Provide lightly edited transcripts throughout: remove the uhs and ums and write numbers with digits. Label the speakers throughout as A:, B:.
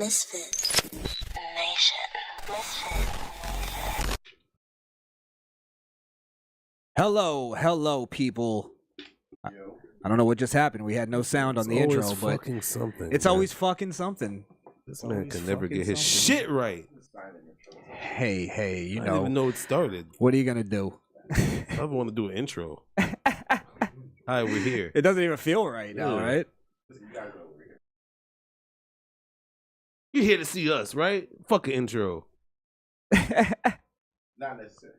A: Misfit Nation.
B: Hello, people. I don't know what just happened. We had no sound on the intro, but it's always fucking something.
C: This man can never get his shit right.
B: Hey, you
C: I
B: know.
C: didn't even know it started.
B: What are you gonna do?
C: I want to do an intro. Hi, we're here.
B: It doesn't even feel right now, right?
C: You're here to see us, right? Fuck an intro.
D: Not necessary.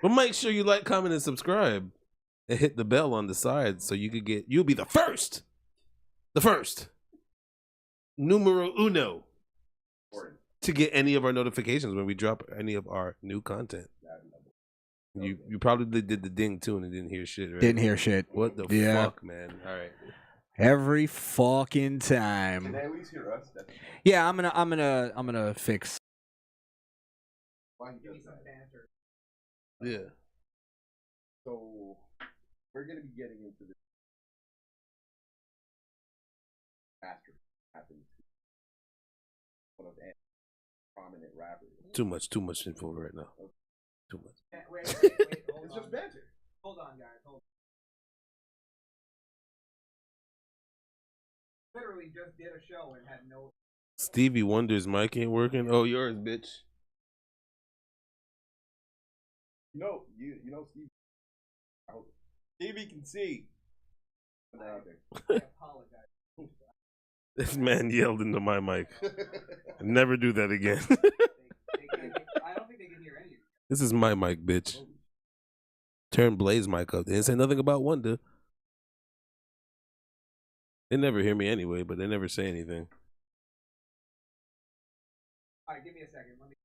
C: But make sure you like, comment, and subscribe. And hit the bell on the side so you'll be the first. The first. Numero uno. To get any of our notifications when we drop any of our new content. You probably did the ding too and didn't hear shit, right?
B: Didn't hear shit.
C: What the fuck, man? All right.
B: Every fucking time.
D: Can they at least hear us?
B: Yeah, I'm gonna fix.
D: Why he does that?
C: Yeah.
D: So we're gonna be getting into this after happens to one of the prominent rappers.
C: Too much info right now. Too much.
D: Wait, it's just banter.
B: Hold on, guys. Hold on. Literally just did a show and had no.
C: Stevie Wonder's mic ain't working. Oh, yours, bitch.
D: You know, Steve. I hope Stevie can see.
B: I apologize.
C: This man yelled into my mic. Never do that again.
B: I don't think they can hear any of you.
C: This is my mic, bitch. Turn Blaze mic up. They didn't say nothing about Wunda. They never hear me anyway, but they never say anything.
B: All right, give me a second. Let me.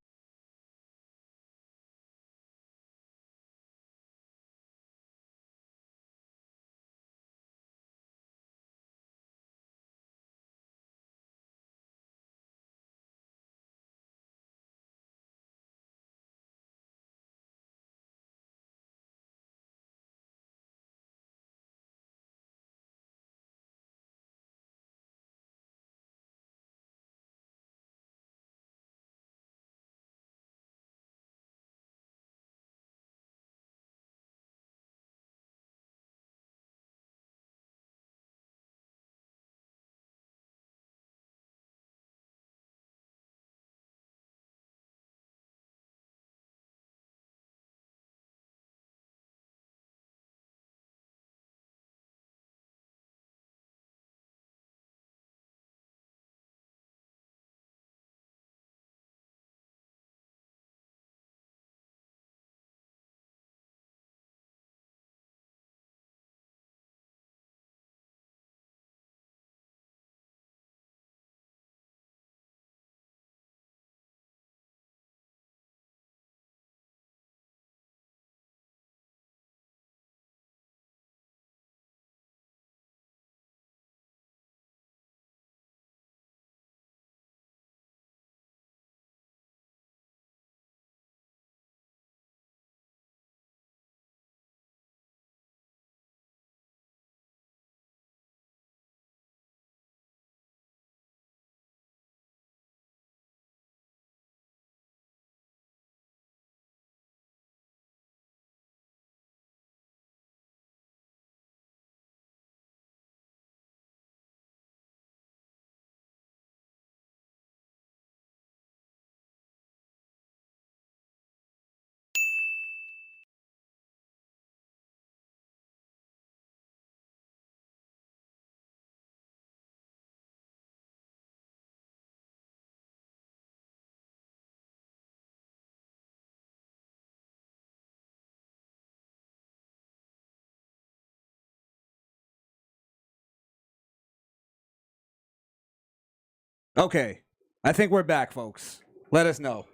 B: Okay, I think we're back, folks. Let us know.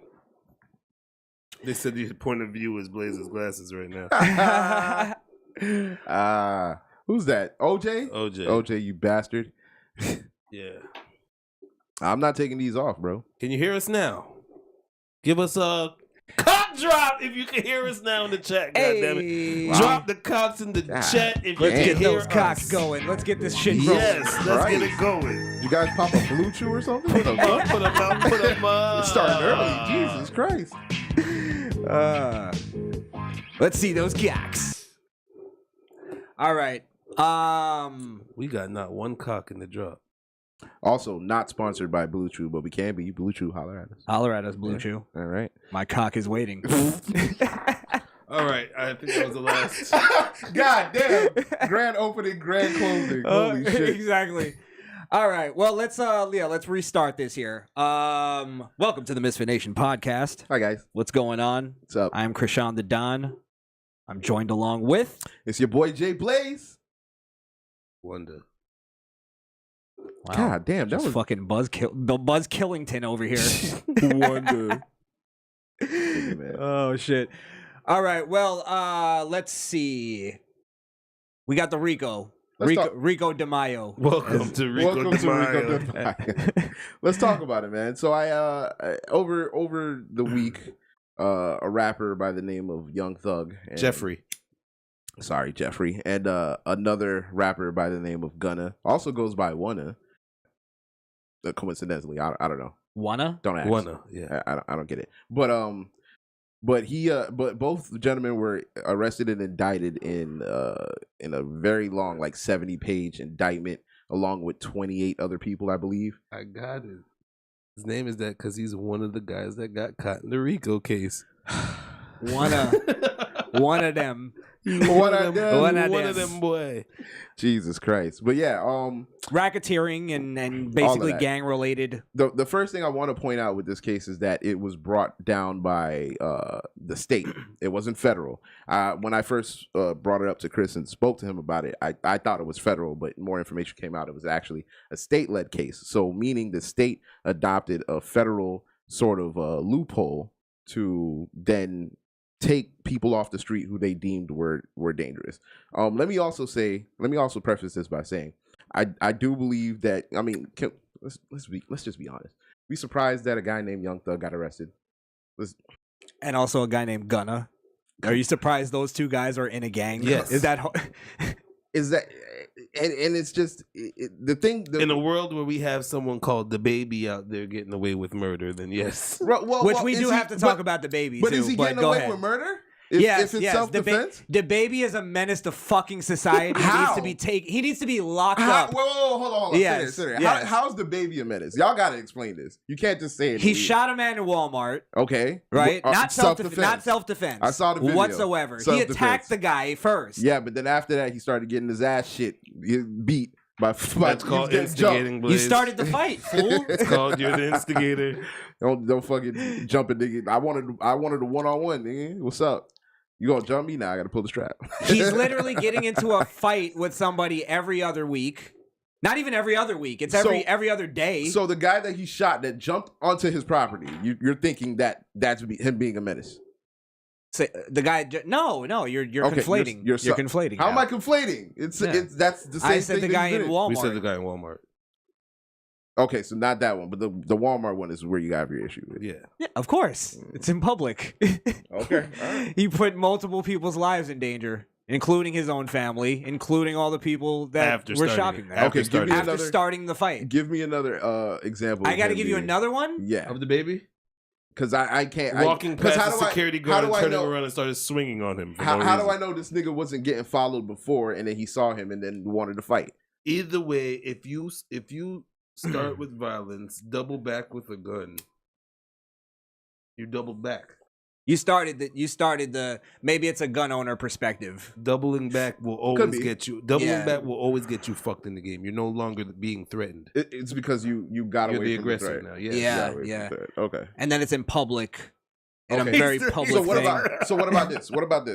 C: They said your point of view is Blaze's glasses right now.
D: Who's that? OJ?
C: OJ,
D: you bastard.
C: Yeah.
D: I'm not taking these off, bro.
C: Can you hear us now? Give us Cock drop if you can hear us now in the chat. Goddammit.
B: Wow.
C: Drop the cocks in the chat if you
B: Let's
C: can
B: get
C: hear
B: those
C: us.
B: cocks going. Let's get this shit rolling.
C: Yes, let's get it going.
D: You guys pop a blue chew or something? What the fuck?
C: Put them out, put them up.
D: It's starting early. Jesus Christ.
B: Let's see those cocks. All right.
C: We got not one cock in the drop.
D: Also, not sponsored by Blue Chew, but we can be. Blue Chew, holler at us.
B: Holler at us, Blue Chew.
D: All right.
B: My cock is waiting.
C: All right, I think that was the last.
D: God damn. Grand opening, grand closing. Holy shit.
B: Exactly. All right. Well, let's restart this here. Welcome to the Misfit Nation podcast.
D: Hi, guys.
B: What's going on?
D: What's up?
B: I'm Crishaun the Don. I'm joined along with
D: It's your boy, Jay Blaze.
C: Wunda.
B: wow,
D: God damn, that
B: just
D: was
B: fucking Buzz Killington over here.
D: Wunda. Man.
B: Oh shit. All right. Well, let's see. We got the RICO. Rico de Mayo.
C: Welcome to Rico de Mayo.
D: Let's talk about it, man. So I over the week, a rapper by the name of Young Thug, and,
C: Jeffrey,
D: and another rapper by the name of Gunna, also goes by Wunda. Coincidentally, I don't know.
B: Wanna?
D: Don't ask.
C: Wunda, yeah.
D: I don't get it. But both gentlemen were arrested and indicted in a very long, like 70-page indictment, along with 28 other people, I believe.
C: I got it. His name is that because he's one of the guys that got caught in the RICO case.
B: One of them.
D: One of
C: them, boy.
D: Jesus Christ. But yeah,
B: Racketeering and basically gang related.
D: The first thing I want to point out with this case is that it was brought down by the state. It wasn't federal. When I first brought it up to Chris and spoke to him about it, I thought it was federal, but more information came out. It was actually a state-led case. So meaning the state adopted a federal sort of loophole to then take people off the street who they deemed were dangerous. Let me also preface this by saying I do believe that, I mean, let's just be honest. Be surprised that a guy named Young Thug got arrested.
B: And also a guy named Gunna. Are you surprised those two guys are in a gang?
C: Yes.
B: Is that
D: and it's just the thing
C: in a world where we have someone called the baby out there getting away with murder, then yes.
B: Which we do have to talk about the baby.
D: But
B: too,
D: is he getting away with murder? If it's self-defense?
B: The baby is a menace to fucking society.
D: How?
B: He needs to be locked up.
D: Whoa, hold on.
B: Yes,
D: Sit there.
B: yes.
D: How's the baby a menace? Y'all got to explain this. You can't just say it.
B: He shot a man in Walmart.
D: Okay.
B: Right? Not
D: self-defense.
B: Not self-defense. I
D: saw the video.
B: whatsoever. He attacked the guy first.
D: Yeah, but then after that, he started getting his ass beat.
C: That's called instigating, Blaze.
B: You started the fight, fool.
C: It's called you're the instigator.
D: Don't fucking jump a nigga. I wanted a one-on-one, nigga. What's up? You gonna jump me now? I gotta pull the strap.
B: He's literally getting into a fight with somebody every other week. Not even every other week. It's every other day.
D: So the guy that he shot that jumped onto his property, you're thinking that's him being a menace.
B: So the guy, no, you're conflating. You're conflating.
D: How am I conflating? It's that's the same.
B: I said
D: thing
B: the guy in Walmart.
C: We said the guy in Walmart.
D: Okay, so not that one, but the Walmart one is where you have your issue with.
C: Yeah,
B: of course. It's in public.
D: Okay, all right.
B: He put multiple people's lives in danger, including his own family, including all the people that were shopping there.
D: Okay,
B: after starting the fight.
D: Give me another example.
B: I got to give you another one?
C: Yeah. Of the baby?
D: Because I can't.
C: Walking past the security guard and turning around and started swinging on him.
D: How do I know this nigga wasn't getting followed before and then he saw him and then wanted to fight?
C: Either way, if you start with violence, double back with a gun. You double back.
B: You started the maybe it's a gun owner perspective.
C: Doubling back will always get you. Doubling back will always get you fucked in the game. You're no longer being threatened.
D: It's because you got away
C: the
D: from
C: aggressor
D: the
C: now.
B: Yeah.
D: Okay.
B: And then it's in public. And
D: okay.
B: a very public
D: so what
B: thing.
D: about this? What about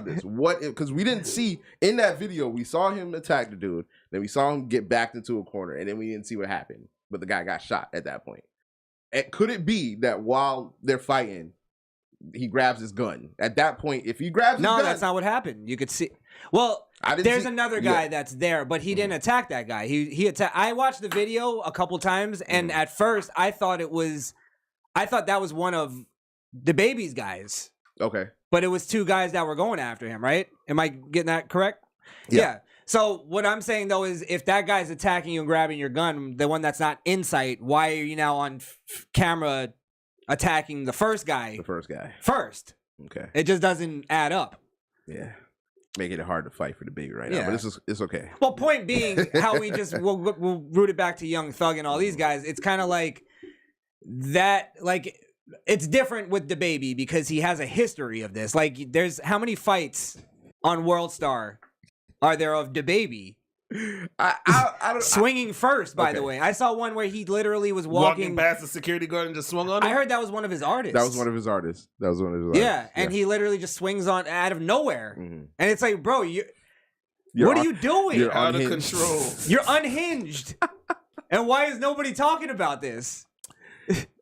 D: this? What? Because we didn't see in that video. We saw him attack the dude. Then we saw him get backed into a corner, and then we didn't see what happened. But the guy got shot at that point. And could it be that while they're fighting, he grabs his gun? At that point, if he grabs his gun...
B: No, that's not what happened. You could see... Well, there's another guy that's there, but he didn't attack that guy. He attacked... I watched the video a couple times, and at first, I thought that was one of the baby's guys.
D: Okay.
B: But it was 2 guys that were going after him, right? Am I getting that correct?
D: Yeah.
B: So what I'm saying, though, is if that guy's attacking you and grabbing your gun, the one that's not in sight, why are you now on camera attacking the first guy?
D: The first guy.
B: First.
D: Okay.
B: It just doesn't add up.
D: Yeah. Making it hard to fight for the baby right now, but it's okay.
B: Well, point being, how we just we'll root it back to Young Thug and all these guys. It's kind of like that, like it's different with the baby because he has a history of this. Like, there's how many fights on World Star are there of the baby?
D: I don't
B: Swinging first, by the way. I saw one where he literally was walking
C: past the security guard and just swung on him.
B: I heard that was one of his artists.
D: That was one of his artists.
B: Yeah, and he literally just swings on out of nowhere. And it's like, bro, what are you doing?
C: You're out of control.
B: You're unhinged. And why is nobody talking about this?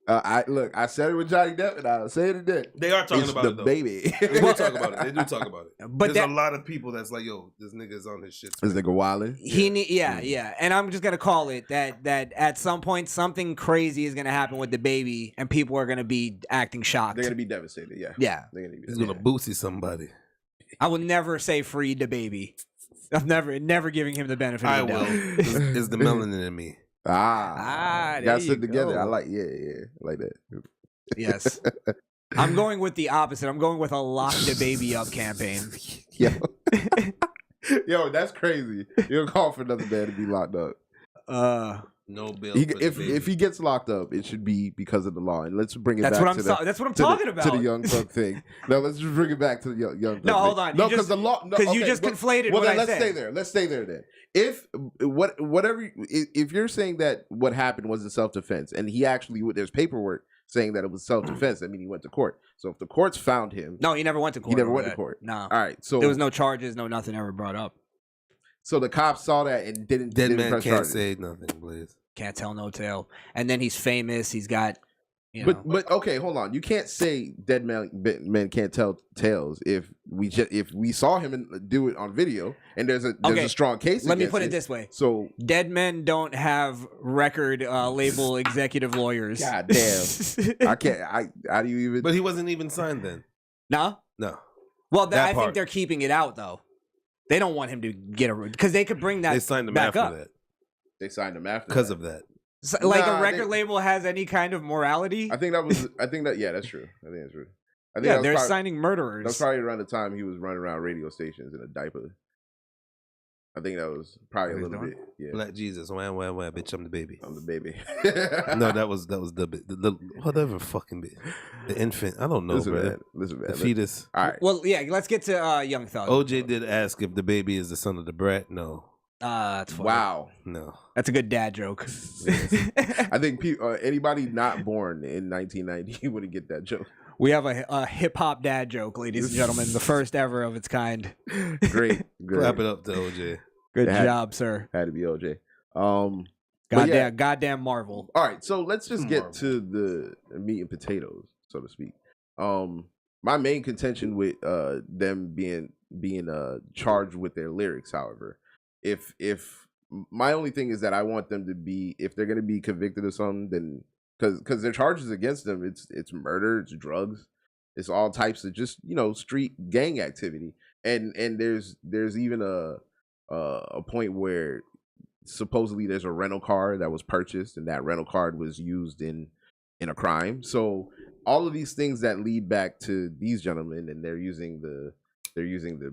D: I said it with Johnny Depp, and I'll say it again.
C: They are talking about it, though.
D: Baby.
C: They do talk about it. They do talk about it.
B: But
C: there's a lot of people that's like, yo, this nigga's on his shit.
D: This nigga wildin'.
B: Yeah. And I'm just gonna call it that at some point something crazy is gonna happen with the baby, and people are gonna be acting shocked.
D: They're gonna be devastated. Yeah.
B: Yeah.
C: He's gonna boosie somebody.
B: I will never say free the baby. I'm never giving him the benefit of the doubt.
C: I will. It's the melanin in me.
D: Got sit together. I like, I like that.
B: Yes. I'm going with the opposite. I'm going with a lock the baby up campaign.
D: Yo, that's crazy. You'll call for another man to be locked up.
C: No bill.
D: If he gets locked up, it should be because of the law. And let's bring it back to
B: that's what I'm talking about.
D: To the Young Thug thing. No, let's just bring it back to the Young Thug
B: No,
D: thing.
B: hold on.
D: No, because the law.
B: Because you just conflated what I
D: let's
B: said.
D: stay there. Let's stay there then. If you're saying that what happened wasn't self-defense, and he actually there's paperwork saying that it was self-defense, I mean he went to court. So if the courts found him,
B: no, he never went to court.
D: He never went to court.
B: No.
D: All right. So
B: there was no charges, no nothing ever brought up.
D: So the cops saw that and didn't.
C: Dead man
D: press
C: can't
D: charges.
C: say nothing, please.
B: Can't tell no tale. And then he's famous. He's got, you know.
D: But okay, hold on. You can't say dead men can't tell tales if we saw him do it on video and there's a strong case.
B: Let me put it this way.
D: So
B: dead men don't have record label executive lawyers.
D: God damn. I can't. How do you even?
C: But he wasn't even signed then.
B: No. Well, I think they're keeping it out though. They don't want him to get because they could bring that.
C: They signed him
B: back
C: after
B: up.
C: that.
D: They signed him after
C: because of that.
B: So, like a record label has any kind of morality.
D: I think that yeah, that's true. I think that's true.
B: They're signing murderers.
D: That's probably around the time he was running around radio stations in a diaper. I think that was probably a little bit. Yeah.
C: Black Jesus, wham, bitch, I'm the baby.
D: I'm the baby.
C: No, that was the whatever fucking bit. The infant. I don't know,
D: Listen,
C: bro.
D: man. Listen, man.
C: The fetus.
D: All right.
B: Well, yeah. Let's get to Young Thug.
C: OJ did ask if the baby is the son of the brat. No.
B: That's funny.
D: Wow.
C: No.
B: That's a good dad joke.
D: I think anybody not born in 1990 wouldn't get that joke.
B: We have a hip hop dad joke, ladies and gentlemen, the first ever of its kind.
D: Great.
C: Clap it up to OJ.
B: Good job, sir.
D: Had to be OJ.
B: Goddamn Marvel.
D: All right, so let's just get to the meat and potatoes, so to speak. My main contention with them being charged with their lyrics, however, if my only thing is that I want them to be, if they're going to be convicted of something, then because their charges against them, it's murder, it's drugs, it's all types of just street gang activity, and there's even a point where supposedly there's a rental car that was purchased and that rental car was used in a crime. So all of these things that lead back to these gentlemen, and they're using the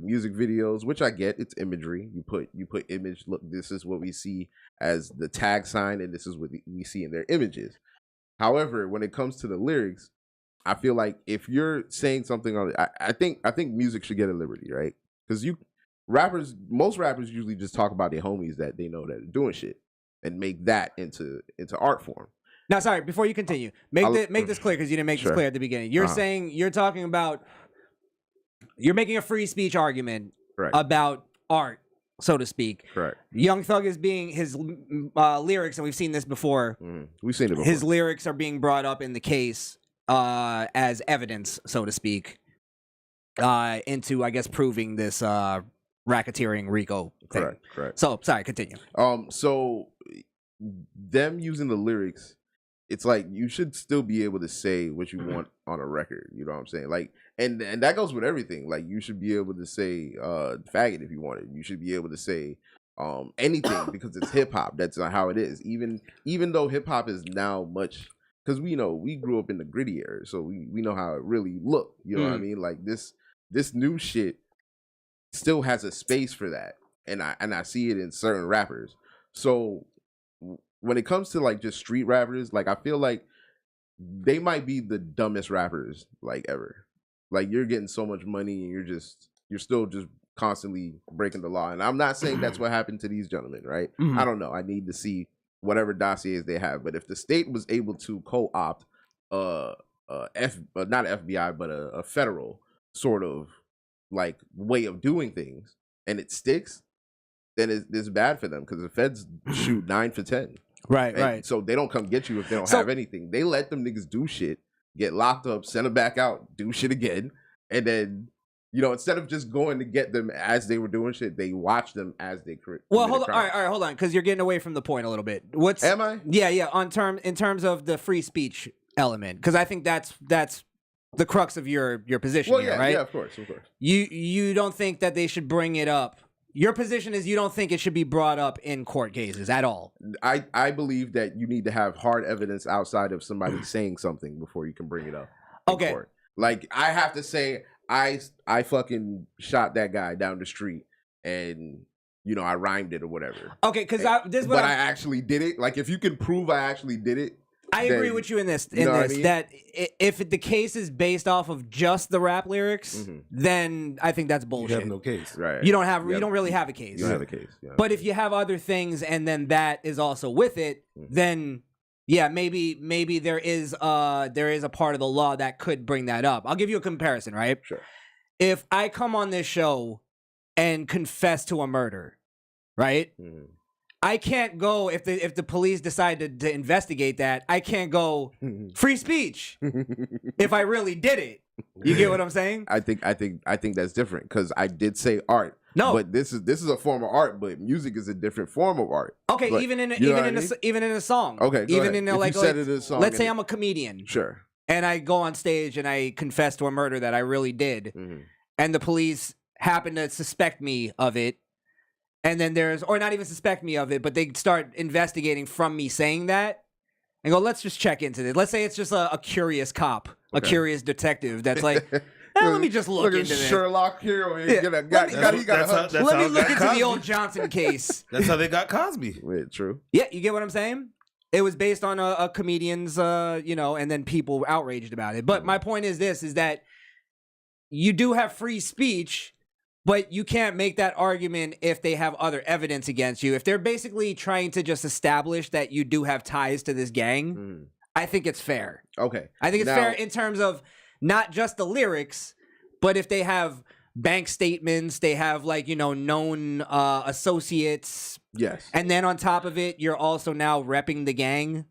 D: music videos, which I get, it's imagery. You put image, look, this is what we see as the tag sign, and this is what we see in their images. However, when it comes to the lyrics, I feel like if you're saying something on it, I think music should get a liberty, right? Because most rappers usually just talk about their homies that they know that are doing shit and make that into art form.
B: Now, sorry, before you continue, make this clear because you didn't make this clear at the beginning. You're saying you're making a free speech argument about art, so to speak.
D: Correct.
B: Young Thug is being his lyrics, and we've seen this before.
D: We've seen it before.
B: His lyrics are being brought up in the case as evidence, so to speak, into, I guess, proving this racketeering RICO thing.
D: Correct.
B: So, sorry, continue.
D: So them using the lyrics it's like you should still be able to say what you want on a record. You know what I'm saying? Like, and that goes with everything. Like, you should be able to say faggot if you want it. You should be able to say anything because it's hip hop. That's how it is. Even though hip hop is now much, because we know we grew up in the gritty era, so we know how it really looked. You know what I mean? Like this new shit still has a space for that, and I see it in certain rappers. So when it comes to like just street rappers, like I feel like they might be the dumbest rappers like ever. Like, you're getting so much money and you're still just constantly breaking the law. And I'm not saying that's what happened to these gentlemen, right? I don't know. I need to see whatever dossiers they have. But if the state was able to co-opt not FBI, but a federal sort of like way of doing things, and it sticks, then it's bad for them because the feds shoot 9 for 10.
B: Right,
D: And
B: right.
D: so they don't come get you if they don't have anything. They let them niggas do shit, get locked up, send them back out, do shit again, and then, you know, instead of just going to get them as they were doing shit, they watch them as they
B: well, hold on. All right, hold on, because you're getting away from the point a little bit.
D: Am I?
B: Yeah. In terms of the free speech element, because I think that's the crux of your position here, right?
D: Yeah, of course.
B: You don't think that they should bring it up. Your position is you don't think it should be brought up in court cases at all.
D: I believe that you need to have hard evidence outside of somebody saying something before you can bring it up in court. Like, I have to say I fucking shot that guy down the street and, you know, I rhymed it or whatever. Okay,
B: because I
D: actually did it. Like, if you can prove I actually did it,
B: I agree with you in this.
D: You know what I mean?
B: That if the case is based off of just the rap lyrics, then I think that's bullshit.
C: You have no case,
D: right?
B: You don't really have a case.
D: You don't have a case.
B: But if you have other things and then that is also with it, then yeah, maybe there is a part of the law that could bring that up. I'll give you a comparison, right?
D: Sure.
B: If I come on this show and confess to a murder, right? I can't go if the police decide to investigate that. I can't go free speech if I really did it. You get what I'm saying?
D: I think that's different because I did say art.
B: No,
D: but this is a form of art. But music is a different form of art.
B: Okay,
D: but,
B: even in a song.
D: Okay,
B: even in
D: like said it in a song.
B: Let's say I'm a comedian.
D: Sure.
B: And I go on stage and I confess to a murder that I really did, and the police happen to suspect me of it. And then or not even suspect me of it, but they start investigating from me saying that and go, let's just check into this. Let's say it's just a curious cop, a curious detective that's like, let me just look into this.
D: Sherlock here.
B: Let me look into the old Johnson case.
C: That's how they got Cosby.
D: Wait, true.
B: Yeah, you get what I'm saying? It was based on a comedian's, and then people outraged about it. But my point is this, is that you do have free speech, but you can't make that argument if they have other evidence against you. If they're basically trying to just establish that you do have ties to this gang, I think it's fair.
D: Okay.
B: I think it's fair in terms of not just the lyrics, but if they have bank statements, they have known associates.
D: Yes.
B: And then on top of it, you're also now repping the gang.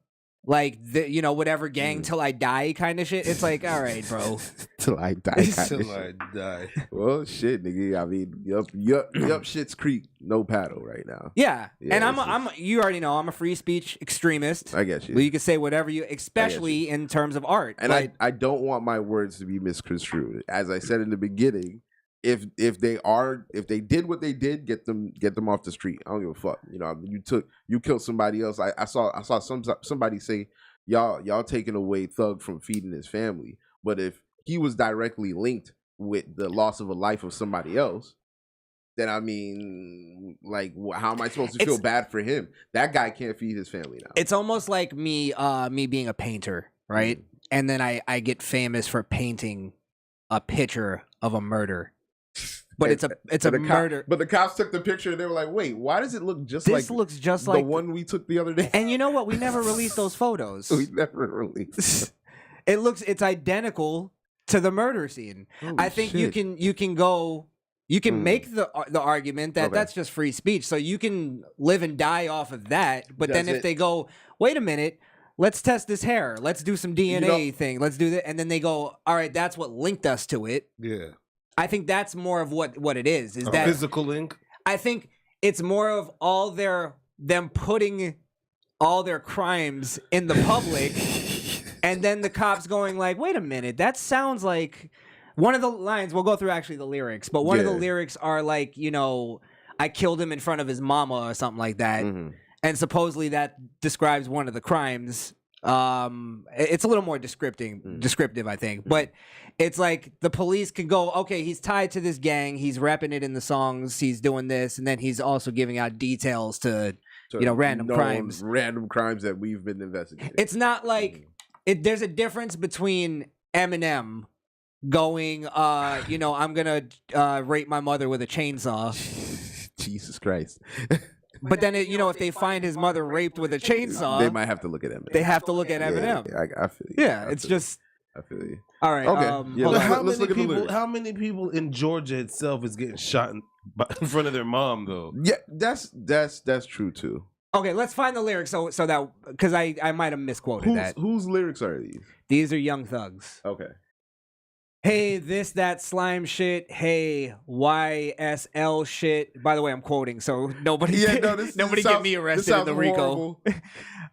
B: Like, whatever gang till I die kind of shit. It's like, all right, bro.
D: Till I die.
C: Till I die.
D: Well, shit, nigga. I mean, yup, shit's creek, no paddle right now.
B: Yeah. And you already know, I'm a free speech extremist.
D: I get you.
B: Well, you can say whatever especially in terms of art.
D: And I don't want my words to be misconstrued. As I said in the beginning, if they did what they did, get them off the street. I don't give a fuck. You know, you killed somebody else. I saw somebody say y'all taking away Thug from feeding his family. But if he was directly linked with the loss of a life of somebody else, then I mean, like, how am I supposed to feel bad for him? That guy can't feed his family now.
B: It's almost like me being a painter, right? And then I get famous for painting a picture of a murder. But it's a murder.
D: But the cops took the picture and they were like, "Wait, why does it look just
B: this looks just like
D: the one we took the other day?"
B: And you know what? We never released those photos.
D: We never released.
B: It's identical to the murder scene.
D: Holy
B: I think
D: shit.
B: you can make the argument that that's just free speech. So you can live and die off of that. But then if they go, wait a minute, let's test this hair. Let's do some DNA thing. Let's do that. And then they go, all right, that's what linked us to it.
C: Yeah.
B: I think that's more of what it is that
C: physical link.
B: I think it's more of all them putting all their crimes in the public, and then the cops going like, wait a minute, that sounds like one of the lines. We'll go through actually the lyrics, but one of the lyrics are like, I killed him in front of his mama or something like that. And supposedly that describes one of the crimes. It's a little more descriptive, I think. But it's like the police can go, okay, he's tied to this gang. He's rapping it in the songs. He's doing this. And then he's also giving out details to random crimes.
D: Random crimes that we've been investigating.
B: It's not like there's a difference between Eminem going, I'm going to rape my mother with a chainsaw.
D: Jesus Christ.
B: But then, if they find his mother raped with a chainsaw,
D: they might have to look at Eminem.
B: They have to look at Eminem.
D: Yeah, I feel you.
B: Yeah, it's just.
D: I feel you.
B: All right.
D: Okay. Let's look at the lyrics.
C: How mmany people in Georgia itself is getting shot in front of their mom though?
D: Yeah, that's true too.
B: Okay, let's find the lyrics so that because I might have misquoted that.
D: Whose lyrics are these?
B: These are Young Thug's.
D: Okay.
B: Hey, this, that slime shit. Hey, YSL shit. By the way, I'm quoting, so nobody get me arrested in the RICO.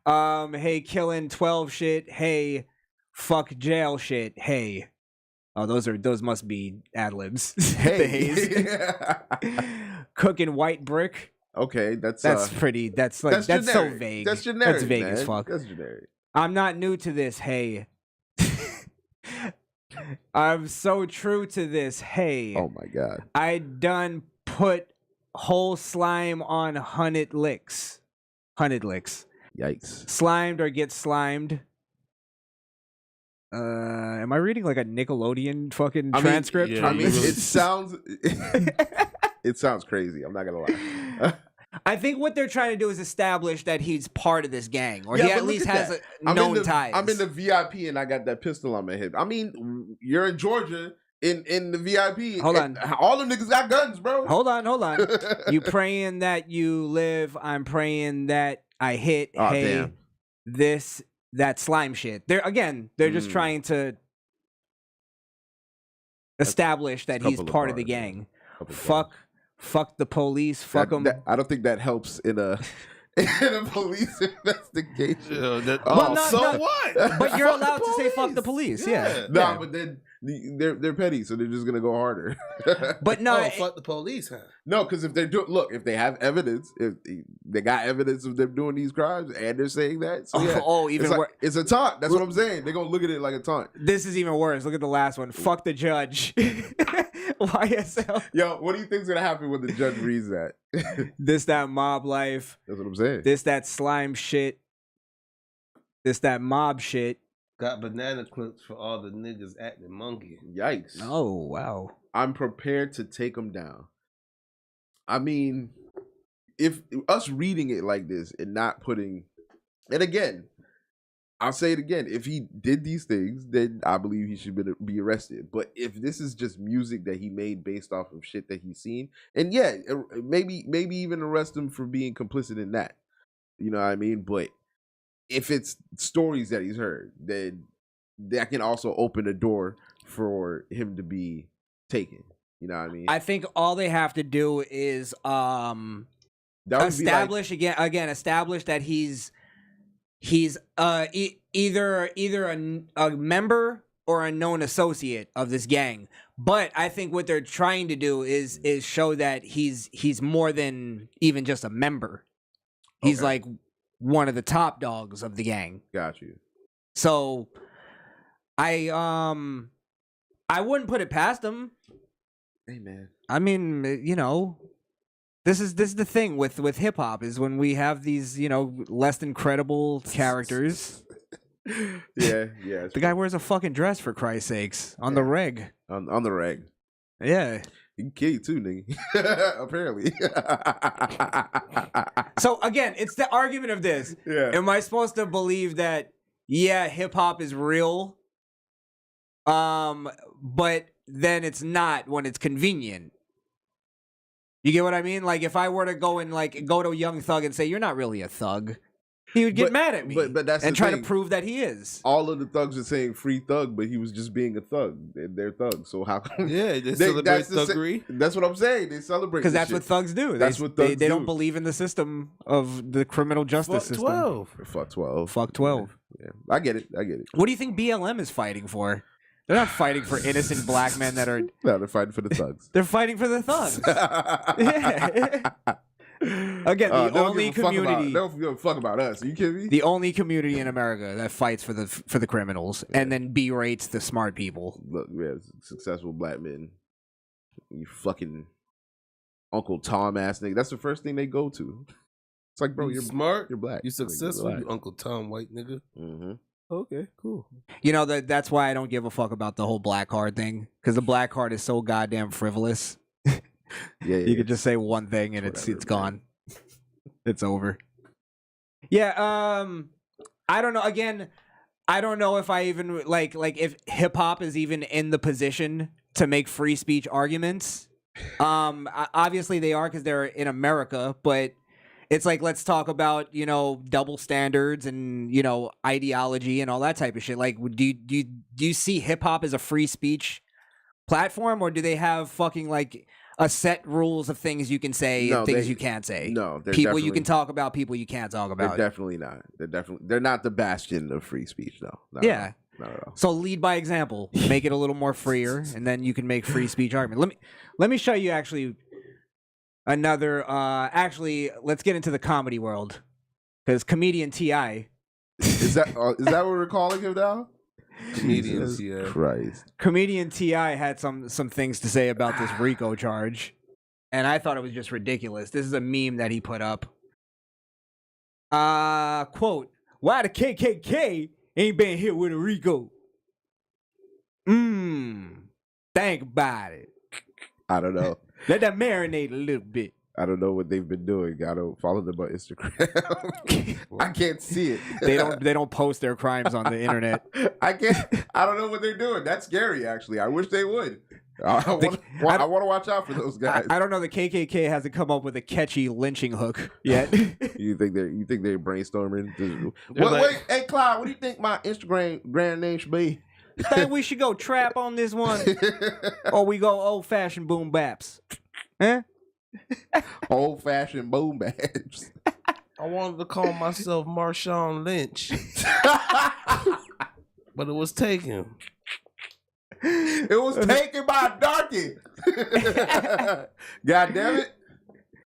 B: Hey, killing 12 shit. Hey, fuck jail shit. Hey. Oh, those must be ad-libs.
D: Hey.
B: The haze. Cooking white brick.
D: Okay, that's
B: so vague.
D: That's generic.
B: That's vague as fuck.
D: That's generic.
B: I'm not new to this. Hey. I'm so true to this. Hey.
D: Oh my God.
B: I done put whole slime on 100 licks. 100 licks.
D: Yikes.
B: Slimed or get slimed. Am I reading like a Nickelodeon fucking transcript?
C: Yeah,
D: it sounds it sounds crazy. I'm not gonna lie.
B: I think what they're trying to do is establish that he's part of this gang, or he at least has known ties.
D: I'm in the VIP and I got that pistol on my hip. I mean, you're in Georgia in the VIP.
B: Hold on.
D: All them niggas got guns, bro.
B: Hold on. You praying that you live. I'm praying that I hit.
D: Oh,
B: hey,
D: damn.
B: that slime shit. They're just trying to establish that he's part of the gang. Fuck the police. Fuck them.
D: I don't think that helps in a police investigation.
C: What?
B: But you're allowed to say fuck the police. Yeah.
D: No, but then they're petty, so they're just gonna go harder.
B: But no,
C: fuck the police, huh?
D: No, because if they have evidence, if they got evidence of them doing these crimes and they're saying that, so yeah, it's a taunt. That's what I'm saying. They're gonna look at it like a taunt.
B: This is even worse. Look at the last one. Fuck the judge. YSL.
D: Yo, what do you think's gonna happen when the judge reads that?
B: This, that mob life.
D: That's what I'm saying.
B: This, that slime shit. This, that mob shit.
C: Got banana clips for all the niggas acting monkey.
D: Yikes.
B: Oh, wow.
D: I'm prepared to take them down. I mean, if us reading it like this and not putting, and again, I'll say it again, if he did these things, then I believe he should be arrested. But if this is just music that he made based off of shit that he's seen, and yeah, maybe even arrest him for being complicit in that. You know what I mean? But if it's stories that he's heard, then that can also open a door for him to be taken. You know what I mean?
B: I think all they have to do is establish establish that he's either a member or a known associate of this gang. But I think what they're trying to do is show that he's more than even just a member. He's like one of the top dogs of the gang.
D: Got you.
B: So I wouldn't put it past him.
D: Hey man. I
B: mean, this is the thing with hip hop is when we have these, less than credible characters.
D: Yeah.
B: The guy wears a fucking dress, for Christ's sakes, on the reg.
D: On the reg.
B: Yeah.
D: He can kill you too, nigga. Apparently.
B: So again, it's the argument of this.
D: Yeah.
B: Am I supposed to believe that, yeah, hip hop is real? But then it's not when it's convenient. You get what I mean? Like if I were to go to Young Thug and say, you're not really a thug. He would get mad at me,
D: but that's
B: and
D: the
B: try
D: thing.
B: to prove that he is.
D: All of the thugs are saying free thug, but he was just being a thug. They're thugs, so how come?
C: Yeah, they celebrate thuggery.
D: That's what I'm saying. They celebrate
B: Because that's what thugs do.
D: That's what thugs
B: they
D: do.
B: don't believe in the system of the criminal justice system.
C: 12.
D: Fuck 12.
B: Fuck 12.
D: Yeah, I get it.
B: What do you think BLM is fighting for? They're not fighting for innocent black men that are.
D: No, they're fighting for the thugs.
B: They're fighting for the thugs. Yeah. Again, the only community.
D: They don't give a fuck about us. Are you kidding me?
B: The only community in America that fights for the criminals and then berates the smart people.
D: Look, we have successful black men. You fucking Uncle Tom ass nigga. That's the first thing they go to. It's like, bro, you're
C: smart.
D: You're black.
C: You successful.
D: Like,
C: You Uncle Tom white nigga.
D: mm-hmm.
C: Okay, cool.
B: You know that's why I don't give a fuck about the whole black card thing, because the black card is so goddamn frivolous.
D: Yeah,
B: You could just say one thing and it's gone. It's over. Yeah, I don't know. Again, I don't know if I even like if hip hop is even in the position to make free speech arguments. Obviously they are because they're in America, but it's like, let's talk about, double standards and, ideology and all that type of shit. Like, do you see hip hop as a free speech platform, or do they have fucking like a set rules of things you can say and things you can't say?
D: No,
B: people you can talk about, people you can't talk about.
D: They're definitely not. They're not the bastion of free speech, though.
B: Yeah.
D: Not at all.
B: So lead by example, make it a little more freer, and then you can make free speech argument. Let me show you actually another. Actually, let's get into the comedy world, because comedian T.I.
D: Is that what we're calling him now?
C: Comedians, yeah.
D: Christ.
B: Comedian T.I. had some things to say about this RICO charge, and I thought it was just ridiculous. This is a meme that he put up. Quote, "Why the KKK ain't been hit with a RICO? Think about it.
D: I don't know.
B: Let that marinate a little bit."
D: I don't know what they've been doing. I don't follow them on Instagram. I can't see it.
B: They don't post their crimes on the internet.
D: I don't know what they're doing. That's scary, actually. I wish they would. I want to watch out for those guys.
B: I don't know. The KKK hasn't come up with a catchy lynching hook yet.
D: You think they're brainstorming? Wait, hey Clyde, what do you think my Instagram name should be?
B: Think we should go trap on this one, or we go old fashioned boom baps? Huh?
D: Old fashioned boom bags.
C: I wanted to call myself Marshawn Lynch, but it was taken.
D: It was taken by a darky. God damn it.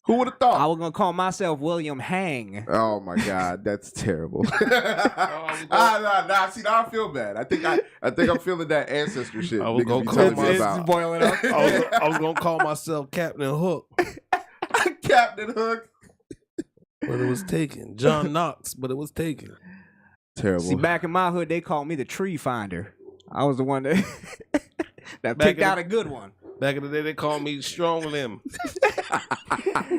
D: Who would have thought?
B: I was gonna call myself William Hang.
D: Oh my God, that's terrible. See, now I feel bad. I think I'm feeling that ancestor shit.
C: I was gonna call
B: It's boiling up.
C: I was gonna call myself Captain Hook,
D: Captain Hook,
C: but it was taken. John Knox, but it was taken.
D: Terrible.
B: See, back in my hood, they called me the tree finder. I was the one that picked out a good one.
C: Back in the day, they called me Strong Limb.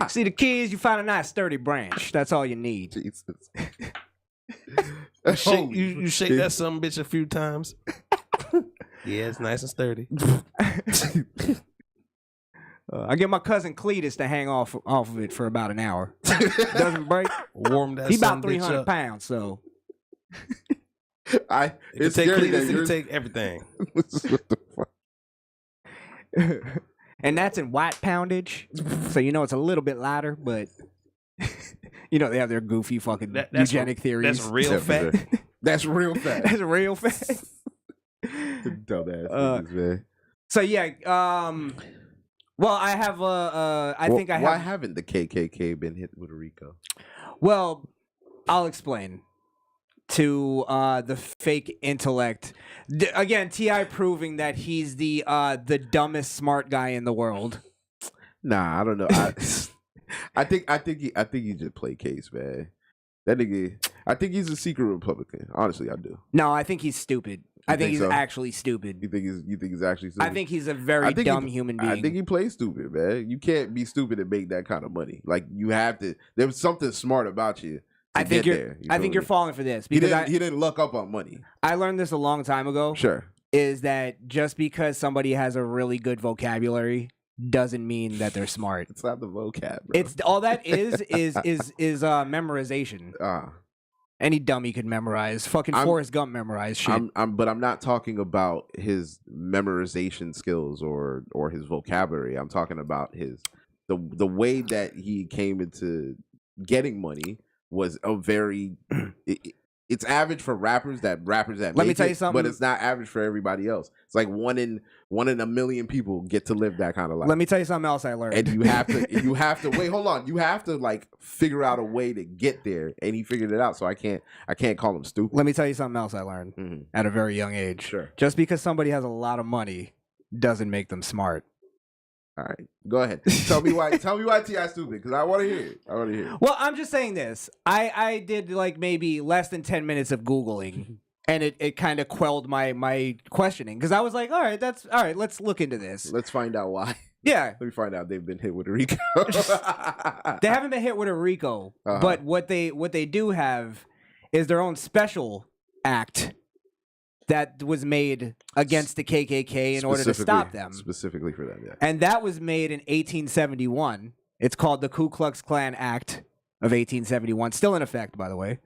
B: See, the kids, you find a nice sturdy branch. That's all you need.
D: Jesus.
C: You shake that son bitch a few times. Yeah, it's nice and sturdy.
B: I get my cousin Cletus to hang off of it for about an hour. Doesn't break.
C: Warm that.
B: He
C: son
B: about
C: bitch
B: 300
C: up.
B: pounds, so.
C: It can take Cletus, it can take everything.
D: What the fuck?
B: And that's in white poundage, so it's a little bit lighter, but they have their goofy fucking eugenic theories.
C: That's real fat.
D: That's real fat.
B: That's real fat.
D: Dumbass niggas, man.
B: So yeah, well, I have
D: Why haven't the KKK been hit with a RICO?
B: Well, I'll explain. To the fake intellect, again, T.I. proving that he's the dumbest smart guy in the world.
D: Nah, I don't know. I think he just play case, man. That nigga, I think he's a secret Republican. Honestly, I do.
B: No, I think he's stupid. I think he's
D: so?
B: actually stupid.
D: You think he's actually stupid?
B: I think he's a very dumb human being.
D: I think he plays stupid, man. You can't be stupid and make that kind of money. Like, you have to. There's something smart about you.
B: I think you're falling for this because
D: he didn't luck up on money.
B: I learned this a long time ago.
D: Sure.
B: Is that just because somebody has a really good vocabulary doesn't mean that they're smart.
D: It's not the vocab, bro.
B: It's all that is memorization. Any dummy could memorize. Fucking Forrest Gump memorized shit.
D: But I'm not talking about his memorization skills or his vocabulary. I'm talking about the way that he came into getting money was a very it's average for rappers that
B: Let me tell you something,
D: but it's not average for everybody else. It's like one in a million people get to live that kind of life.
B: Let me tell you something else I learned.
D: And you have to wait, hold on. You have to like figure out a way to get there, and he figured it out. So I can't call him stupid.
B: Let me tell you something else I learned at a very young age.
D: Sure.
B: Just because somebody has a lot of money doesn't make them smart.
D: All right, go ahead. Tell me why T.I. stupid, because I want to hear it.
B: Well, I'm just saying this. I did like maybe less than 10 minutes of Googling, and it kind of quelled my questioning, because I was like, all right, let's look into this.
D: Let's find out why.
B: Yeah.
D: Let me find out they've been hit with a RICO.
B: They haven't been hit with a RICO, but what they do have is their own special act that was made against the KKK in order to stop them.
D: Specifically for them, yeah.
B: And that was made in 1871. It's called the Ku Klux Klan Act of 1871. Still in effect, by the way.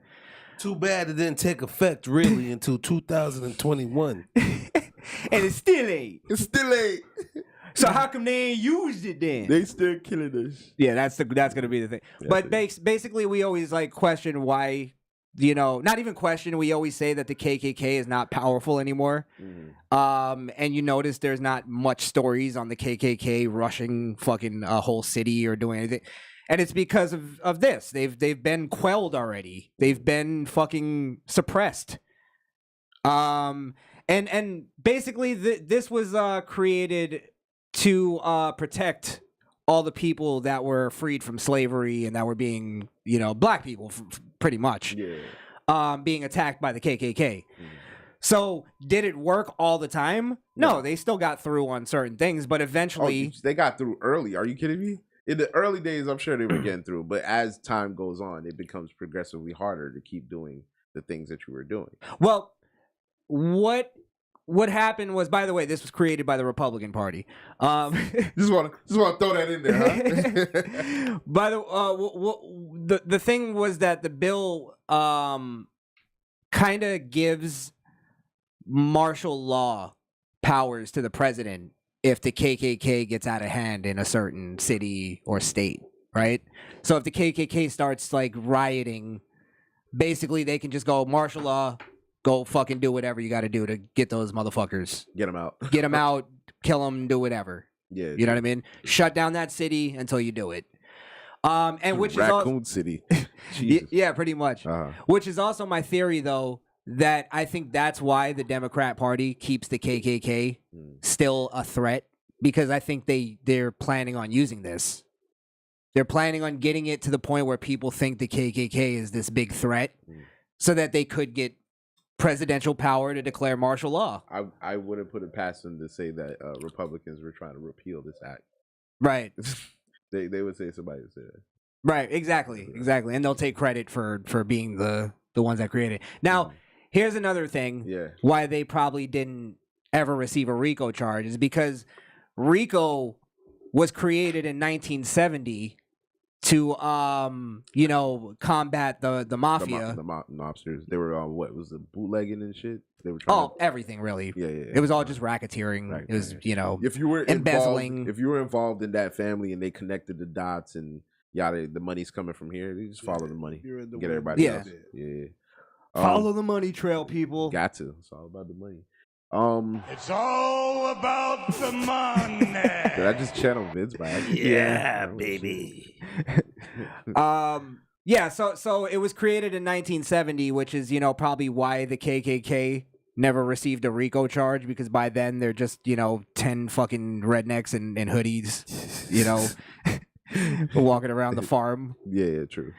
C: Too bad it didn't take effect really until 2021.
B: And it still ain't.
D: It's still late.
B: So how come they ain't used it then?
D: They still killing us.
B: Yeah, that's gonna be the thing. Yeah, but basically, we always like question why. Not even question. We always say that the KKK is not powerful anymore. And you notice there's not much stories on the KKK rushing fucking a whole city or doing anything. And it's because of this. They've been quelled already. They've been fucking suppressed. And basically this was created to protect all the people that were freed from slavery and that were being, black people pretty much, being attacked by the KKK. So did it work all the time? No, they still got through on certain things, but eventually
D: they got through early. Are you kidding me? In the early days, I'm sure they were getting through, but as time goes on, it becomes progressively harder to keep doing the things that you were doing.
B: Well, what happened was, by the way, this was created by the Republican Party.
D: Just want to throw that in there, huh?
B: By the thing was that the bill kind of gives martial law powers to the president if the KKK gets out of hand in a certain city or state, right? So if the KKK starts like rioting, basically they can just go martial law. Go fucking do whatever you got to do to get those motherfuckers.
D: Get them out.
B: Get them out, kill them, do whatever.
D: Yeah.
B: You know what I mean? Shut down that city until you do it. And which
D: Raccoon City.
B: Yeah, pretty much. Which is also my theory, though, that I think that's why the Democrat Party keeps the KKK still a threat, because I think they're planning on using this. They're planning on getting it to the point where people think the KKK is this big threat so that they could get presidential power to declare martial law.
D: I wouldn't put it past them to say that Republicans were trying to repeal this act.
B: Right.
D: They would say somebody would say that.
B: Right, exactly. And they'll take credit for being the ones that created it. Now, here's another thing why they probably didn't ever receive a RICO charge is because RICO was created in 1970 to combat the mafia.
D: The mobsters. They were what was the bootlegging and shit. They were trying
B: everything really.
D: Yeah.
B: It was all just racketeering.
D: Right,
B: it was
D: if you were
B: embezzling.
D: If you were involved in that family and they connected the dots and the money's coming from here. You just follow the money. Get everybody else. Yeah.
B: Follow the money trail, people.
D: Got to. It's all about the money.
E: It's all about the money.
D: Did I just channel Vince by accident?
E: Yeah, baby.
B: So it was created in 1970, which is, probably why the KKK never received a RICO charge, because by then they're just, 10 fucking rednecks in hoodies, walking around the farm.
D: Yeah, true.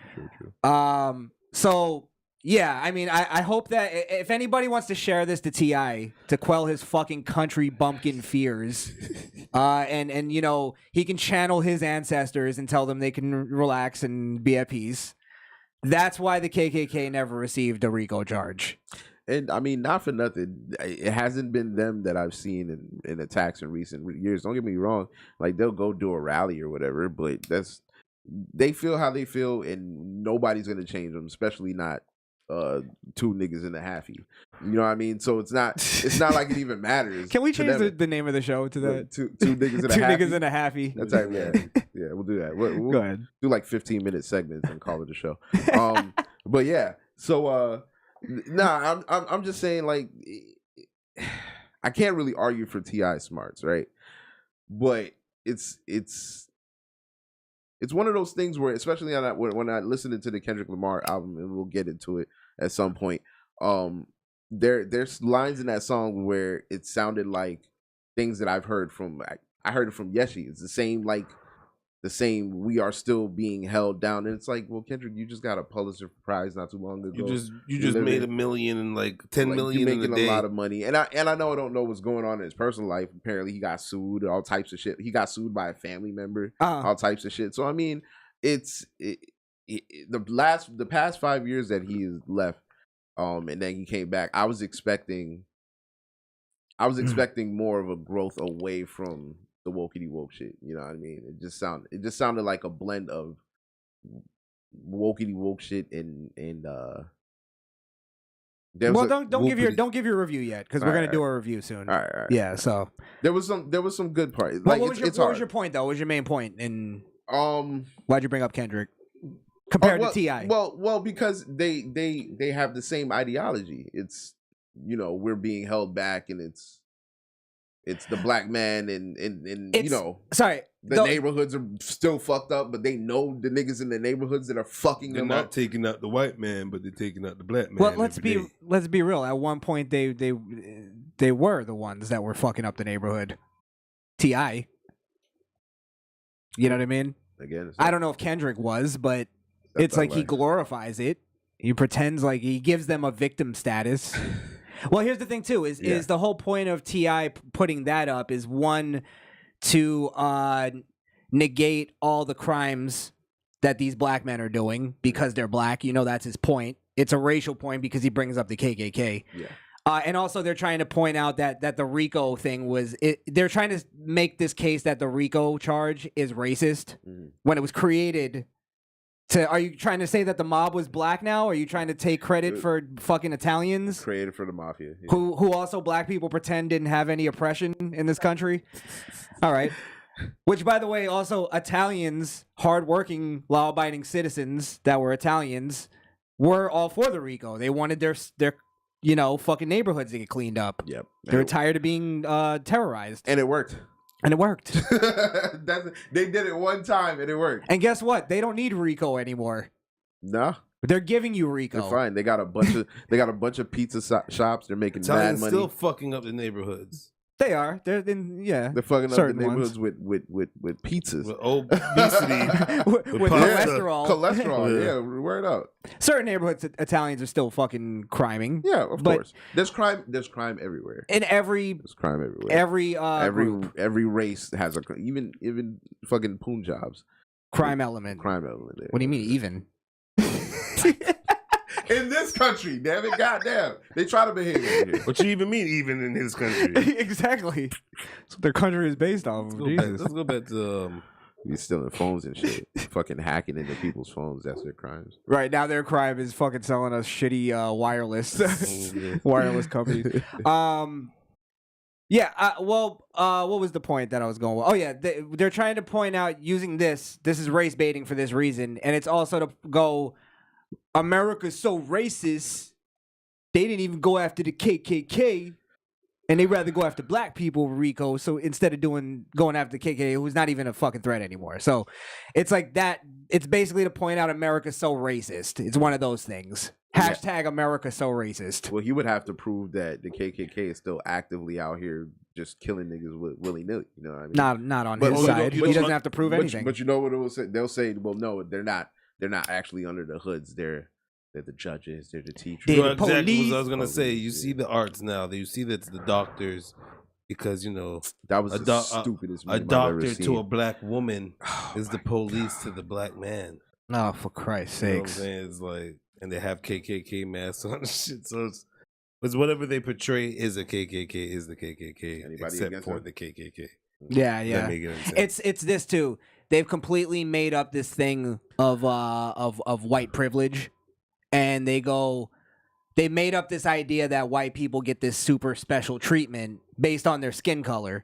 B: So yeah, I mean, I hope that if anybody wants to share this to T.I. to quell his fucking country bumpkin fears, and he can channel his ancestors and tell them they can relax and be at peace. That's why the KKK never received a RICO charge.
D: And I mean, not for nothing, it hasn't been them that I've seen in attacks in recent years. Don't get me wrong; like they'll go do a rally or whatever, but they feel how they feel, and nobody's gonna change them, especially not two niggas and a halfie. You know what I mean? So it's not like it even matters.
B: Can we
D: to
B: change
D: them.
B: the name of the show to that?
D: Two niggas and a
B: Two
D: halfie?
B: niggas and a halfie.
D: That's right. Yeah, we'll do that. We'll
B: Go ahead.
D: do like 15-minute segments and call it a show. But yeah, so I'm just saying, like, I can't really argue for T.I. smarts, right? But it's one of those things where, especially when I listened to the Kendrick Lamar album, and we'll get into it at some point. There's lines in that song where it sounded like things that I've heard from. I heard it from Yeshi. It's the same we are still being held down, and it's like, well, Kendrick, you just got a Pulitzer Prize not too long ago.
C: You just made $1 million and like 10 million
D: you're
C: in
D: making
C: a day.
D: lot of money, and I know I don't know what's going on in his personal life. Apparently, he got sued, all types of shit. He got sued by a family member, all types of shit. So I mean, the past 5 years that he has left, and then he came back. I was expecting more of a growth away from the wokey woke shit. You know what I mean? It just sounded like a blend of wokey woke shit and
B: well, don't give your review yet, because we're gonna do a review soon.
D: All right.
B: Yeah. So
D: there was some good parts.
B: Well,
D: Like,
B: what was your point though? What was your main point? And why'd you bring up Kendrick compared to T.I.?
D: Well, because they have the same ideology. It's, we're being held back, and it's the black man, and the neighborhoods are still fucked up, but they know the niggas in the neighborhoods that are fucking
C: They're
D: them
C: not
D: up.
C: taking out the white man, but they're taking out the black man.
B: Well, let's be real. At one point, they were the ones that were fucking up the neighborhood. T.I. You know what I mean?
D: Again,
B: I don't know if Kendrick was, but it's like he glorifies it. He pretends like he gives them a victim status. Well, here's the thing too: is the whole point of T.I. putting that up is, one, to negate all the crimes that these black men are doing because they're black. That's his point. It's a racial point because he brings up the KKK.
D: Yeah.
B: And also, they're trying to point out that the RICO thing they're trying to make this case that the RICO charge is racist when it was created. Are you trying to say that the mob was black now? Are you trying to take credit for fucking Italians?
D: Created for the mafia. Yeah.
B: Who also black people pretend didn't have any oppression in this country? All right. Which, by the way, also Italians, hardworking, law-abiding citizens that were Italians, were all for the RICO. They wanted their fucking neighborhoods to get cleaned up.
D: Yep.
B: They were tired of being terrorized.
D: And it worked.
B: And it worked.
D: They did it one time and it worked.
B: And guess what? They don't need RICO anymore.
D: No.
B: But they're giving you RICO.
D: They're fine. They got a bunch of pizza shops. They're making
C: Italians
D: mad money.
C: still fucking up the neighborhoods.
B: They are. They're
D: fucking up the neighborhoods with pizzas.
C: With obesity.
B: with cholesterol.
D: Cholesterol, yeah, word up.
B: Certain neighborhoods, Italians are still fucking criming.
D: Yeah, of course. There's crime everywhere.
B: In
D: there's crime everywhere.
B: Group.
D: Every race has even fucking Punjabs.
B: Crime element.
D: There.
B: What do you mean even?
D: In this country, damn it, goddamn. They try to behave over here.
C: What you even mean even in his country?
B: Exactly. That's what their country is based off of.
C: Let's go back to
D: You're stealing phones and shit. Fucking hacking into people's phones. That's their crimes.
B: Right, now their crime is fucking selling us shitty wireless companies. What was the point that I was going with? Oh yeah, they're trying to point out using this is race baiting for this reason, and it's also to go, America's so racist, they didn't even go after the KKK, and they rather go after black people, RICO. So instead of going after the KKK, who's not even a fucking threat anymore. So it's like that. It's basically to point out America's so racist. It's one of those things. Hashtag America so racist.
D: Well, he would have to prove that the KKK is still actively out here just killing niggas willy nilly. You know what I mean?
B: Not on his side. He doesn't have to prove anything.
D: But you know what it will say? They'll say, well, no, they're not. They're not actually under the hoods. They're the judges. They're the teachers.
C: Well, exactly what I was gonna say. You see the arts now. You see that it's the doctors, because
D: that was the stupidest.
C: A doctor to a black woman is the police to the black man.
B: Oh, for Christ's sakes!
C: You know what I'm saying? It's like, and they have KKK masks on and shit. So it's whatever they portray is a KKK is the KKK.
D: Anybody
C: except for the KKK.
B: Yeah.
C: That make any sense.
B: It's this too. They've completely made up this thing of white privilege, and they go, they made up this idea that white people get this super special treatment based on their skin color.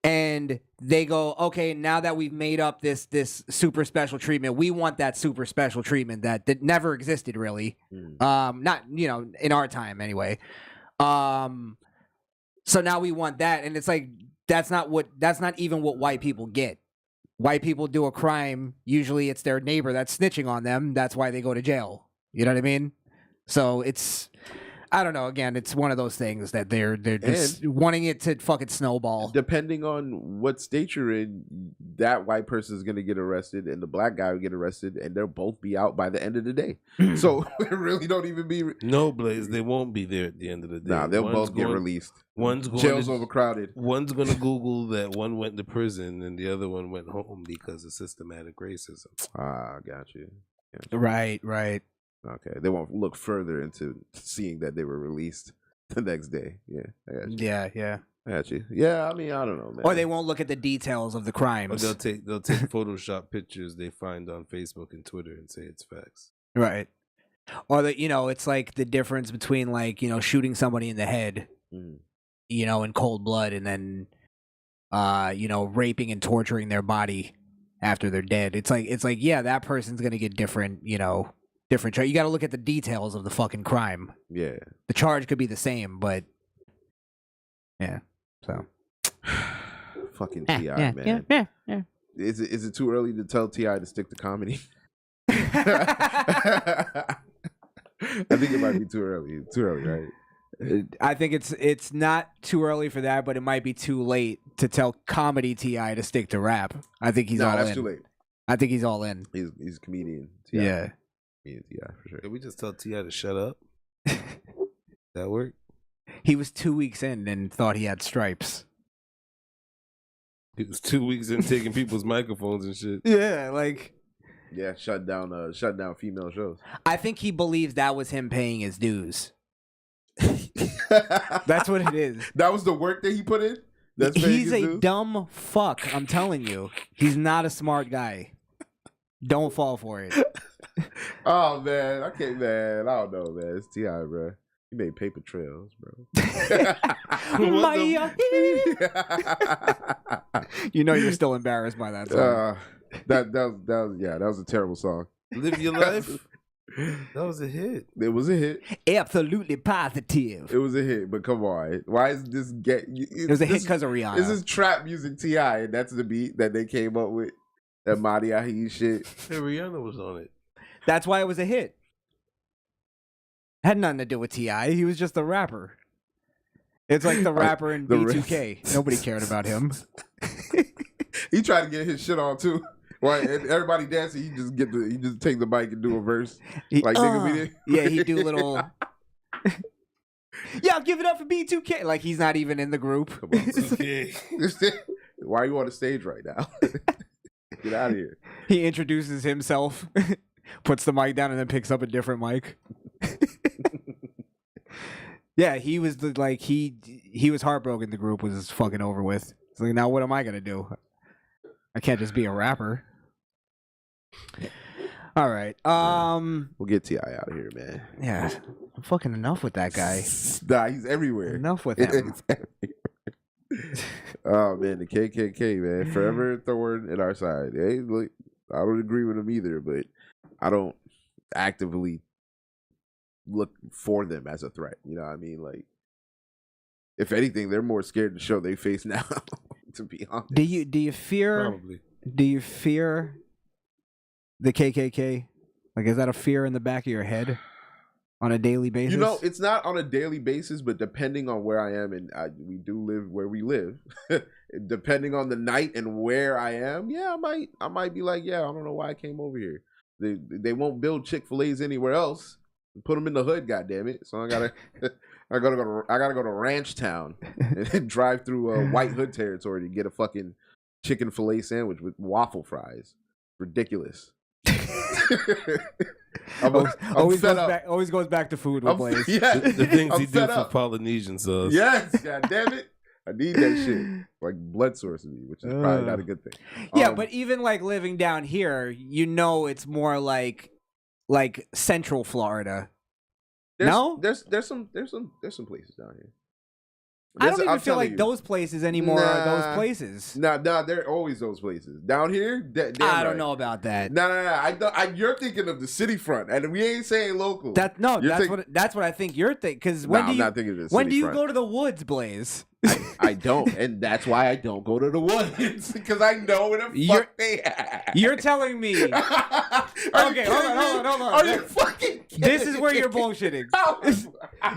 B: And they go, okay, now that we've made up this super special treatment, we want that super special treatment that never existed really. Not, in our time anyway. So now we want that, and it's like that's not even what white people get. White people do a crime, usually it's their neighbor that's snitching on them. That's why they go to jail. You know what I mean? So it's, I don't know. Again, it's one of those things that they're just wanting it to fucking snowball.
D: Depending on what state you're in, that white person is going to get arrested and the black guy will get arrested, and they'll both be out by the end of the day. So it really don't even be.
C: No, Blaze, they won't be there at the end of the day.
D: Nah, they'll both get released. Jail's overcrowded.
C: One's going to Google that one went to prison and the other one went home because of systematic racism.
D: Ah, got you.
B: Right.
D: Okay, they won't look further into seeing that they were released the next day. Yeah, I got you.
B: Yeah.
D: I got you. Yeah, I mean, I don't know, man.
B: Or they won't look at the details of the crimes.
C: Or they'll take Photoshop pictures they find on Facebook and Twitter and say it's facts.
B: Right. Or that it's like the difference between like shooting somebody in the head, in cold blood, and then raping and torturing their body after they're dead. It's like yeah, that person's gonna get different different charge. You got to look at the details of the fucking crime.
D: Yeah,
B: the charge could be the same, but yeah. So
D: fucking T.I., man.
B: Yeah.
D: Is it too early to tell T.I. to stick to comedy? I think it might be too early. Too early, right?
B: I think it's not too early for that, but it might be too late to tell comedy T.I. to stick to rap. I think he's all in.
D: No, that's too late.
B: I think he's all in.
D: He's a comedian. T.I.
B: Yeah.
D: Yeah, for sure.
C: Did we just tell T.I. to shut up? That work?
B: He was 2 weeks in and thought he had stripes.
C: He was 2 weeks in taking people's microphones and shit.
B: Yeah, like...
D: Yeah, shut down female shows.
B: I think he believes that was him paying his dues. That's what it is.
D: That was the work that he put in?
B: He's a dumb fuck, I'm telling you. He's not a smart guy. Don't fall for it.
D: Oh, man. I don't know, man. It's T.I., bro. He made paper trails, bro.
B: Mayo. You're still embarrassed by that song.
D: That was a terrible song.
C: Live Your Life. That was a hit.
D: It was a hit.
B: Absolutely positive.
D: It was a hit, but come on. Why is this
B: It was a hit because of Rihanna.
D: This is trap music T.I., and that's the beat that they came up with. That Madi Ahi shit.
C: Hey, Rihanna was on it.
B: That's why it was a hit. Had nothing to do with T.I. He was just a rapper. It's like the rapper in B2K. Nobody cared about him.
D: He tried to get his shit on too. Right, and everybody dancing. He just take the mic and do a verse. Nigga, we did.
B: Yeah, he do little. Yeah, give it up for B2K. Like he's not even in the group.
D: Come on, why are you on the stage right now? Get out of here.
B: He introduces himself, puts the mic down, and then picks up a different mic. Yeah, he was he was heartbroken. The group was fucking over with. It's like, now what am I gonna do? I can't just be a rapper. All right.
D: We'll get T.I. out of here, man.
B: Yeah. Fucking enough with that guy.
D: Nah, he's everywhere.
B: Enough with him.
D: Oh man, the KKK, man, forever thorn in our side. Hey, look, I don't agree with them either, but I don't actively look for them as a threat. You know what I mean? Like, if anything, they're more scared to show their face now. To be honest,
B: do you fear?
C: Probably.
B: Do you fear the KKK? Like, is that a fear in the back of your head on a daily basis?
D: You know, it's not on a daily basis, but depending on where I am, and we do live where we live, depending on the night and where I am, yeah, I might be like, yeah, I don't know why I came over here. They won't build Chick-fil-A's anywhere else. Put them in the hood, goddammit. So I gotta go to Ranch Town and drive through White Hood territory to get a fucking chicken fillet sandwich with waffle fries. Ridiculous.
B: Always goes back to food with Blaze.
D: Yeah,
C: The things he did for Polynesian sauce.
D: Yes, goddammit. I need that shit. Like blood source to me, which is probably not a good thing.
B: Yeah, but even like living down here, it's more like Central Florida. No?
D: There's some places down here.
B: I don't even
D: I'm
B: feel
D: telling
B: like
D: you.
B: those places anymore are those
D: Nah.
B: places.
D: Nah, they're always those places. Down here,
B: I don't know about that.
D: No. You're thinking of the city front, and we ain't saying local.
B: That's what I think you're thinking. Because
D: I'm not thinking of the
B: when
D: city
B: do you
D: front.
B: go to the woods, Blaze?
D: I don't, and that's why I don't go to the woods because I know where the
B: You're-
D: fuck they at.
B: You're telling me
D: Okay, hold on.
B: Are
D: you fucking kidding
B: this is where you're
D: me?
B: bullshitting.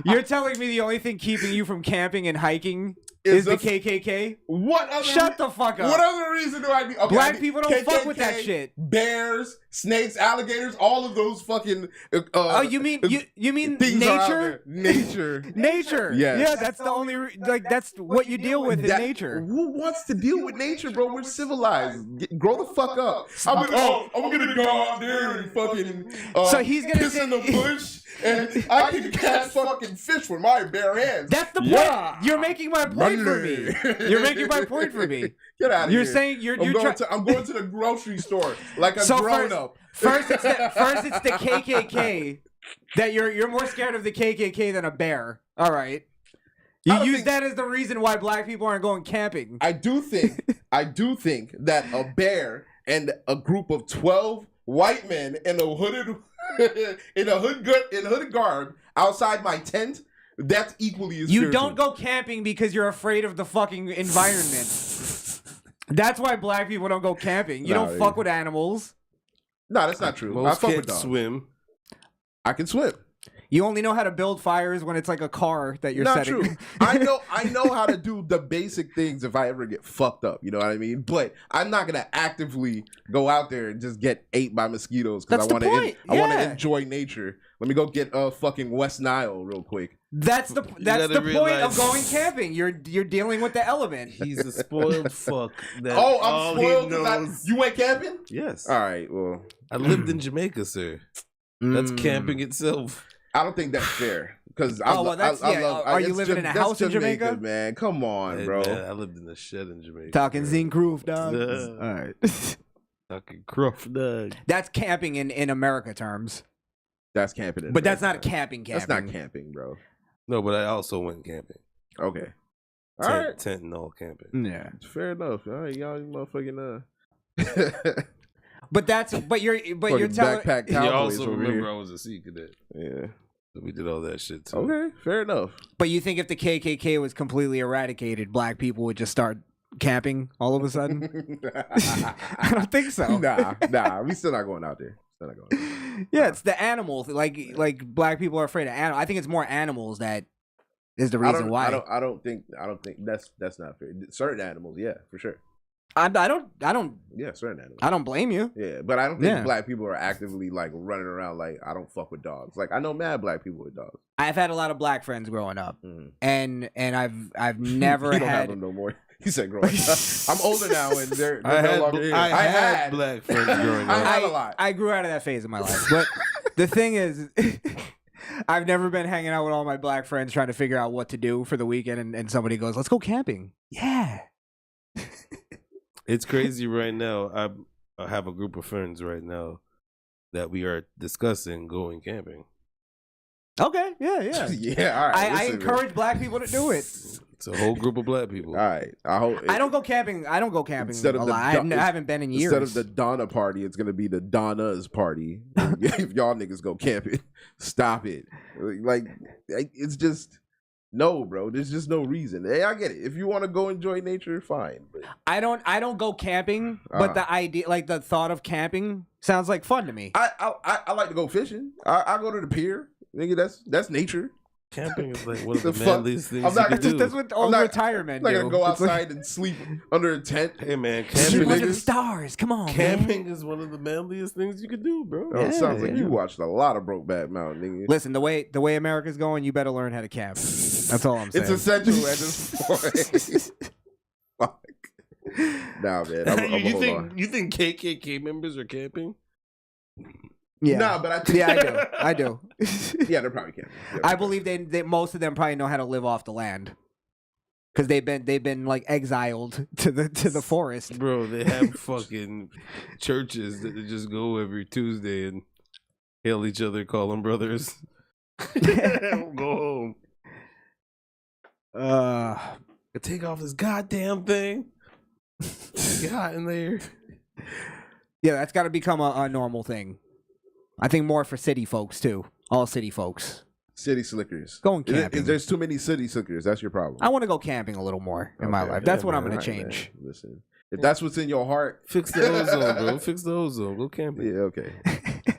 B: You're telling me the only thing keeping you from camping and hiking
D: Is
B: is the
D: the-
B: KKK?
D: What other?
B: Shut the fuck up.
D: What other reason do I need? Okay,
B: Black people don't fuck with that
D: KKK,
B: shit.
D: Bears, snakes, alligators, all of those fucking.
B: Oh, you mean
D: things are out
B: nature?
D: there. Nature.
B: Nature.
D: Yes.
B: Yeah, that's the only that's what you deal with in
D: That-
B: nature.
D: Who wants to deal with nature, bro? We're civilized. Grow the fuck up. I'm gonna go out there and fucking.
B: So he's gonna
D: piss
B: say-
D: in the bush, and I can catch fucking fish with my bare hands.
B: That's the point.
D: Yeah.
B: You're making my point for me. You're making my point for me.
D: Get out of
B: You're
D: here.
B: saying you're
D: I'm going
B: try-
D: to. I'm going to the grocery store like a
B: So
D: grown up.
B: First it's the KKK that you're more scared of the KKK than a bear. All right. You
D: I don't
B: use
D: think-
B: that as the reason why black people aren't going camping.
D: I do think that a bear and a group of 12 white men in a hooded garb outside my tent, that's equally as
B: You
D: spiritual.
B: don't go camping because you're afraid of the fucking environment. That's why black people don't go camping. You
D: Nah,
B: don't
D: yeah.
B: fuck with animals.
D: No, that's not true. I
C: Most
D: fuck with
C: can't
D: dogs.
C: swim.
D: I can swim.
B: You only know how to build fires when it's like a car that you're
D: Not
B: setting.
D: true. I know how to do the basic things if I ever get fucked up. You know what I mean? But I'm not gonna actively go out there and just get ate by mosquitoes because
B: That's
D: I
B: the
D: want
B: point.
D: to. I want to
B: Yeah.
D: enjoy nature. Let me go get fucking West Nile real quick.
B: That's the point
C: gotta
B: of
C: realize-
B: going camping. You're dealing with the element.
C: He's a spoiled fuck. That
D: Oh,
C: all
D: I'm
C: he
D: spoiled. 'Cause
C: knows-
D: you went camping?
C: Yes.
D: All right. Well,
C: I lived in Jamaica, sir. That's
B: Mm.
C: camping itself.
D: I don't think that's fair because
B: Oh, well, that's- yeah. Are you living in a house in Jamaica?
D: Man, come on,
C: Hey,
D: bro.
C: man, I lived in a shed in Jamaica.
B: Talking
C: bro.
B: zinc roof, dog.
C: Yeah.
B: All right.
C: Talking cruff, dog.
B: That's camping in America terms.
D: That's camping. in
B: But that's not
D: America.
B: camping.
D: That's not camping, bro.
C: No, but I also went camping.
D: Okay. All right.
C: Tent and all camping.
B: Yeah.
D: Fair enough. All right, y'all, you motherfucking
B: But you're telling
D: backpack
C: You
D: cowboys
C: also
D: over
C: remember
D: here.
C: I was a Sea Cadet.
D: Yeah.
C: So we did all that shit too.
D: Okay. Fair enough.
B: but you think if the KKK was completely eradicated, black people would just start camping all of a sudden? I don't think so.
D: Nah. We still not going out there. Still not going. Out there.
B: Yeah, it's the animals. Like black people are afraid of animals. I think it's more animals that is the reason why.
D: I don't think that's not fair. Certain animals, yeah, for sure.
B: I don't
D: Yeah, certain animals.
B: I don't blame you.
D: Yeah, but I don't think
B: Yeah.
D: black people are actively like running around like I don't fuck with dogs. Like I know mad black people with dogs.
B: I've had a lot of black friends growing up,
D: Mm.
B: and I've never
D: You don't have
B: had.
D: them no more. He said growing up. I'm older now and they're
C: I
D: no
C: had,
D: longer here.
C: I had black friends growing
D: I
C: up.
D: had a lot.
B: I grew out of that phase of my life, but the thing is, I've never been hanging out with all my black friends trying to figure out what to do for the weekend, and somebody goes, "Let's go camping." Yeah.
C: It's crazy right now. I have a group of friends right now that we are discussing going camping.
B: Okay. Yeah. Yeah.
D: Yeah, all right.
B: I
D: listen, man.
B: encourage black people to do it.
C: It's a whole group of black people.
D: All right. I hope
B: I don't go camping. I don't go camping
D: Instead
B: a
D: of the
B: lot. I haven't been in years.
D: Instead of the Donna party, it's gonna be the Donna's party. If y'all niggas go camping, stop it. Like it's just no, bro. There's just no reason. Hey, I get it. If you want to go enjoy nature, fine. But
B: I don't go camping, but the idea, like the thought of camping, sounds like fun to me.
D: I like to go fishing. I go to the pier. Nigga, that's nature.
C: Camping is like one of
D: The
C: the
D: fuck?
C: manliest things
D: I'm not-
C: you can do.
B: That's what old
D: not-
B: retirement
D: I'm not gonna
B: do.
D: go
B: It's like,
D: outside and sleep under a tent.
C: Hey man,
D: Shoot
B: shoot
C: camping,
B: under the
D: niggas.
B: stars. Come on, man.
C: camping is one of the manliest things you can do, bro.
D: Oh, it sounds like
B: yeah.
D: you watched a lot of Brokeback Mountain, nigga.
B: Listen, the way America's going, you better learn how to camp. That's all I'm saying.
D: It's essential at this point. Fuck. Nah, man. I'm
C: you
D: hold
C: think
D: on.
C: you think KKK members are camping?
B: yeah.
D: Nah, but I think
B: Yeah, I do.
D: yeah, they're probably camping. Yeah,
B: I believe they most of them probably know how to live off the land because they've been like exiled to the forest.
C: Bro, they have fucking churches that they just go every Tuesday and hail each other, call them brothers. Go home. Take off this goddamn thing. Get hot in there.
B: Yeah, that's got to become a normal thing. I think more for city folks too. All city folks.
D: City slickers.
B: Going camping.
D: There's too many city slickers. That's your problem.
B: I want to go camping a little more in my life. That's what I'm going to change.
D: Man. Listen, if that's what's in your heart,
C: Fix the ozone, bro. Fix the ozone. Go camping.
D: yeah, okay.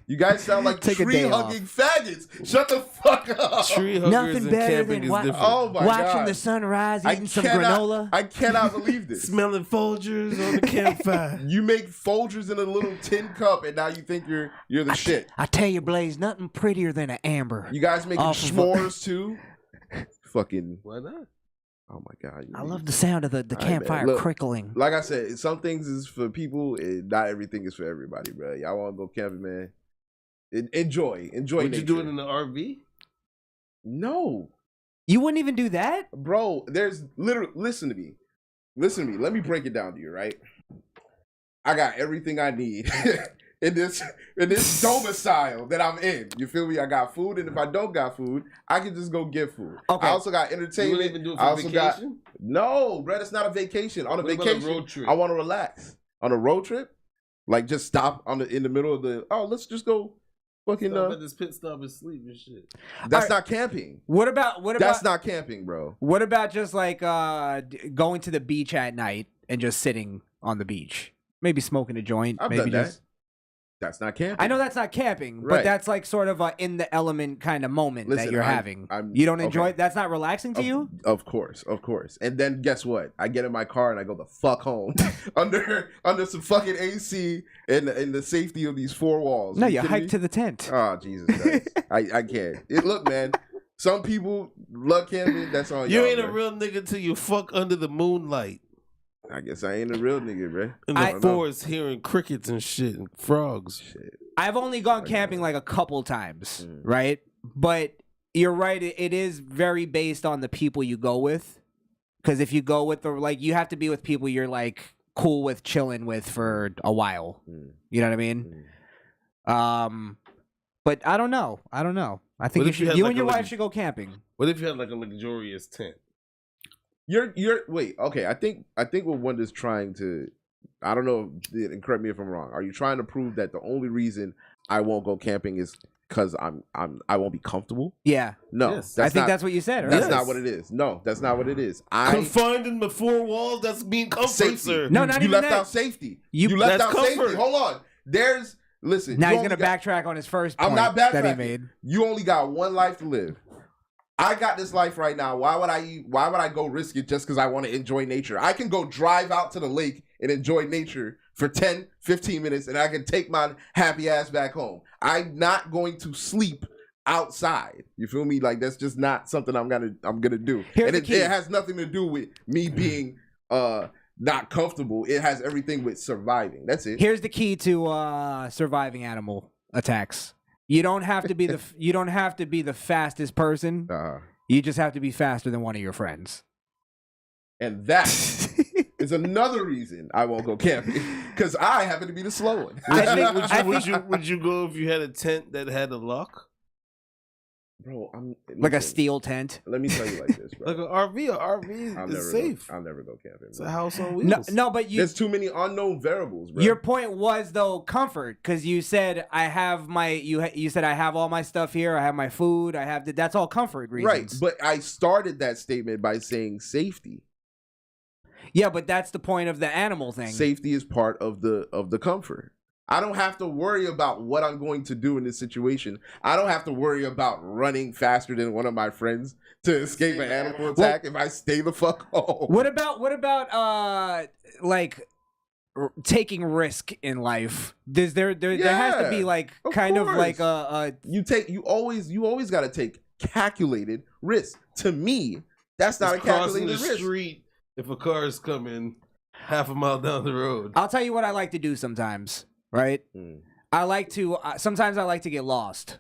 D: You guys sound like
B: Take a day
D: tree-hugging faggots. Shut the fuck up.
C: Tree huggers
B: Nothing
C: and
B: better
C: camping
B: than
C: is
B: wa-
C: different.
D: Oh my
B: Watching
D: god.
B: the sunrise, eating some granola.
D: I cannot believe this.
C: Smelling Folgers on the campfire.
D: You make Folgers in a little tin cup, and now you think you're the shit.
B: I tell you, Blaze, nothing prettier than an amber.
D: You guys making
B: Off of-
D: s'mores too? Fucking.
C: Why not?
D: Oh my god.
B: I love the sound of the
D: right,
B: campfire
D: man. Look,
B: crickling.
D: Like I said, some things is for people, and not everything is for everybody, bro. Y'all want to go camping, man? Enjoy
C: Would
D: nature.
C: you do it in the RV?
D: No,
B: You wouldn't even do that?
D: bro. There's literally. Listen to me. Let me break it down to you, right? I got everything I need in this domicile that I'm in. You feel me? I got food, and if I don't got food, I can just go get food.
B: Okay.
D: I also got
C: You
D: entertainment.
C: wouldn't even do it
D: I
C: for
D: also got
C: vacation?
D: no, bro. It's not a vacation. On a
C: What about
D: vacation,
C: a road trip?
D: I want to relax. On a road trip, like just stop in the middle of the. Oh, let's just go. Fucking.
C: Stop at this pit stop and sleep and shit.
D: That's
B: Alright.
D: not camping.
B: What about
D: That's not camping, bro.
B: what about just like going to the beach at night and just sitting on the beach? Maybe smoking a joint.
D: I've
B: maybe
D: done that.
B: just
D: That's not camping.
B: I know that's not camping,
D: Right.
B: but that's like sort of a in the element kind of moment that
D: Listen,
B: you're
D: I'm-
B: having.
D: I'm-
B: You don't enjoy
D: okay.
B: it? That's not relaxing to you?
D: Of course. And then guess what? I get in my car and I go the fuck home under some fucking AC and the safety of these four walls.
B: No, you
D: kidding
B: hike
D: me?
B: to the tent.
D: Oh Jesus Christ! I can't. Look, man. Some people love camping. That's on
C: You
D: y'all,
C: ain't a
D: bro.
C: real nigga till you fuck under the moonlight
D: I guess I ain't a real nigga, bro.
C: in
B: I-
C: the forest hearing crickets and shit and frogs.
D: Shit.
B: I've only gone camping like a couple times,
D: Mm.
B: right? But you're right. It is very based on the people you go with. Because if you go with you have to be with people you're like cool with chilling with for a while.
D: Mm.
B: You know what I mean? But I don't know. I think
C: What
B: you
C: if you
B: should.
C: had
B: You
C: like
B: and
C: a
B: your wife
C: little-
B: should go camping.
C: What if you had like a luxurious tent?
D: You're wait, okay. I think what Wunda's trying to, I don't know, and correct me if I'm wrong. Are you trying to prove that the only reason I won't go camping is because I won't be comfortable?
B: Yeah,
D: No,
C: Yes.
B: I think that's what you said. Right?
D: that's
C: Yes.
D: not what it is. No, that's not what it is.
C: Confined in the four walls, that's being comfort,
D: Safety.
C: sir.
B: No, not
D: you
B: even
D: left
B: that.
D: out safety.
B: You-
D: You left
C: That's
D: out safety.
C: comfort.
D: Hold on. Listen.
B: Now
D: you
B: he's
D: only
B: gonna backtrack on his first
D: I'm
B: point
D: not
B: that he
D: backtracking.
B: made.
D: You only got one life to live. I got this life right now. Why would I go risk it just because I want to enjoy nature? I can go drive out to the lake and enjoy nature for 10, 15 minutes, and I can take my happy ass back home. I'm not going to sleep outside. You feel me? Like that's just not something I'm gonna do.
B: Here's
D: And
B: the
D: it
B: key.
D: has nothing to do with me being not comfortable. It has everything with surviving. That's it.
B: Here's the key to surviving animal attacks. You don't have to be the fastest person. You just have to be faster than one of your friends.
D: And that is another reason I won't go camping because I happen to be the slow one.
C: Would you go if you had a tent that had a lock?
D: Bro,
B: Like a
D: listen,
B: steel tent.
D: Let me tell you like this, bro.
C: Like an RV.
D: I'll
C: is
D: never
C: safe.
D: I'll never go camping.
C: It's a
D: bro.
C: house on
B: No,
C: wheels.
B: no, but
D: There's too many unknown variables, bro.
B: your point was though comfort because you said I have my you said I have all my stuff here. I have my food. I have that's all comfort reasons.
D: right, but I started that statement by saying safety.
B: Yeah, but that's the point of the animal thing.
D: Safety is part of the comfort. I don't have to worry about what I'm going to do in this situation. I don't have to worry about running faster than one of my friends to escape an animal attack if I stay the fuck home.
B: What about like taking risk in life? There has to be like
D: of
B: kind of
D: course.
B: like a
D: You always got to take calculated risk. To me, that's not
C: Just
D: a
C: crossing
D: calculated
C: the
D: risk.
C: street if a car is coming half a mile down the road.
B: I'll tell you what I like to do sometimes, right? I like to sometimes I like to get lost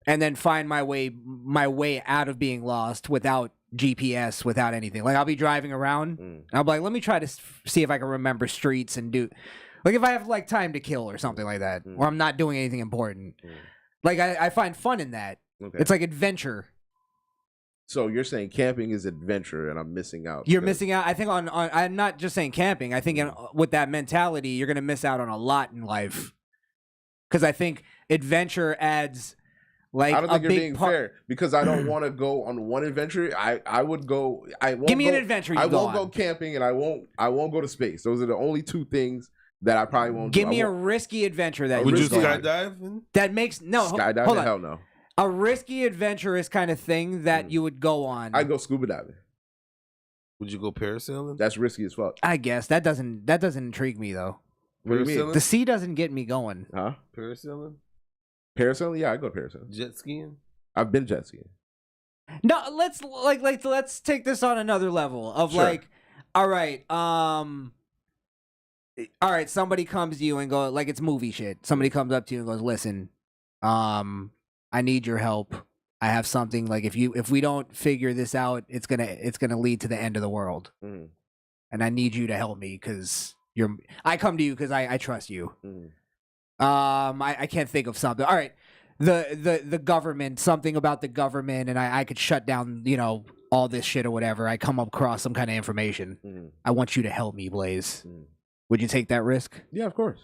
B: and then find my way out of being lost without GPS, without anything. Like I'll be driving around and I'll be like, let me try to see if I can remember streets and do like if I have like time to kill or something like that, or I'm not doing anything important. Like I find fun in that.
D: Okay.
B: It's like adventure.
D: So you're saying camping is adventure, and I'm missing out.
B: You're missing out. I think on I'm not just saying camping. I think with that mentality, you're gonna miss out on a lot in life. Because I think adventure adds like
D: I don't think
B: a
D: you're
B: big
D: being
B: part.
D: fair because I don't want to go on one adventure. I would go. I won't.
B: Give me
D: go,
B: an adventure you
D: I
B: go
D: won't go
B: on.
D: camping, and I won't go to space. Those are the only two things that I probably won't.
B: Give
D: do.
B: me
D: I
B: a
D: won't-
B: risky adventure that
C: Would you
B: go on.
C: skydive?
B: That makes no.
D: skydiving.
B: Hold on.
D: Hell no.
B: A risky adventurous kind of thing that you would go on.
D: I'd go scuba diving.
C: Would you go parasailing?
D: That's risky as fuck.
B: I guess that doesn't intrigue me though.
D: What do you mean?
C: Parasailing?
B: The sea doesn't get me going.
D: Huh?
C: Parasailing?
D: Parasailing? Yeah, I go parasailing.
C: Jet skiing?
D: I've been jet skiing.
B: No, let's take this on another level of
D: Sure.
B: like, all right, somebody comes to you and go like it's movie shit. Somebody comes up to you and goes, "Listen, I need your help. I have something like if we don't figure this out, it's gonna lead to the end of the world,
D: Mhm.
B: and I need you to help me because I come to you because I trust you.
D: Mhm.
B: I can't think of something. All right, the government, something about the government, and I could shut down, all this shit or whatever. I come across some kind of information.
D: Mhm.
B: I want you to help me, Blaze.
D: Mhm.
B: Would you take that risk?
D: Yeah, of course.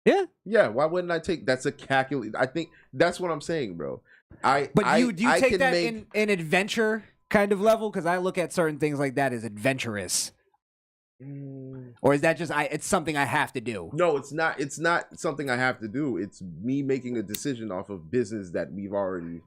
B: Yeah.
D: Yeah, why wouldn't I take? That's a calculate. I think that's what I'm saying, bro.
B: But do you
D: I
B: take
D: can
B: that
D: make-
B: in adventure kind of level? Because I look at certain things like that as adventurous. Or is that just it's something I have to do?
D: No, it's not. It's not something I have to do. It's me making a decision off of business that we've already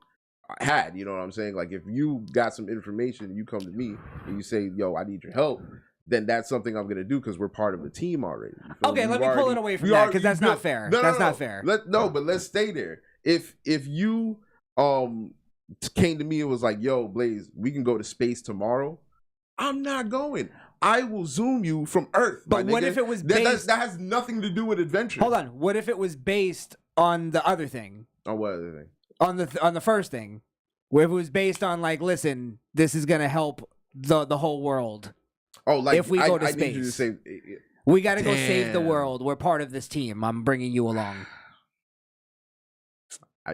D: had. You know what I'm saying? Like if you got some information and you come to me and you say, "Yo, I need your help," then that's something I'm gonna do because we're part of the team already. You feel
B: Okay,
D: me?
B: let me pull it away from that because that's not fair. That's not fair.
D: But let's stay there. If you came to me and was like, "Yo, Blaze, we can go to space tomorrow," I'm not going. I will Zoom you from Earth.
B: But
D: my
B: what
D: nigga.
B: if it was
D: that
B: based?
D: that has nothing to do with adventure?
B: Hold on. What if it was based on the other thing?
D: On what other thing?
B: On the first thing, where it was based on like, listen, this is gonna help the whole world.
D: Oh, like
B: If we go to
D: I need you to
B: space.
D: say,
B: We got to go save the
D: Damn.
B: world. We're part of this team. I'm bringing you along.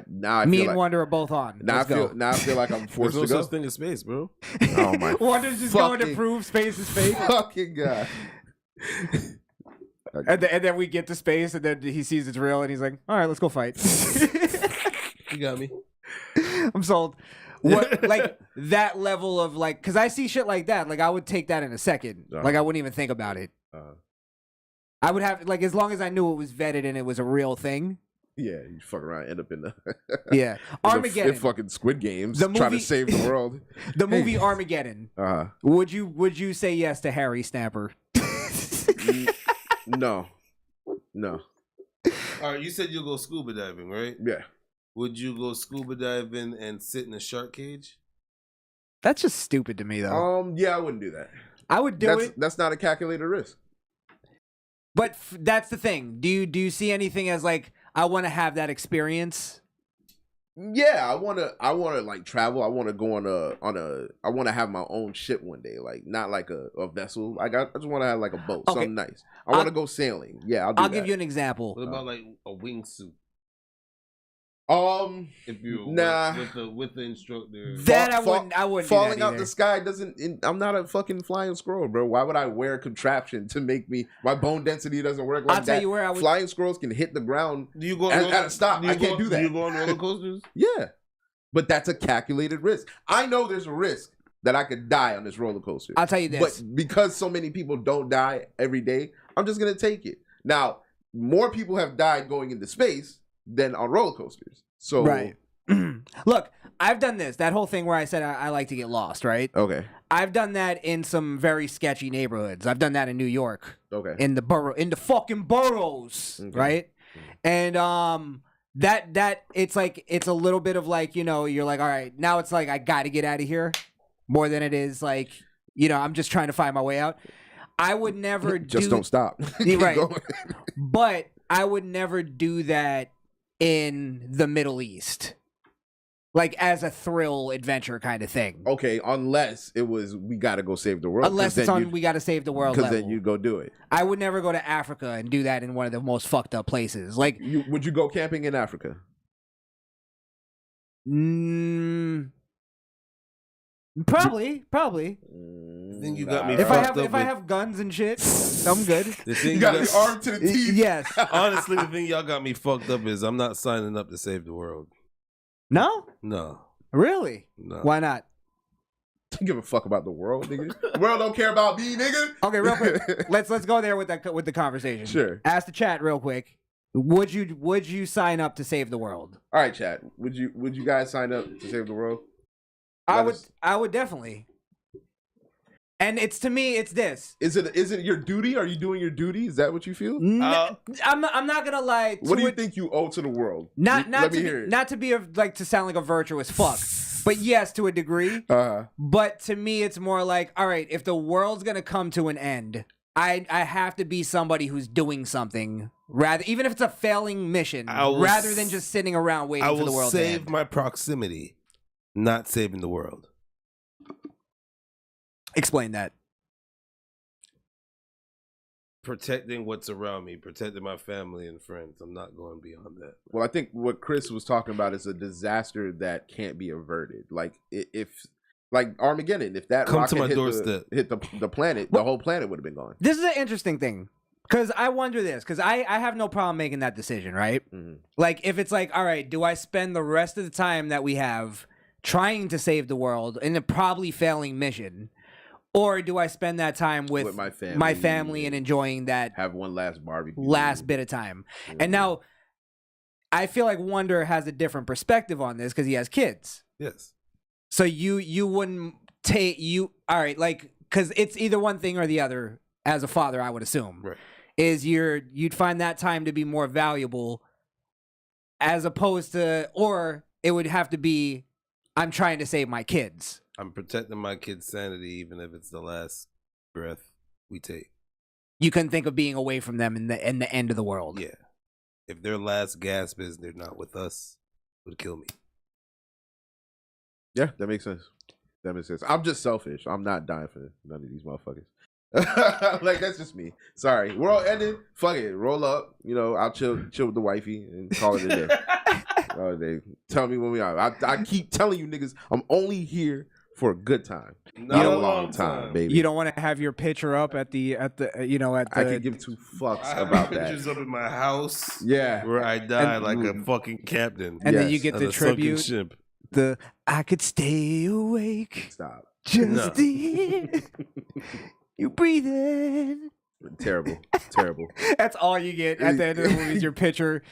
D: now I
B: Me
D: feel
B: and
D: like,
B: Wonder are both on.
D: now I
B: Let's
D: feel
B: go.
D: now I feel like I'm
C: There's
D: forced
C: no
D: to go.
C: such thing as space, bro.
D: Oh my
B: Wonder's just going to
D: fucking-
B: prove space is fake.
D: fucking god!
B: And then we get to space, and then he sees it's real, and he's like, "All right, let's go fight."
C: You got me.
B: I'm sold. What like that level of like, because I see shit like that. Like I would take that in a second. Like I wouldn't even think about it. I would have like as long as I knew it was vetted and it was a real thing.
D: Yeah, you fuck around, end up in the
B: Yeah, Armageddon.
D: in fucking Squid Games,
B: The
D: trying
B: movie-
D: to save the world.
B: The movie Armageddon. Would you say yes to Harry Snapper?
D: No.
C: All right, you said you'll go scuba diving, right?
D: Yeah.
C: Would you go scuba diving and sit in a shark cage?
B: That's just stupid to me, though.
D: Yeah, I wouldn't do that.
B: I would do
D: That's
B: it,
D: that's not a calculated risk.
B: but that's the thing. Do you see anything as like I want to have that experience?
D: Yeah, I wanna like travel. I wanna go I wanna have my own ship one day. Like not like a vessel. Like I just wanna have like a boat,
B: Okay.
D: something nice. I wanna go sailing. Yeah, I'll do
B: I'll
D: that.
B: give you an example.
C: What about like a wingsuit? If you
D: Nah.
C: with the instructor.
B: That I
D: Fall-
B: wouldn't. I wouldn't.
D: Falling
B: do that
D: out
B: either.
D: the sky doesn't. I'm not a fucking flying squirrel, bro. Why would I wear a contraption to make me? My bone density doesn't work like
B: I'll
D: that.
B: tell you where I would.
D: Flying squirrels can hit the ground.
C: Do you go?
D: Stop! I can't do that.
C: Do you go on roller coasters?
D: Yeah, but that's a calculated risk. I know there's a risk that I could die on this roller coaster.
B: I'll tell you this.
D: But because so many people don't die every day, I'm just gonna take it. Now, more people have died going into space than on roller coasters. So
B: Right. Look, I've done this. That whole thing where I said I like to get lost, right?
D: Okay.
B: I've done that in some very sketchy neighborhoods. I've done that in New York,
D: Okay.
B: in the fucking boroughs,
D: Okay.
B: right? And that it's like it's a little bit of like, you're like, all right, now it's like I got to get out of here more than it is like, I'm just trying to find my way out. I would never
D: Just don't stop. Keep
B: Right.
D: going.
B: But I would never do that in the Middle East. Like as a thrill adventure kind of thing.
D: Okay, unless it was we got to go save the world.
B: Unless it's on we got to save the world
D: because
B: level.
D: then you go do it.
B: I would never go to Africa and do that in one of the most fucked up places. Like
D: Would you go camping in Africa?
B: Probably.
C: The thing you got me
B: If I
C: fucked up
B: have guns and shit, I'm good.
C: The thing
D: You got to be armed to the teeth.
B: Yes.
C: honestly, the thing y'all got me fucked up is I'm not signing up to save the world.
B: No?
C: No.
B: Really?
C: No.
B: Why not?
D: Don't give a fuck about the world, nigga. The world don't care about me, nigga.
B: Okay, real quick. Let's go there with the conversation.
D: Sure.
B: Ask the chat real quick. Would you sign up to save the world?
D: All right, chat. Would you guys sign up to save the world?
B: I would definitely. And to me, it's this.
D: Is it your duty? Are you doing your duty? Is that what you feel?
B: I'm not gonna lie.
D: What do you think you owe to the world?
B: Not
D: Let me
B: to
D: hear it.
B: not to be to sound like a virtuous fuck, but yes, to a degree. But to me, it's more like, all right, if the world's gonna come to an end, I have to be somebody who's doing something, rather even if it's a failing mission, rather than just sitting around waiting for the world to end.
C: I will save my proximity, not saving the world.
B: Explain that.
C: Protecting what's around me, protecting my family and friends. I'm not going beyond that.
D: Well, I think what Chris was talking about is a disaster that can't be averted. Like if like Armageddon, if that
C: Come
D: rocket
C: to my
D: hit
C: doorstep.
D: hit the planet, the whole planet would have been gone.
B: This is an interesting thing. Because I wonder this, because I have no problem making that decision, right?
D: Mm-hmm.
B: Like, if it's like, all right, do I spend the rest of the time that we have trying to save the world in a probably failing mission, or do I spend that time with my family and enjoying that
D: have one last barbecue,
B: last bit of time? And now, I feel like Wonder has a different perspective on this because he has kids.
C: Yes.
B: So you wouldn't take all right, like, because it's either one thing or the other. As a father, I would assume,
C: right,
B: is you'd find that time to be more valuable, as opposed to, or it would have to be, I'm trying to save my kids.
C: I'm protecting my kids' sanity, even if it's the last breath we take.
B: You couldn't think of being away from them in the end of the world.
C: Yeah, if their last gasp is they're not with us, it would kill me.
D: Yeah, that makes sense. That makes sense. I'm just selfish. I'm not dying for none of these motherfuckers. Like, that's just me. Sorry. We're all ending. Fuck it. Roll up. You know, I'll chill with the wifey and call it a day. Tell me when we are. I keep telling you niggas, I'm only here for a good time. Not a long time, baby.
B: You don't want to have your picture up at the
D: I can give two fucks about that.
C: Pictures up in my house.
D: Yeah.
C: Where I die like a fucking captain.
B: And then you get the tribute.
C: Ship.
B: I could stay awake.
D: Stop.
B: Just you breathe in.
D: Terrible.
B: That's all you get at the end of the movie is your picture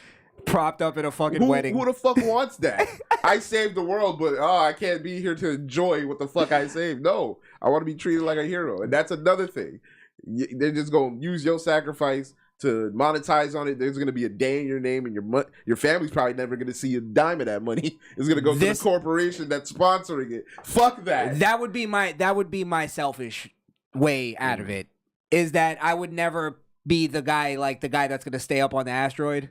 B: propped up in a fucking wedding.
D: Who the fuck wants that? I saved the world, but I can't be here to enjoy what the fuck I saved. No, I want to be treated like a hero, and that's another thing. They're just gonna use your sacrifice to monetize on it. There's gonna be a day in your name, and your family's probably never gonna see a dime of that money. It's gonna go to the corporation that's sponsoring it. Fuck that.
B: That would be my selfish way out of it. Is that I would never be the guy that's gonna stay up on the asteroid.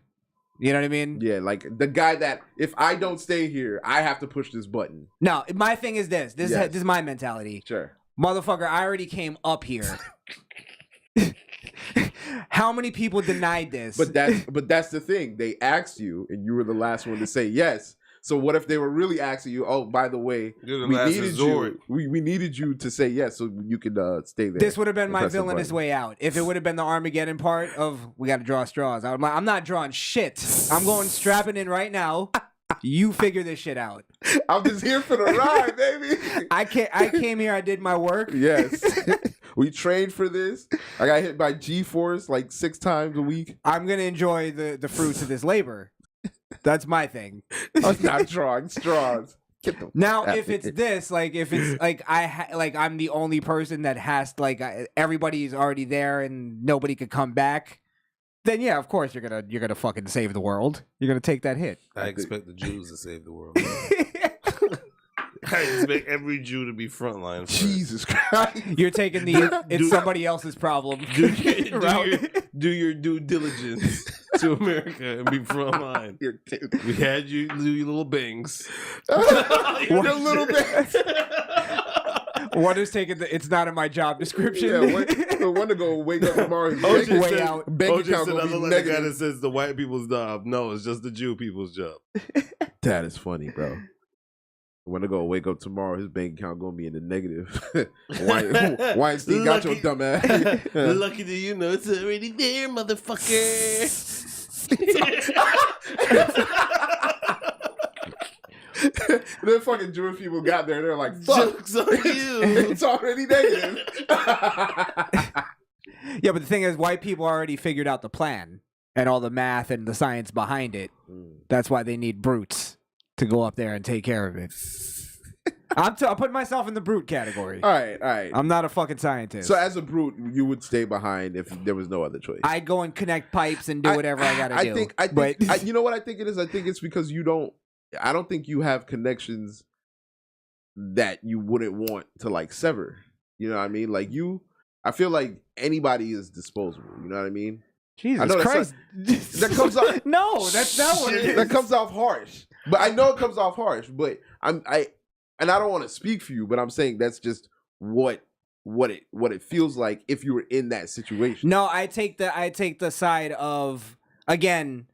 B: You know what I mean?
D: Yeah, like the guy that if I don't stay here, I have to push this button.
B: No, my thing is this. This is my mentality.
D: Sure.
B: Motherfucker, I already came up here. How many people denied this?
D: But that's the thing. They asked you, and you were the last one to say yes. So what if they were really asking you? Oh, by the way, we needed you to say yes, so you could stay there.
B: This would have been my villainous way out. If it would have been the Armageddon part of we got to draw straws. I'm not drawing shit. I'm going strapping in right now. You figure this shit out.
D: I'm just here for the ride, baby.
B: I came here. I did my work.
D: Yes. We trained for this. I got hit by G-force like 6 times a week.
B: I'm gonna enjoy the fruits of this labor. That's my thing.
D: I'm not drawing straws.
B: Now, if it's this, like, if it's like I'm the only person that has everybody's already there and nobody could come back, then yeah, of course you're gonna fucking save the world. You're gonna take that hit.
C: I expect the Jews to save the world. I expect every Jew to be frontline first.
D: Jesus Christ.
B: You're taking it's somebody else's problem.
C: Do your due diligence to America and be frontline. We had you do your little bangs.
D: Your little bangs.
B: One is taking it's not in my job description.
D: Yeah, one to go wake up tomorrow and
B: way out.
C: OJ said, I look like the guy that says the white people's job. No, it's just the Jew people's job.
D: That is funny, bro. When I go wake up tomorrow, his bank account gonna be in the negative. Weinstein got your dumb ass.
C: Lucky that you know it's already there, motherfucker.
D: Then fucking Jewish people got there. They're like, "Fuck,
C: Joke's on you.
D: it's already negative."
B: Yeah, but the thing is, white people already figured out the plan and all the math and the science behind it. That's why they need brutes to go up there and take care of it. I'm putting myself in the brute category.
D: All right.
B: I'm not a fucking scientist.
D: So as a brute, you would stay behind if there was no other choice.
B: I'd go and connect pipes and do whatever I gotta do.
D: I think you know what I think it is? I think it's because I don't think you have connections that you wouldn't want to like sever. You know what I mean? Like I feel like anybody is disposable. You know what I mean?
B: Jesus Christ.
D: That comes off.
B: No, that's not what it is.
D: That comes off harsh. But I know it comes off harsh. But I don't want to speak for you, but I'm saying that's just what it feels like if you were in that situation.
B: No, I take the side of, again,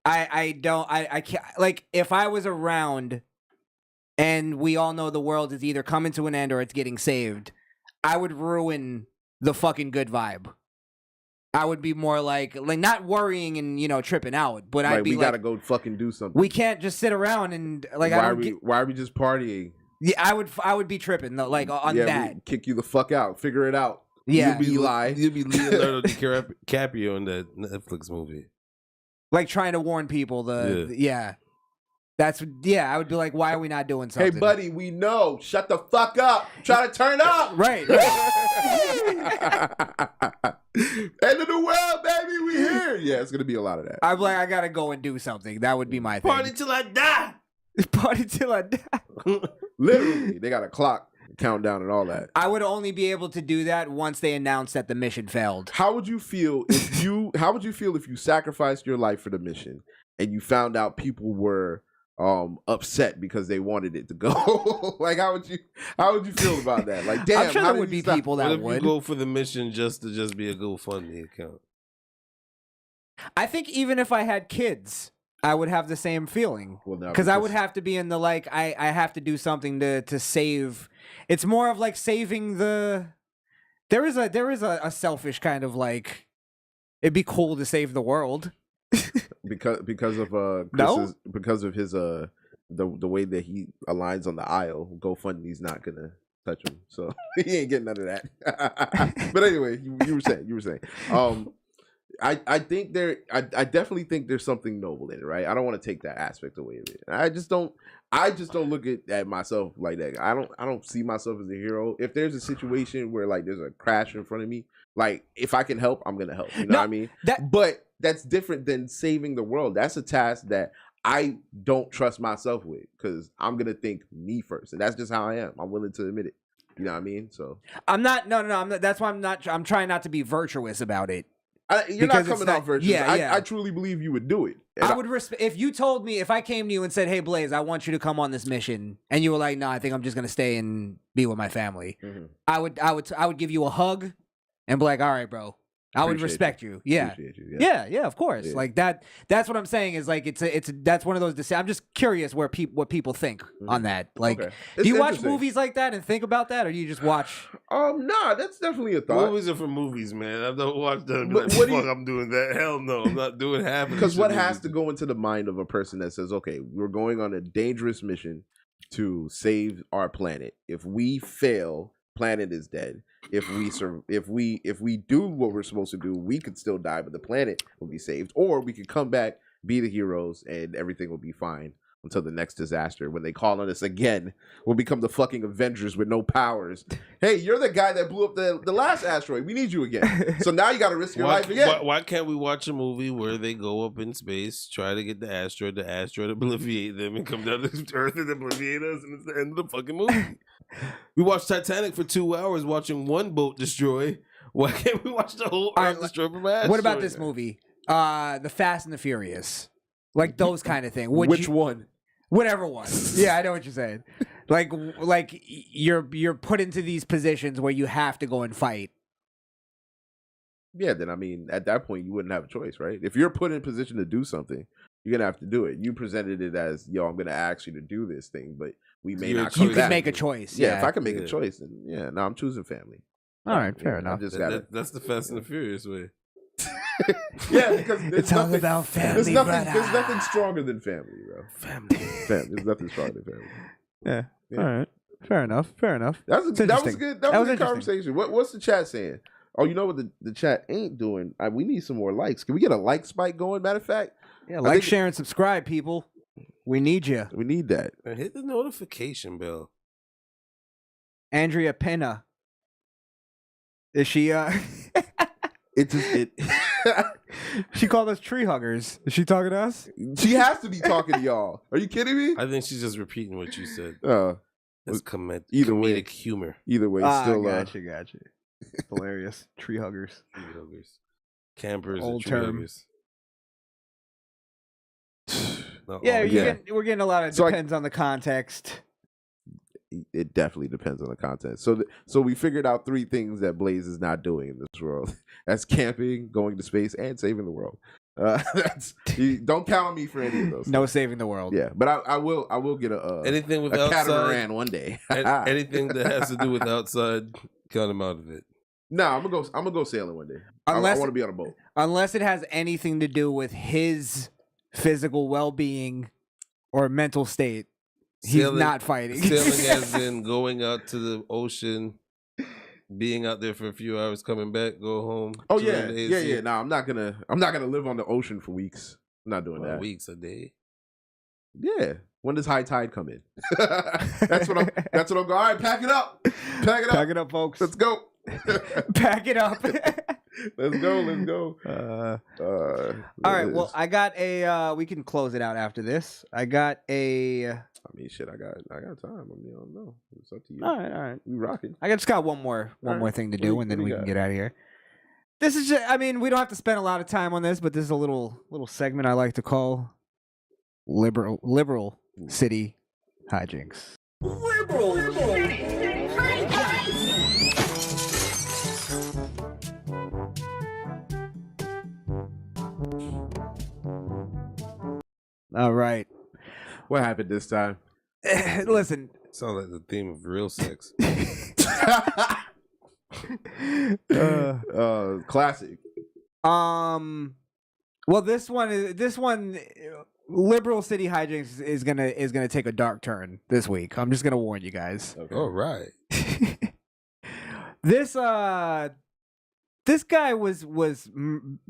B: I can't, like, if I was around and we all know the world is either coming to an end or it's getting saved, I would ruin the fucking good vibe. I would be more like not worrying and tripping out, but I'd be
D: we
B: like,
D: gotta go fucking do something.
B: we can't just sit around and like
D: why are we just partying?
B: Yeah, I would be tripping though, like on that.
D: We'd kick you the fuck out. Figure it out.
B: Yeah,
C: you'd be Leonardo DiCaprio in that Netflix movie,
B: like trying to warn people. I would be like, why are we not doing something?
D: Hey, buddy, we know. Shut the fuck up. Try to turn up.
B: Right.
D: End of the world, baby. We here. Yeah, it's gonna be a lot of that.
B: I'm like, I gotta go and do something. That would be my thing.
C: Party till I die.
B: Party till I die.
D: Literally, they got a clock, countdown, and all that.
B: I would only be able to do that once they announced that the mission failed.
D: How would you feel if you sacrificed your life for the mission and you found out people were upset because they wanted it to go? Like, how would you feel about that? Like, damn,
B: I'm sure there would be people that
C: what if
B: would
C: you go for the mission just to be a GoFundMe account?
B: I think even if I had kids, I would have the same feeling.
D: Well, no,
B: because I would have to be in the like I have to do something to save. It's more of like saving the. There is a selfish kind of like. It'd be cool to save the world.
D: because of
B: no?
D: because of his the way that he aligns on the aisle. GoFundMe's not gonna touch him, so he ain't getting none of that. But anyway, you were saying. I think I definitely think there's something noble in it, right? I don't want to take that aspect away of it. I just don't look at myself like that. I don't see myself as a hero. If there's a situation where like there's a crash in front of me, like if I can help, I'm gonna help. You know what I mean? But that's different than saving the world. That's a task that I don't trust myself with because I'm gonna think me first, and that's just how I am. I'm willing to admit it. You know what I mean? So I'm not.
B: No. I'm not, that's why I'm not. I'm trying not to be virtuous about it.
D: You're not coming off virtuous. Yeah. I truly believe you would do it. And
B: I would if you told me, if I came to you and said, "Hey, Blaze, I want you to come on this mission," and you were like, "No, I think I'm just gonna stay and be with my family."
D: Mm-hmm.
B: I would give you a hug and be like, "All right, bro." I would respect you. Yeah. Yeah, of course. Yeah. Like that. That's what I'm saying is like that's one of those. I'm just curious what people think on that. Like, do you watch movies like that and think about that, or do you just watch?
D: Nah, that's definitely a thought.
C: Movies are for movies, man. I don't watch them. Like, fuck, I'm doing that. Hell no, I'm not doing half.
D: Because what has to go into the mind of a person that says, "Okay, we're going on a dangerous mission to save our planet. If we fail, planet is dead. If we do what we're supposed to do, we could still die, but the planet will be saved. Or we could come back, be the heroes, and everything will be fine until the next disaster. When they call on us again, we'll become the fucking Avengers with no powers. Hey, you're the guy that blew up the last asteroid. We need you again. So now you got to risk your life again."
C: Why can't we watch a movie where they go up in space, try to get the asteroid obliviate them, and come down to Earth and obliviate us, and it's the end of the fucking movie? We watched Titanic for 2 hours watching one boat destroy. Why can't we watch the whole Earth destroy from asteroid?
B: What about this movie? The Fast and the Furious. Like those kind of thing.
D: Which one?
B: Whatever one. Yeah, I know what you're saying. Like you're put into these positions where you have to go and fight.
D: Yeah, then I mean, at that point, you wouldn't have a choice, right? If you're put in a position to do something, you're gonna have to do it. You presented it as, yo, I'm gonna ask you to do this thing, but we may
C: Your
D: not.
B: You
D: come
B: can
D: back.
B: make a choice.
D: Yeah, if I can make
C: Yeah.
D: a choice, then yeah, no, I'm choosing family.
B: All right, fair
D: Yeah,
B: enough.
D: I just gotta.
C: That's the Fast and the Furious way.
D: Yeah, because there's
B: It's all
D: nothing,
B: about family,
D: There's nothing.
B: brother.
D: There's nothing stronger than family, bro.
C: Family.
D: There's nothing stronger than family.
B: Yeah.
D: Yeah.
B: All right. Fair enough. That was
D: That was
B: interesting.
D: good.
B: That
D: That
B: was
D: was a good
B: interesting.
D: conversation. What's the chat saying? Oh, you know what the chat ain't doing? We need some more likes. Can we get a like spike going? Matter of fact,
B: Yeah,
D: I
B: like,
D: think-
B: share, and subscribe, people. We need you.
D: we need that.
C: And hit the notification bell.
B: Andrea Pena. Is she
D: It just it.
B: she called us tree huggers. Is she talking to us?
D: She has to be talking to y'all. Are you kidding me?
C: I think she's just repeating what you said.
D: Either
C: That's comedic
D: way.
C: humor.
D: Either way, still
B: gotcha. Hilarious. Tree huggers.
C: Tree huggers. Campers
B: Old
C: and tree
B: term.
C: huggers. Not
B: Yeah,
C: all-
B: we're getting a lot of
D: So
B: depends on the context.
D: it definitely depends on the content. So we figured out 3 things that Blaze is not doing in this world. That's camping, going to space, and saving the world. Don't count on me for any of those.
B: No saving the world.
D: Yeah, but I will get a
C: Anything with
D: a
C: outside,
D: catamaran one day.
C: anything that has to do with outside, count him out of it.
D: No, I'm gonna go sailing one day. I
B: Unless
D: want to be on a boat.
B: unless it has anything to do with his physical well-being or mental state, he's
C: Sailing-
B: not fighting.
C: Sailing as in going out to the ocean, being out there for a few hours, coming back, go home.
D: Oh
C: chill
D: yeah,
C: in the
D: yeah,
C: AC.
D: yeah. No, I'm not gonna live on the ocean for weeks. I'm not doing that.
C: Weeks a day.
D: Yeah. When does high tide come in? That's what I'm going. All right, pack it up. Pack it up.
B: Pack it up, folks.
D: Let's go.
B: Pack it up.
D: Let's go.
B: All right. Well, I got a. We can close it out after this. I got a.
D: I mean, shit. I got time. I mean, I don't know. It's up to you.
B: All right.
D: We rocking.
B: I just got one more thing to do, and then
D: what
B: we
D: do you
B: can
D: got?
B: get out of here. This is just, I mean, we don't have to spend a lot of time on this, but this is a little segment I like to call liberal city hijinks. All right.
D: What happened this time?
B: Listen.
C: Sounds like the theme of real sex.
D: Classic.
B: Well, this one liberal city hijinks is gonna take a dark turn this week. I'm just gonna warn you guys.
D: Okay.
C: All right.
B: This guy was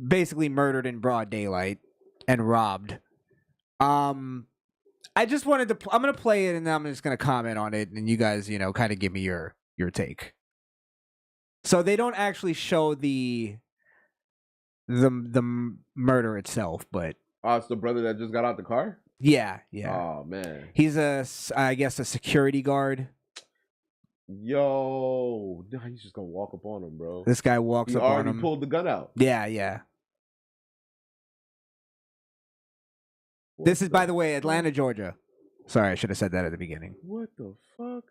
B: basically murdered in broad daylight and robbed. I just wanted to. I'm gonna play it and then I'm just gonna comment on it, and you guys, kind of give me your take. So they don't actually show the murder itself, but
D: Oh, it's the brother that just got out the car?
B: yeah.
D: Oh, man.
B: He's I guess a security guard.
D: Yo. Nah, he's just going to walk up on him, bro.
B: This guy walks
D: He
B: up on
D: already
B: him.
D: pulled the gun out.
B: Yeah. This is, by the way, Atlanta, Georgia. Sorry, I should have said that at the beginning.
D: What the fuck?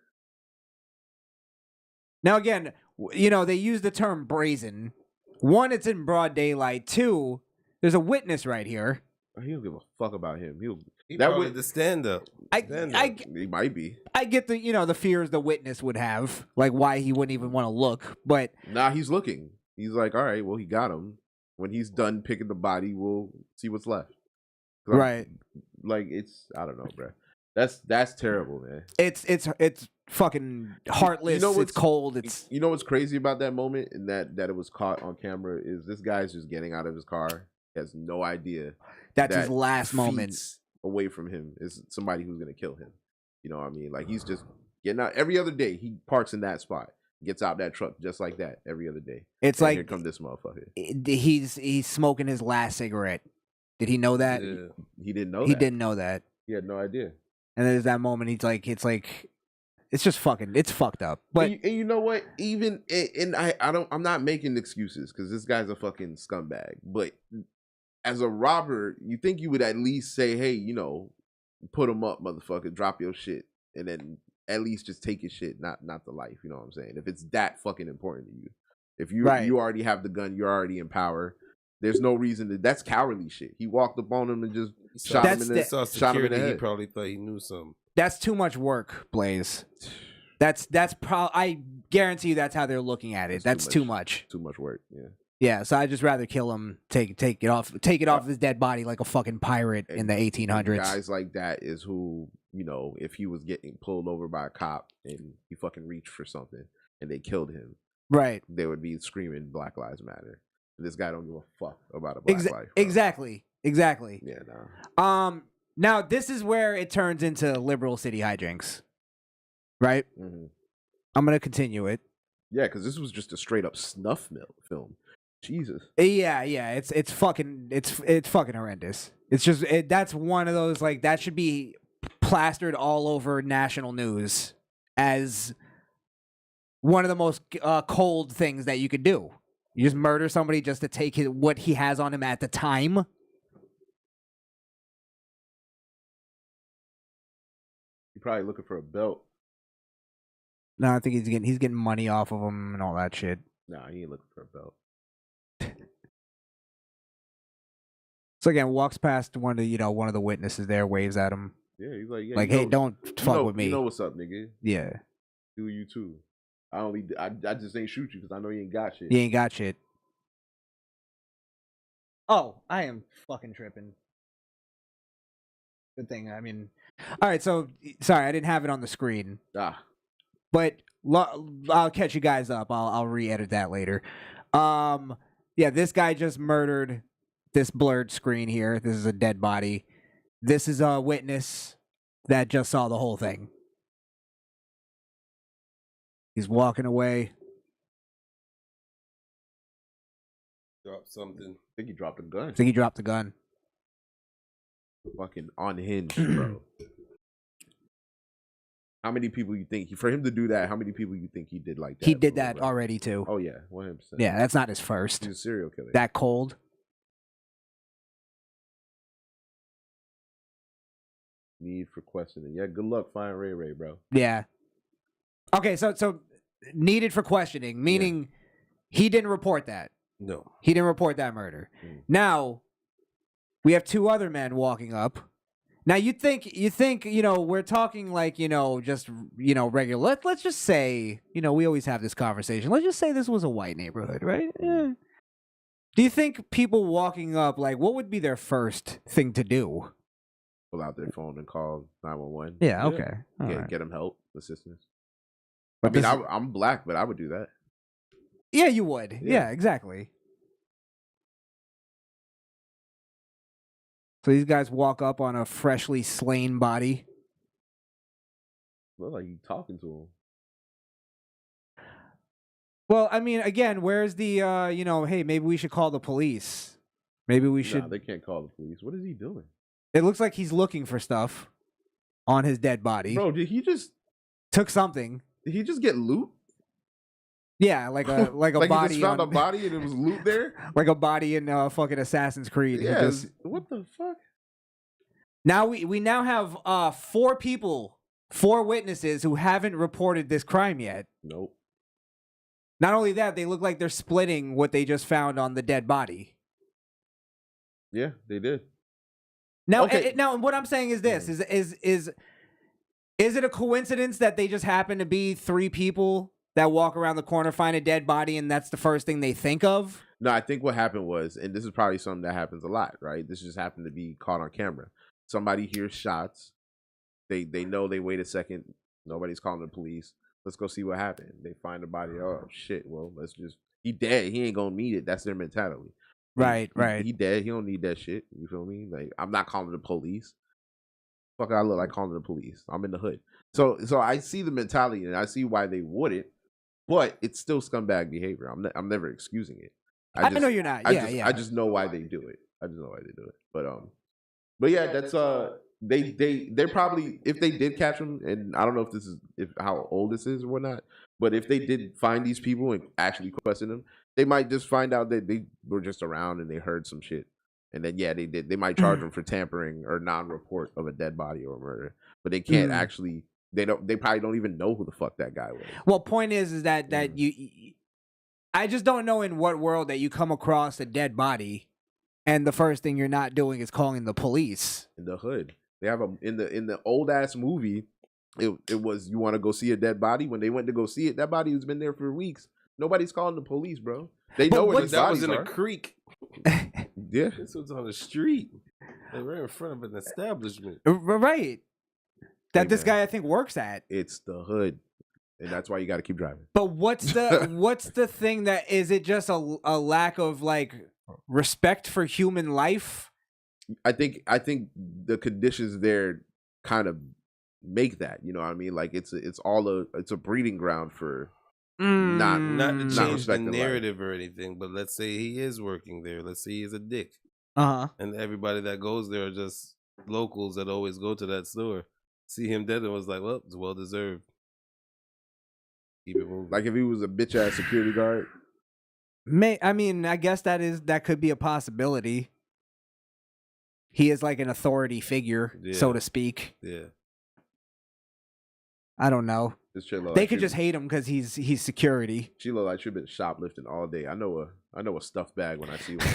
B: Now, again, they use the term brazen. 1, it's in broad daylight. 2, there's a witness right here.
D: He don't give a fuck about him.
C: He
D: That
C: probably
D: would-
C: the stand up.
D: He might be.
B: I get the fears the witness would have, like why he wouldn't even want to look. But
D: Nah, he's looking. He's like, all right, well, he got him. When he's done picking the body, we'll see what's left.
B: right,
D: Like, I don't know, bro. That's terrible, man.
B: it's fucking heartless.
D: You know
B: It's
D: what's-
B: cold. It's
D: You know what's crazy about that moment and that it was caught on camera is this guy's just getting out of his car. He has no idea.
B: that's
D: that
B: his last moment.
D: feet away from him is somebody who's gonna kill him. You know what I mean? Like he's just getting out every other day. He parks in that spot, gets out that truck just like that every other day.
B: It's
D: And
B: like
D: here come this motherfucker.
B: he's smoking his last cigarette. Did he know that?
C: Yeah.
D: He didn't know.
B: He
D: that.
B: didn't know that.
D: He had no idea.
B: And there's that moment. It's just fucking. It's fucked up. But
D: And you know what? Even and I'm not making excuses because this guy's a fucking scumbag. But as a robber, you think you would at least say, hey, put him up, motherfucker, drop your shit, and then at least just take his shit, not the life. You know what I'm saying? If it's that fucking important to you, if you
B: Right.
D: you already have the gun, you're already in power, There's no reason to. That's cowardly shit. He walked up on him and just shot him in the
C: saw
D: shot him in
C: security.
D: the
C: He
D: head.
C: probably thought he knew something.
B: That's too much work, Blaze. I guarantee you that's how they're looking at it. That's too much.
D: Too much work. Yeah.
B: Yeah, so I'd just rather kill him, take it off his dead body like a fucking pirate in the 1800s.
D: Guys like that is who, if he was getting pulled over by a cop and he fucking reached for something and they killed him,
B: right?
D: They would be screaming Black Lives Matter. This guy don't give a fuck about a black life. Bro.
B: Exactly.
D: Yeah, no.
B: Now this is where it turns into liberal city hijinks, right?
D: Mm-hmm.
B: I'm gonna continue it.
D: Yeah, because this was just a straight up snuff film. Jesus.
B: Yeah. It's fucking horrendous. It's just that's one of those like that should be plastered all over national news as one of the most cold things that you could do. You just murder somebody just to take what he has on him at the time.
D: You're probably looking for a belt.
B: No, I think he's getting money off of him and all that shit.
D: Nah, he ain't looking for a belt.
B: So again, walks past one of the witnesses there, waves at him.
D: Yeah, he's like,
B: hey, don't fuck with me.
D: You know what's up, nigga?
B: Yeah.
D: Do you too? I just ain't shoot you because I know you ain't got shit.
B: You ain't got shit. Oh, I am fucking tripping. Good thing. I mean, all right. So sorry, I didn't have it on the screen. But I'll catch you guys up. I'll re-edit that later. Yeah, this guy just murdered this blurred screen here. This is a dead body. This is a witness that just saw the whole thing. He's walking away.
C: Drop something.
D: I think he dropped a gun.
B: I think he dropped the gun.
D: Fucking unhinged, bro. How many people you think for him to do that? How many people you think he did like that?
B: He did that already too.
D: Oh yeah, 100%.
B: Yeah, that's not his first.
D: He's a serial killer.
B: That cold.
D: Need for questioning. Yeah, good luck finding Ray Ray, bro.
B: Yeah. Okay, so needed for questioning, meaning he didn't report that.
C: No.
B: He didn't report that murder. Now, we have two other men walking up. Now you think we're talking like just regular. Let's just say we always have this conversation. Let's just say this was a white neighborhood, right? Yeah. Do you think people walking up like what would be their first thing to do?
D: Pull out their phone and call 911.
B: Yeah. Okay.
D: Get them help, assistance.
B: But
D: I'm black, but I would do that.
B: Yeah, you would. Yeah, exactly. So these guys walk up on a freshly slain body.
D: Look like you talking to him.
B: Well, I mean, again, where's the hey, maybe we should call the police. Maybe we should.
D: They can't call the police. What is he doing?
B: It looks like he's looking for stuff on his dead body.
D: Bro, did he just
B: took something?
D: Did he just get loot?
B: Yeah, like a
D: like
B: body.
D: He just found a body and it was loot there.
B: Like a body in fucking Assassin's Creed.
D: Yeah. What the fuck?
B: Now we now have 4 witnesses who haven't reported this crime yet.
D: Nope.
B: Not only that, they look like they're splitting what they just found on the dead body.
D: Yeah, they did.
B: Now, now what I'm saying is this: is it a coincidence that they just happen to be 3 people that walk around the corner, find a dead body, and that's the first thing they think of?
D: No, I think what happened was, and this is probably something that happens a lot, right? This just happened to be caught on camera. Somebody hears shots. They know, they wait a second. Nobody's calling the police. Let's go see what happened. They find the body. Oh, shit. Well, he dead. He ain't going to need it. That's their mentality.
B: Right.
D: He dead. He don't need that shit. You feel me? Like, I'm not calling the police. Fuck, I look like calling the police. I'm in the hood. So I see the mentality and I see why they wouldn't, but it's still scumbag behavior. I'm never excusing it.
B: I know you're not.
D: I just know why they do it. But yeah, that's they're probably, if they did catch them, and I don't know if how old this is or whatnot, but if they did find these people and actually question them, they might just find out that they were just around and they heard some shit. And then, yeah, they might charge them for tampering or non-report of a dead body or murder, but they can't actually. They probably don't even know who the fuck that guy was.
B: Well, point is that you, I just don't know in what world that you come across a dead body And the first thing you're not doing is calling the police.
D: In the hood, they have in the old ass movie. It was, you want to go see a dead body? When they went to go see it, that body has been there for weeks. Nobody's calling the police, bro. They know where
C: that was in a creek.
D: Yeah,
C: This was on the street. They were in front of an establishment.
B: Right. That
D: Hey,
B: this
D: man.
B: guy I think works at.
D: it's the hood, and that's why you got to keep driving.
B: But what's the thing that is it just a lack of like respect for human life?
D: I think the conditions there kind of make that. You know what I mean? Like it's a breeding ground for
C: Not to
D: Not
C: change the
D: respecting life.
C: narrative or anything, but let's say he is working there. Let's say he's a dick.
B: Uh-huh.
C: And everybody that goes there are just locals that always go to that store. See him dead and was like, well, it's well deserved. Keep it moving.
D: like if he was a bitch ass security guard.
B: I guess that could be a possibility. He is like an authority figure, so
C: Yeah.
B: to speak.
C: Yeah.
B: I don't know.
D: This shit look
B: They
D: like
B: could
D: she-
B: just hate him because he's security.
D: She look like she's been shoplifting all day. I know a stuffed bag when I see one.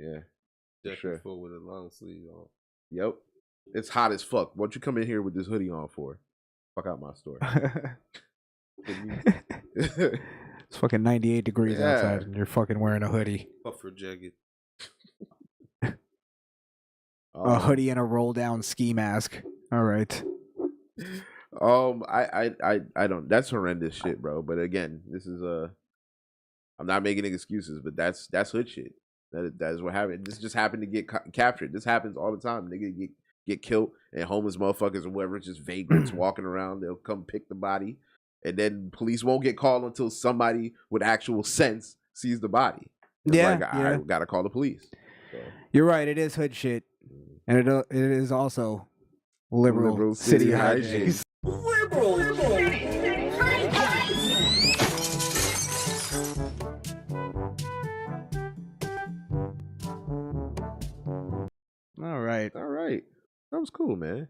D: Yeah, for
C: Jacket
D: sure.
C: full with a long sleeve on.
D: Yep. It's hot as fuck. What you come in here with this hoodie on for? Fuck out my store.
B: It's fucking 98 degrees
D: Yeah.
B: outside and you're fucking wearing a hoodie.
C: Puffer jacket.
B: A hoodie and a roll down ski mask. All right.
D: I don't. That's horrendous shit, bro. But again, this is I'm not making excuses, but that's hood shit. That is what happened. This just happened to get captured. This happens all the time. Nigga get killed, and homeless motherfuckers or whatever, just vagrants walking around. They'll come pick the body, and then police won't get called until somebody with actual sense sees the body. It's
B: Yeah,
D: like,
B: yeah.
D: I gotta call the police. So,
B: You're right. It is hood shit. And it is also liberal city hijinks. All right.
D: all right, that was cool, man.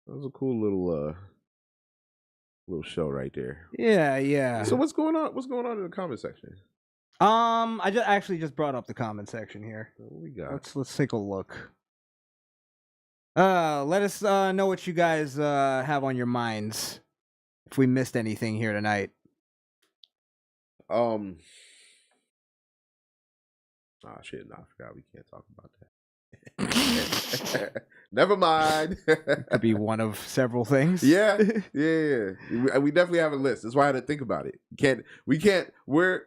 D: That was a cool little show right there.
B: Yeah.
D: So what's going on? What's going on in the comment section?
B: I just brought up the comment section here.
D: What we got?
B: Let's take a look. Let us know what you guys have on your minds. If we missed anything here tonight.
D: Oh shit! No, I forgot we can't talk about that. Never mind.
B: Could be one of several things.
D: yeah. We definitely have a list. That's why I had to think about it. We're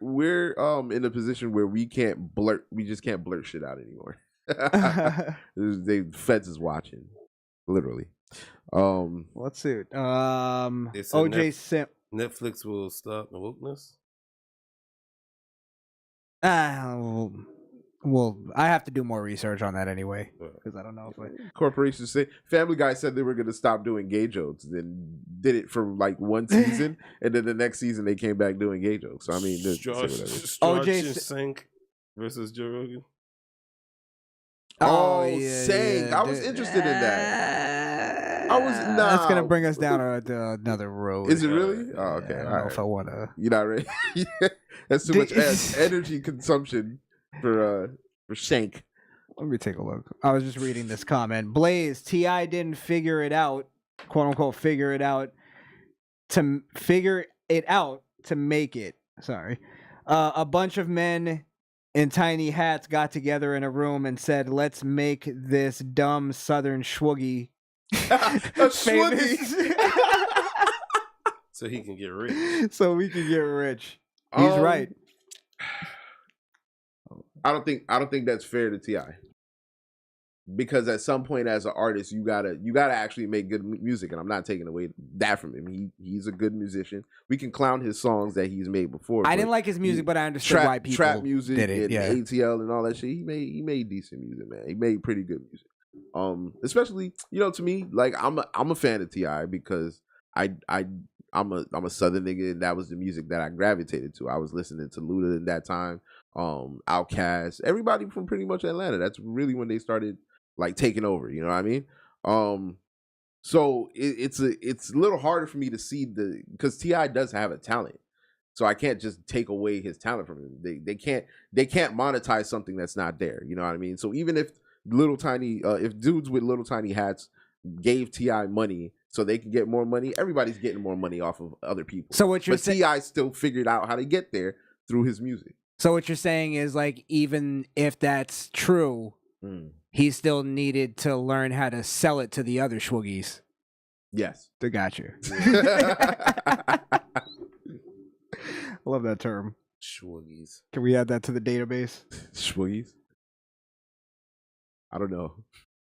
D: in a position where we can't blurt. We just can't blurt shit out anymore. The feds is watching, literally.
B: Let's see.
C: They said
B: OJ Sim.
C: Netflix will stop the wokeness.
B: Well, I have to do more research on that anyway because I don't know if
D: Corporations say Family Guy said they were going to stop doing gay jokes, then did it for like one season, and then the next season they came back doing gay jokes. So I mean,
B: OJ
C: Sank versus Joe Rogan.
D: Sang. I was interested in that. I was
B: That's gonna bring us down another road.
D: Is it really? Oh, okay.
B: I don't
D: All
B: know
D: right.
B: if I want to.
D: You're not ready. That's too much energy consumption for Shank.
B: Let me take a look. I was just reading this comment. Blaze, T.I. didn't figure it out, quote unquote, figure it out to make it. Sorry. A bunch of men in tiny hats got together in a room and said, let's make this dumb southern schwoogie famous.
C: So he can get rich.
B: So we can get rich. He's right.
D: I don't think that's fair to T.I. Because at some point as an artist, you gotta actually make good music, and I'm not taking away that from him. He's a good musician. We can clown his songs that he's made before.
B: I didn't like his music, but I understood why people
D: trap music
B: did it.
D: and
B: Yeah.
D: ATL and all that shit. He made decent music, man. He made pretty good music. Especially, to me, like I'm a fan of T.I. because I'm a Southern nigga, and that was the music that I gravitated to. I was listening to Luda in that time, Outkast, everybody from pretty much Atlanta. That's really when they started like taking over. You know what I mean? So it's a little harder for me to see because T.I. does have a talent. So I can't just take away his talent from him. They can't monetize something that's not there. You know what I mean? So even if if dudes with little tiny hats gave T.I. money so they can get more money, everybody's getting more money off of other people.
B: So what you're saying,
D: T.I. still figured out how to get there through his music.
B: So what you're saying is like, even if that's true, he still needed to learn how to sell it to the other swoogies.
D: Yes.
B: They got you. I love that term.
C: Swoogies.
B: Can we add that to the database?
D: Swoogies? I don't know.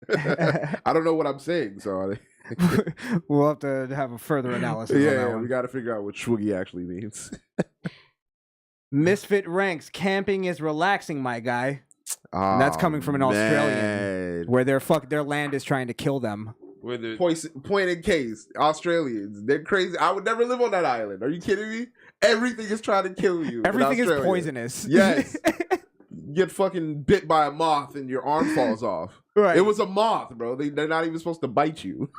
D: I don't know what I'm saying, so
B: we'll have to have a further analysis.
D: Yeah, we got to figure out what swoogie actually means.
B: Misfit ranks, camping is relaxing, my guy. And that's coming from an Australian, where their land is trying to kill them.
D: Point in case, Australians, they're crazy. I would never live on that island. Are you kidding me? Everything is trying to kill you.
B: Everything is poisonous.
D: Yes. You get fucking bit by a moth and your arm falls off.
B: Right.
D: It was a moth, bro. They're not even supposed to bite you.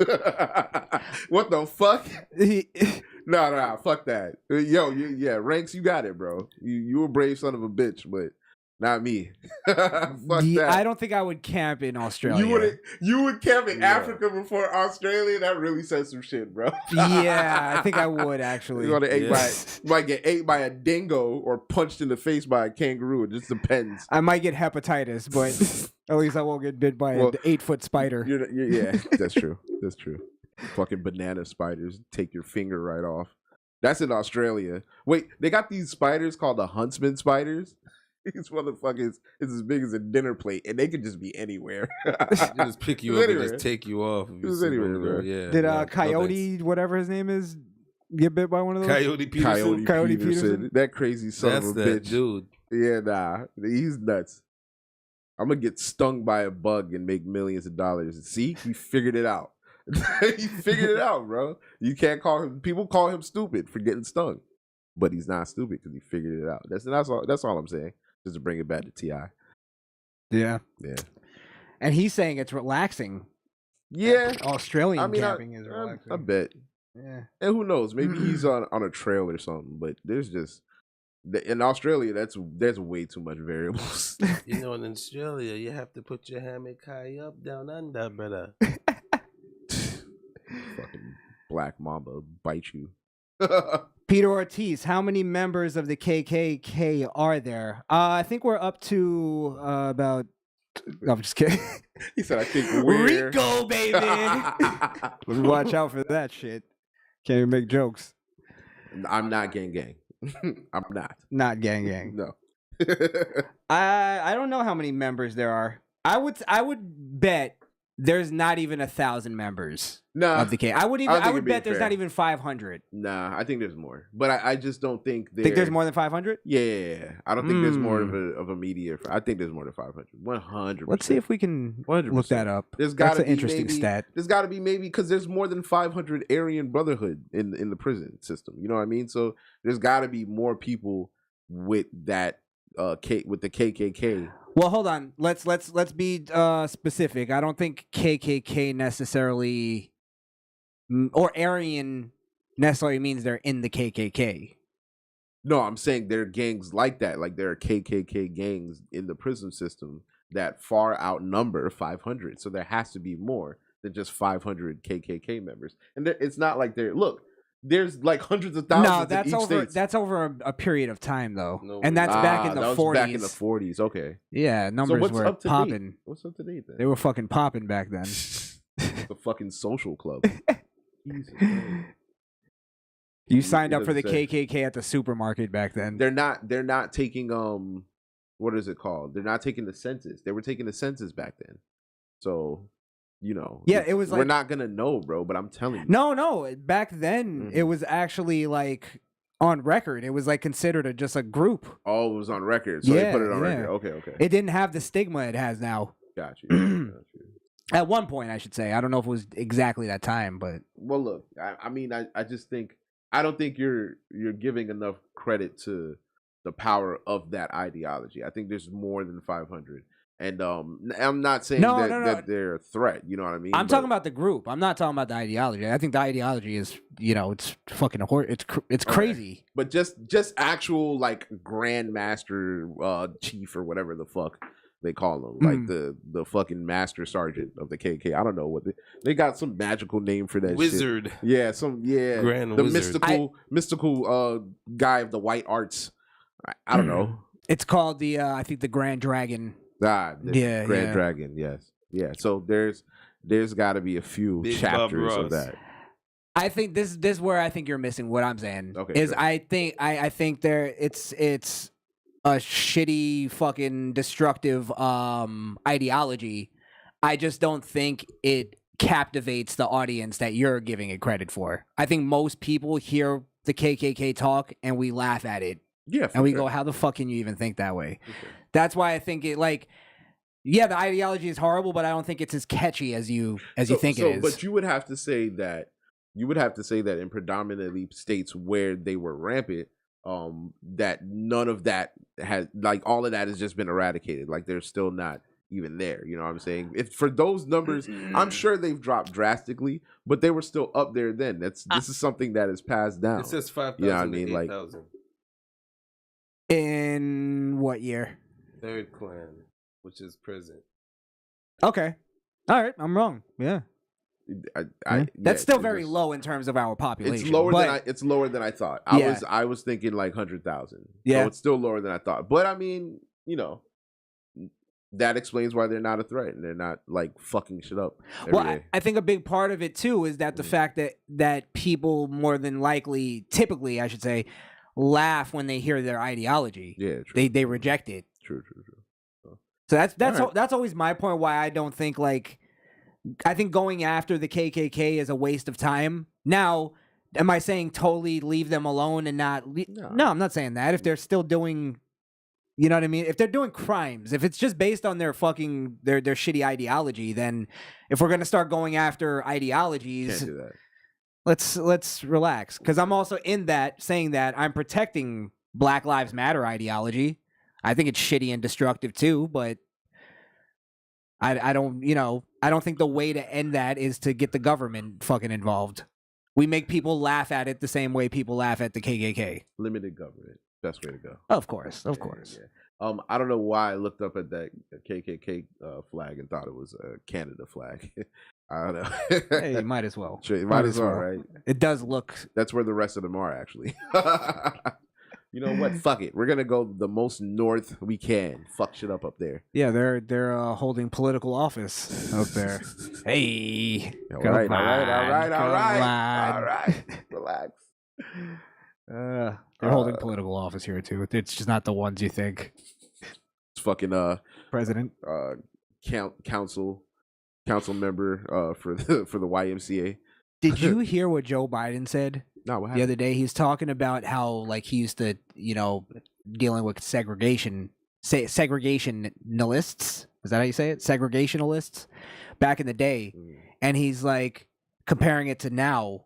D: What the fuck? No, fuck that. Yo, Ranks, you got it, bro. You a brave son of a bitch, but not me. Fuck that.
B: I don't think I would camp in Australia.
D: You would camp in Africa before Australia? That really says some shit, bro.
B: Yeah, I think I would actually.
D: You might get ate by a dingo or punched in the face by a kangaroo. It just depends.
B: I might get hepatitis, but at least I won't get bit by an 8-foot spider.
D: Yeah, that's true. That's true. Fucking banana spiders take your finger right off. That's in Australia. Wait, they got these spiders called the huntsman spiders. These motherfuckers is as big as a dinner plate, and they could just be anywhere.
C: They just pick you up and just take you off.
D: Just anywhere, bro.
C: Yeah.
B: Did Coyote, whatever his name is, get bit by one of those?
C: Coyote Peterson?
B: Coyote Peterson?
D: That crazy son
C: That's
D: of a
C: that
D: bitch.
C: dude.
D: Yeah, nah. He's nuts. I'm going to get stung by a bug and make millions of dollars. See? He figured it out. He figured it out, bro. You can't call him... People call him stupid for getting stung. But he's not stupid because he figured it out. That's all I'm saying. Just to bring it back to T.I.
B: Yeah.
D: Yeah.
B: And he's saying it's relaxing.
D: Yeah.
B: Australian camping is relaxing.
D: I bet.
B: Yeah.
D: And who knows? Maybe he's on a trail or something. But there's just... In Australia, there's way too much variables.
C: You know, in Australia, you have to put your hammock high up, down under, brother.
D: Fucking black mamba bite you.
B: Peter Ortiz, how many members of the KKK are there? I think we're up to about... No, I'm just kidding.
D: He said, I think we're...
B: RICO, baby! Let me watch out for that shit. Can't even make jokes.
D: I'm not gang. I'm not.
B: Not gang.
D: No.
B: I don't know how many members there are. I would bet there's not even 1,000 members of the K. I would bet there's not even 500.
D: Nah, I think there's more. But I just don't think
B: Think there's more than 500?
D: Yeah. I don't think there's more of a media. I think there's more than 500. 100%.
B: Let's see if we can
D: 100%.
B: look that up.
D: That's an interesting stat. There's got to be maybe because there's more than 500 Aryan Brotherhood in the prison system. You know what I mean? So there's got to be more people with that with the KKK.
B: Well, hold on. Let's be specific. I don't think KKK necessarily or Aryan necessarily means they're in the KKK.
D: No, I'm saying there are gangs like that. Like there are KKK gangs in the prison system that far outnumber 500. So there has to be more than just 500 KKK members. And it's not like there's like hundreds of thousands.
B: No, that's over a period of time though, and that's back in the 40s.
D: Back in the 40s, okay.
B: Yeah, numbers were popping.
D: What's up to date then?
B: They were fucking popping back then.
D: The fucking social club. Jesus,
B: you signed up for the KKK at the supermarket back then.
D: They're not taking what is it called? They're not taking the census. They were taking the census back then. So. You know,
B: yeah, it was like
D: we're not gonna know, bro. But I'm telling you,
B: no. Back then, it was actually like on record. It was like considered just a group.
D: Oh, it was on record, so they put it on record. Okay.
B: It didn't have the stigma it has now.
D: Got you.
B: At one point, I should say. I don't know if it was exactly that time, but
D: well, look, I mean, I just think I don't think you're giving enough credit to the power of that ideology. I think there's more than 500. And I'm not saying
B: No,
D: that they're a threat. You know what I mean?
B: I'm talking about the group. I'm not talking about the ideology. I think the ideology is, it's fucking it's crazy.
D: But just actual like grandmaster chief or whatever the fuck they call them, like the fucking master sergeant of the KK. I don't know what they got some magical name for that
C: Wizard.
D: shit. Yeah,
C: Grand
D: the
C: wizard.
D: mystical guy of the white arts. I don't know.
B: It's called I think the Grand Dragon.
D: Grand Dragon. Yes, yeah. So there's got to be a few
C: Big
D: chapters
C: Bob
D: of
C: Ross.
D: that.
B: I think this is where I think you're missing what I'm saying.
D: Okay,
B: is
D: sure.
B: I think it's a shitty fucking destructive ideology. I just don't think it captivates the audience that you're giving it credit for. I think most people hear the KKK talk and we laugh at it.
D: Yeah,
B: And we go, how the fuck can you even think that way? That's why I think it the ideology is horrible, but I don't think it's as catchy as you think it is.
D: But you would have to say that in predominantly states where they were rampant, that none of that has, like, all of that has just been eradicated. Like, they're still not even there. You know what I'm saying? If for those numbers, I'm sure they've dropped drastically, but they were still up there then. This is something that is passed down.
C: It says 5,000
D: You know what I mean?
C: to
D: Like,
C: 8,000.
B: In what year?
C: Third clan, which is present.
B: Okay. All right. I'm wrong. Yeah. That's still very low in terms of our population.
D: It's lower than I thought. I was thinking like 100,000.
B: Yeah.
D: So it's still lower than I thought. But I mean, that explains why they're not a threat and they're not like fucking shit up every day.
B: I think a big part of it too is that the fact that people more than likely, typically I should say, laugh when they hear their ideology.
D: Yeah, true.
B: They reject it.
D: True.
B: So that's always my point. Why I don't think I think going after the KKK is a waste of time. Now, am I saying totally leave them alone and not? No, I'm not saying that. If they're still doing, you know what I mean. If they're doing crimes, if it's just based on their fucking their shitty ideology, then if we're gonna start going after ideologies,
D: Can't do that.
B: Let's relax, because I'm also in that saying that I'm protecting Black Lives Matter ideology. I think it's shitty and destructive too, but I don't think the way to end that is to get the government fucking involved. We make people laugh at it the same way people laugh at the KKK.
D: Limited government, best way to go.
B: Of course.
D: Yeah. I don't know why I looked up at that KKK flag and thought it was a Canada flag. I don't know.
B: Hey, might as well.
D: Sure, might as well, right?
B: It does look.
D: That's where the rest of them are, actually. You know what? Fuck it. We're gonna go the most north we can. Fuck shit up there.
B: Yeah, they're holding political office up there. Hey,
D: All right. Relax.
B: They're holding political office here too. It's just not the ones you think.
D: It's fucking
B: President,
D: council member for the YMCA.
B: Did you hear what Joe Biden said?
D: No, what
B: The
D: happened?
B: other day, he's talking about how he used to, dealing with segregationalists. Is that how you say it? Segregationalists back in the day. And he's comparing it to now.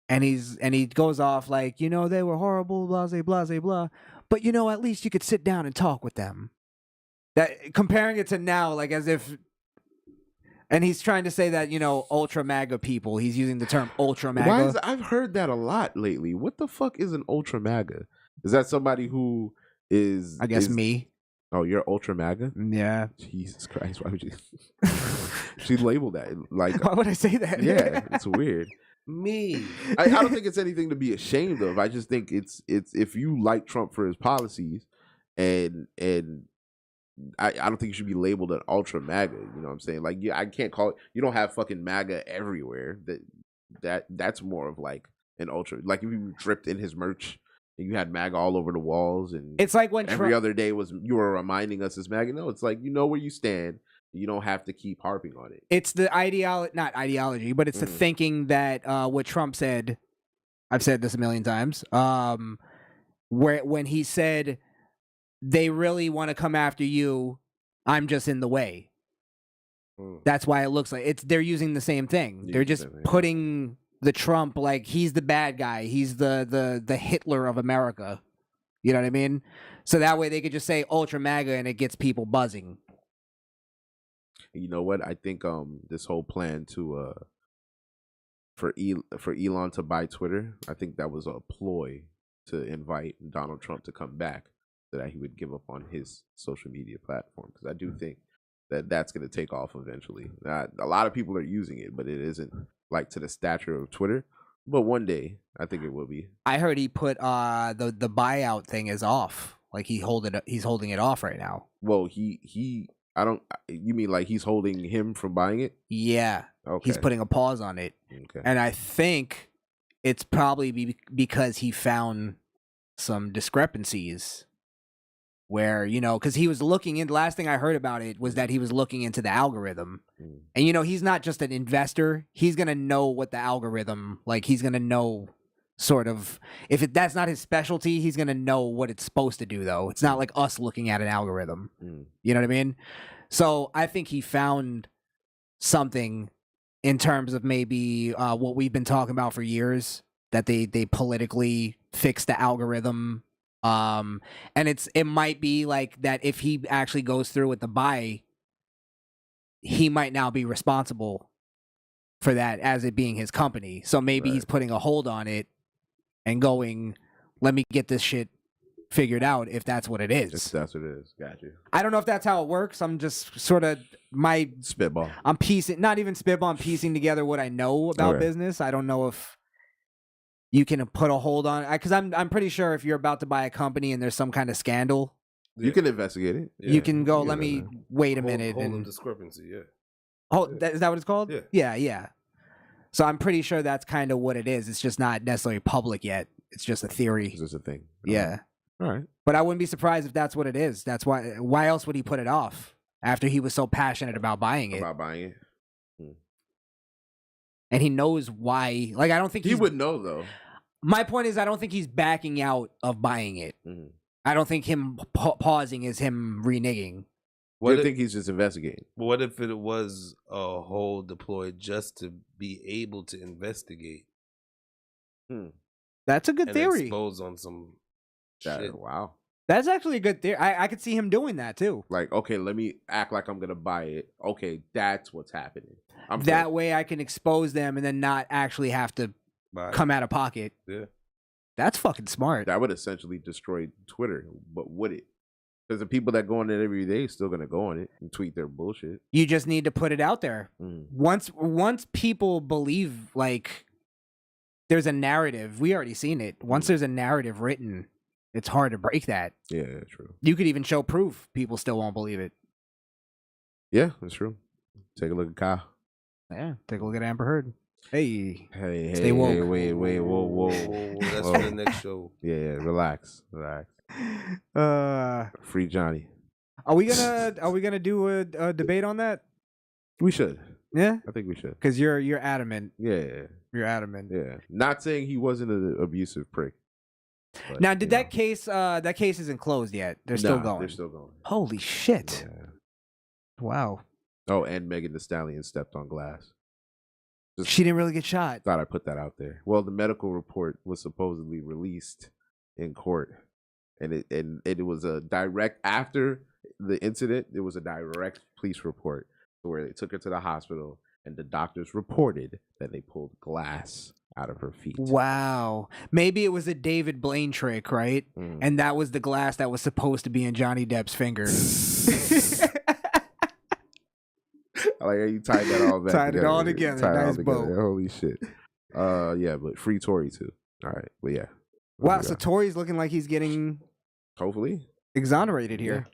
B: And he goes off they were horrible, blah, blah, blah, blah. But at least you could sit down and talk with them. That comparing it to now, as if. And he's trying to say that, ultra MAGA people. He's using the term ultra MAGA.
D: I've heard that a lot lately. What the fuck is an ultra MAGA? Is that somebody who is...
B: I guess me.
D: Oh, you're ultra MAGA?
B: Yeah.
D: Jesus Christ, why would you... She labeled that.
B: Why would I say that?
D: Yeah, it's weird.
C: Me.
D: I don't think it's anything to be ashamed of. I just think it's if you like Trump for his policies and I don't think you should be labeled an ultra MAGA. You know what I'm saying? I can't call it. You don't have fucking MAGA everywhere. That's more of an ultra. If you dripped in his merch and you had MAGA all over the walls, and
B: it's like when
D: every other day you were reminding us as MAGA. No, it's where you stand. You don't have to keep harping on it.
B: It's the not ideology, but it's the thinking that what Trump said. I've said this a million times. When he said, they really want to come after you, I'm just in the way. That's why it looks like they're using the same thing. They're just putting the Trump he's the bad guy. He's the Hitler of America. You know what I mean? So that way they could just say ultra MAGA and it gets people buzzing.
D: You know what? I think this whole plan to for Elon to buy Twitter, I think that was a ploy to invite Donald Trump to come back so that he would give up on his social media platform, because I do think that that's going to take off eventually. A lot of people are using it, but it isn't like to the stature of Twitter. But one day, I think it will be.
B: I heard he put the buyout thing is off. Like he's holding it off right now.
D: Well, I don't. You mean like he's holding him from buying it?
B: Yeah.
D: Okay.
B: He's putting a pause on it.
D: Okay.
B: And I think it's probably because he found some discrepancies where, because he was looking in. The last thing I heard about it was that he was looking into the algorithm. And, he's not just an investor. He's going to know what the algorithm, like he's going to know sort of, that's not his specialty, he's going to know what it's supposed to do, though. It's not like us looking at an algorithm. You know what I mean? So I think he found something in terms of maybe what we've been talking about for years, that they politically fixed the algorithm. And it might be like that if he actually goes through with the buy, he might now be responsible for that as it being his company. So maybe he's putting a hold on it and going, let me get this shit figured out if that's what it is.
D: If that's what it is. Got you.
B: I don't know if that's how it works. I'm just sort of
D: spitball.
B: I'm piecing, not even spitball, I'm piecing together what I know about business. I don't know if you can put a hold on, because I'm pretty sure if you're about to buy a company and there's some kind of scandal,
D: you can investigate it.
B: You can go, let me wait a minute.
C: Hold discrepancy, yeah.
B: Oh, is that what it's called?
C: Yeah.
B: Yeah. So I'm pretty sure that's kind of what it is. It's just not necessarily public yet. It's just a theory.
D: It's just a thing.
B: Yeah.
D: All right.
B: But I wouldn't be surprised if that's what it is. That's why else would he put it off after he was so passionate about buying it? And he knows why. Like, I don't think
D: he would know, though.
B: My point is, I don't think he's backing out of buying it. I don't think him pausing is him reneging.
D: I think he's just investigating.
C: What if it was a whole deployed just to be able to investigate?
B: That's a good theory.
C: Expose on some shit.
D: Wow.
B: That's actually a good theory. I could see him doing that too.
D: Like, okay, let me act like I'm gonna buy it. Okay, that's what's happening.
B: That way I can expose them and then not actually have to come out of pocket.
C: Yeah.
B: That's fucking smart.
D: That would essentially destroy Twitter, but would it? Because the people that go on it every day still gonna go on it and tweet their bullshit.
B: You just need to put it out there. Once people believe, like, there's a narrative. We already seen it. Once there's a narrative written, it's hard to break that.
D: Yeah, true.
B: You could even show proof. People still won't believe it.
D: Yeah, that's true. Take a look at Kyle.
B: Yeah, take a look at Amber Heard. Hey,
D: stay woke. Wait, whoa.
C: That's for the next show.
D: Yeah, relax. Free Johnny.
B: Are we gonna do a debate on that?
D: We should.
B: Yeah,
D: I think we should.
B: Because you're adamant.
D: Yeah,
B: you're adamant.
D: Yeah, not saying he wasn't an abusive prick.
B: But, now, did that case isn't closed yet? They're still going.
D: They're still going.
B: Holy shit!
D: Yeah.
B: Wow.
D: Oh, and Megan Thee Stallion stepped on glass.
B: She didn't really get shot.
D: Thought I put that out there. Well, the medical report was supposedly released in court, and it was a direct after the incident. It was a direct police report where they took her to the hospital, and the doctors reported that they pulled glass out of her feet.
B: Wow. Maybe it was a David Blaine trick, right? And that was the glass that was supposed to be in Johnny Depp's finger.
D: I like how you tied that all back.
B: Tied it all together. Nice bow.
D: Holy shit. Yeah, but free Tory too. All right, but yeah.
B: Wow, so Tory's looking like he's getting
D: hopefully
B: exonerated here.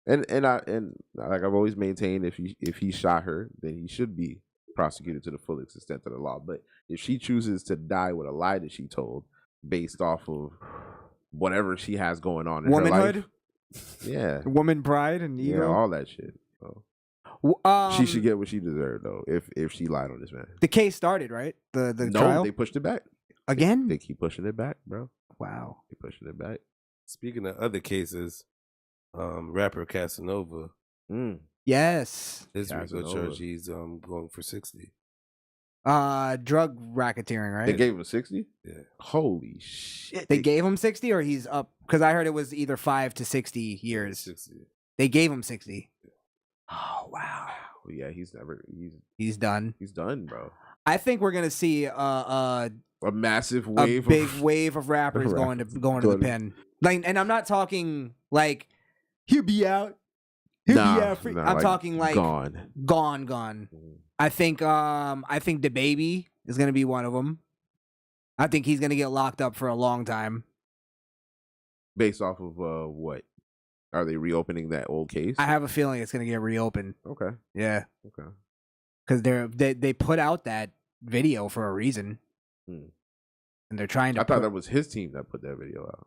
D: Yeah. And like I've always maintained, if he shot her, then he should be prosecuted to the fullest extent of the law. But if she chooses to die with a lie that she told, based off of whatever she has going on in
B: womanhood,
D: her life, yeah,
B: woman pride and ego,
D: all that shit. So. She should get what she deserved, though, if she lied on this man.
B: The case started, right? The trial?
D: No, they pushed it back.
B: Again?
D: They keep pushing it back, bro.
B: Wow.
D: They pushing it back.
C: Speaking of other cases, rapper Casanova.
B: Yes.
C: His RICO charge, he's going for 60.
B: Drug racketeering, right?
D: They gave him 60?
C: Yeah.
D: Holy shit.
B: They gave him 60 or he's up? Because I heard it was either 5 to 60 years.
C: 60.
B: They gave him 60.
C: Yeah.
B: Oh, wow.
D: Yeah,
B: He's done.
D: he's done, bro.
B: I think we're gonna see
D: A massive
B: a
D: wave,
B: big wave of rappers going to the pen. Like, and I'm not talking like he'll be out. He'll be out. I'm talking like
D: gone.
B: gone. I think the baby is gonna be one of them. I think he's gonna get locked up for a long time.
D: Based off of what? Are they reopening that old case?
B: I have a feeling it's gonna get reopened.
D: Okay.
B: Yeah,
D: Okay.
B: because they put out that video for a reason, and they're trying to.
D: I thought that was his team that put that video out.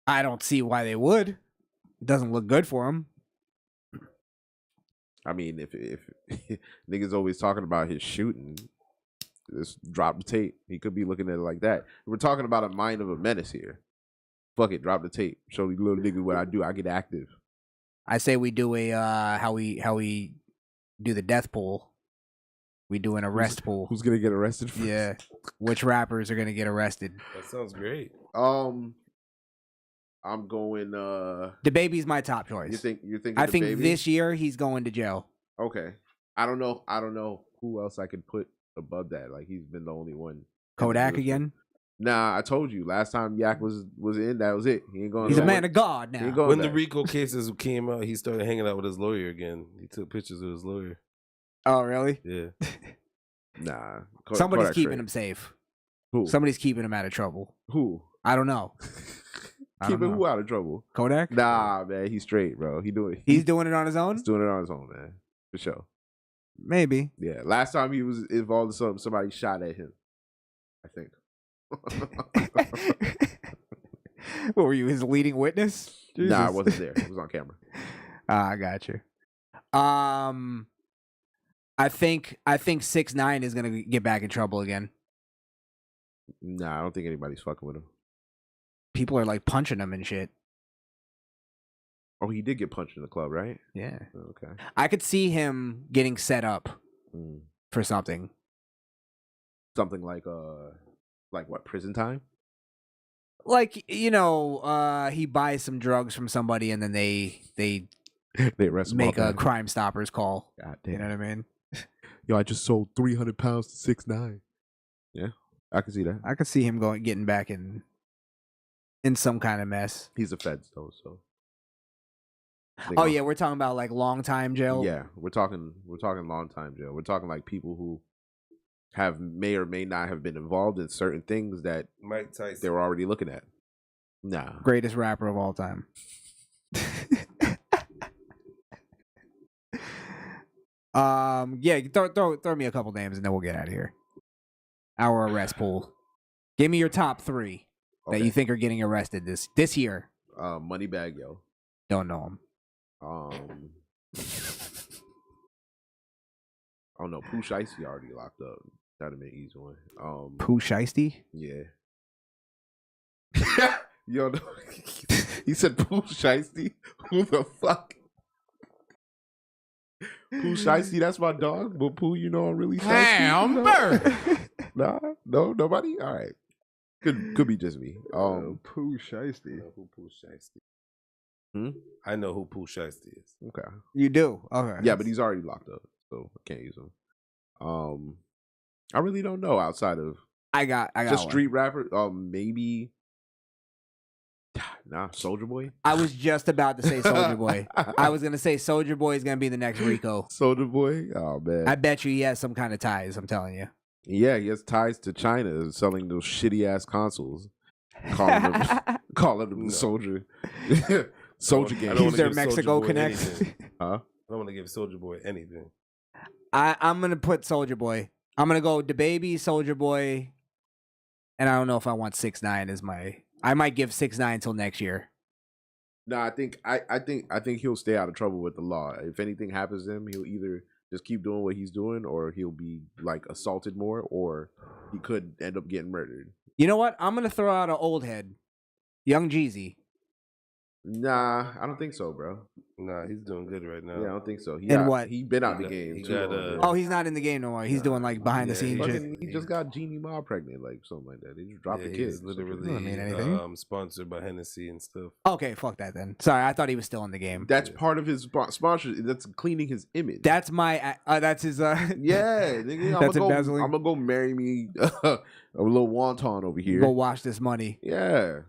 B: I don't see why they would. It doesn't look good for him.
D: I mean, if niggas always talking about his shooting, just drop the tape. He could be looking at it like that. We're talking about a mind of a menace here. Fuck it, drop the tape. Show these little niggas what I do. I get active.
B: I say we do a how we do the death pool. We do an arrest pool.
D: Who's gonna get arrested first?
B: Yeah, which rappers are gonna get arrested?
C: That sounds great.
D: I'm going.
B: The baby's my top choice.
D: You're thinking?
B: I think this year he's going to jail.
D: Okay. I don't know who else I could put above that. Like he's been the only one.
B: Kodak again?
D: Nah, I told you last time Yak was in. That was it. He ain't going.
B: He's a man of God now.
C: When the RICO cases came out, he started hanging out with his lawyer again. He took pictures of his lawyer.
B: Oh, really?
C: Yeah.
D: Nah.
B: Somebody's
D: Kodak
B: keeping
D: straight.
B: him safe.
D: Who?
B: Somebody's keeping him out of trouble.
D: Who?
B: I don't know.
D: Keeping who out of trouble?
B: Kodak?
D: Nah, man, he's straight, bro.
B: He's doing it on his own?
D: He's doing it on his own, man. For sure.
B: Maybe.
D: Yeah. Last time he was involved in something, somebody shot at him. I think.
B: What were you, his leading witness? Jesus.
D: Nah, I wasn't there. It was on camera.
B: I got you. I think 6ix9ine is gonna get back in trouble again.
D: Nah, I don't think anybody's fucking with him.
B: People are like punching him and shit.
D: Oh, he did get punched in the club, right?
B: Yeah.
D: Okay.
B: I could see him getting set up for something.
D: Something like what, prison time?
B: Like, you know, he buys some drugs from somebody and then they
D: They arrest him.
B: make a Crime Stoppers call.
D: God damn.
B: You know what I mean?
D: Yo, I just sold 300 pounds to 6ix9ine. Yeah, I can see that.
B: I could see him getting back in some kind of mess.
D: He's a feds though, so.
B: Oh yeah, we're talking about like long time jail.
D: Yeah, we're talking long time jail. We're talking like people who may or may not have been involved in certain things that
C: Mike Tyson.
D: they were already looking at. Nah.
B: Greatest rapper of all time. Yeah, throw me a couple names and then we'll get out of here. Our arrest pool. Give me your top 3 that you think are getting arrested this year.
D: Moneybagg Yo.
B: Don't know him.
D: I don't know. Pooh Shiesty already locked up. That'd have been an easy one.
B: Pooh Shiesty?
D: Yeah. Yo, no. He said Pooh Shiesty? Who the fuck? Pooh Shiesty, that's my dog. But Pooh, you know, I'm really shiesty. Nah, no, nobody. All right, could be just me.
F: Pooh Shiesty.
C: I know who Pooh Shiesty. I know who Pooh Shiesty is.
D: Okay.
B: You do? Okay.
D: Yeah, but he's already locked up, so I can't use him. I really don't know outside of
B: I got
D: just
B: one.
D: street rapper. Maybe. Nah, Soulja Boy.
B: I was just about to say Soulja Boy. I was gonna say Soulja Boy is gonna be the next RICO.
D: Soulja Boy. Oh man.
B: I bet you he has some kind of ties. I'm telling you.
D: Yeah, he has ties to China, selling those shitty ass consoles. Calling them the Soldier. Soldier game.
B: He's their Mexico connect.
D: Huh?
C: I don't want to give Soulja Boy anything.
B: I'm gonna put Soulja Boy. I'm gonna go DaBaby, Soulja Boy, and I don't know if I want 6ix9ine as my. I might give 6ix9ine till next year.
D: No, I think he'll stay out of trouble with the law. If anything happens to him, he'll either just keep doing what he's doing, or he'll be like assaulted more, or he could end up getting murdered.
B: You know what? I'm gonna throw out an old head, Young Jeezy.
D: Nah, I don't think so, bro.
C: Nah, he's doing good right now.
D: Yeah, I don't think so.
B: What?
D: He been out the game.
C: He
D: too
C: got,
D: long.
B: Oh, he's not in the game no more. He's doing like behind the scenes shit.
D: He just got Jeannie Ma pregnant, like something like that. He just dropped the kids.
C: He's literally
B: Doesn't mean anything.
C: sponsored by Hennessy and stuff.
B: Okay, fuck that then. Sorry, I thought he was still in the game.
D: That's part of his sponsor. That's cleaning his image.
B: That's my. That's his.
D: Yeah, nigga,
B: That's
D: I'm
B: embezzling.
D: gonna go marry me a little wonton over here.
B: Go wash this money.
D: Yeah,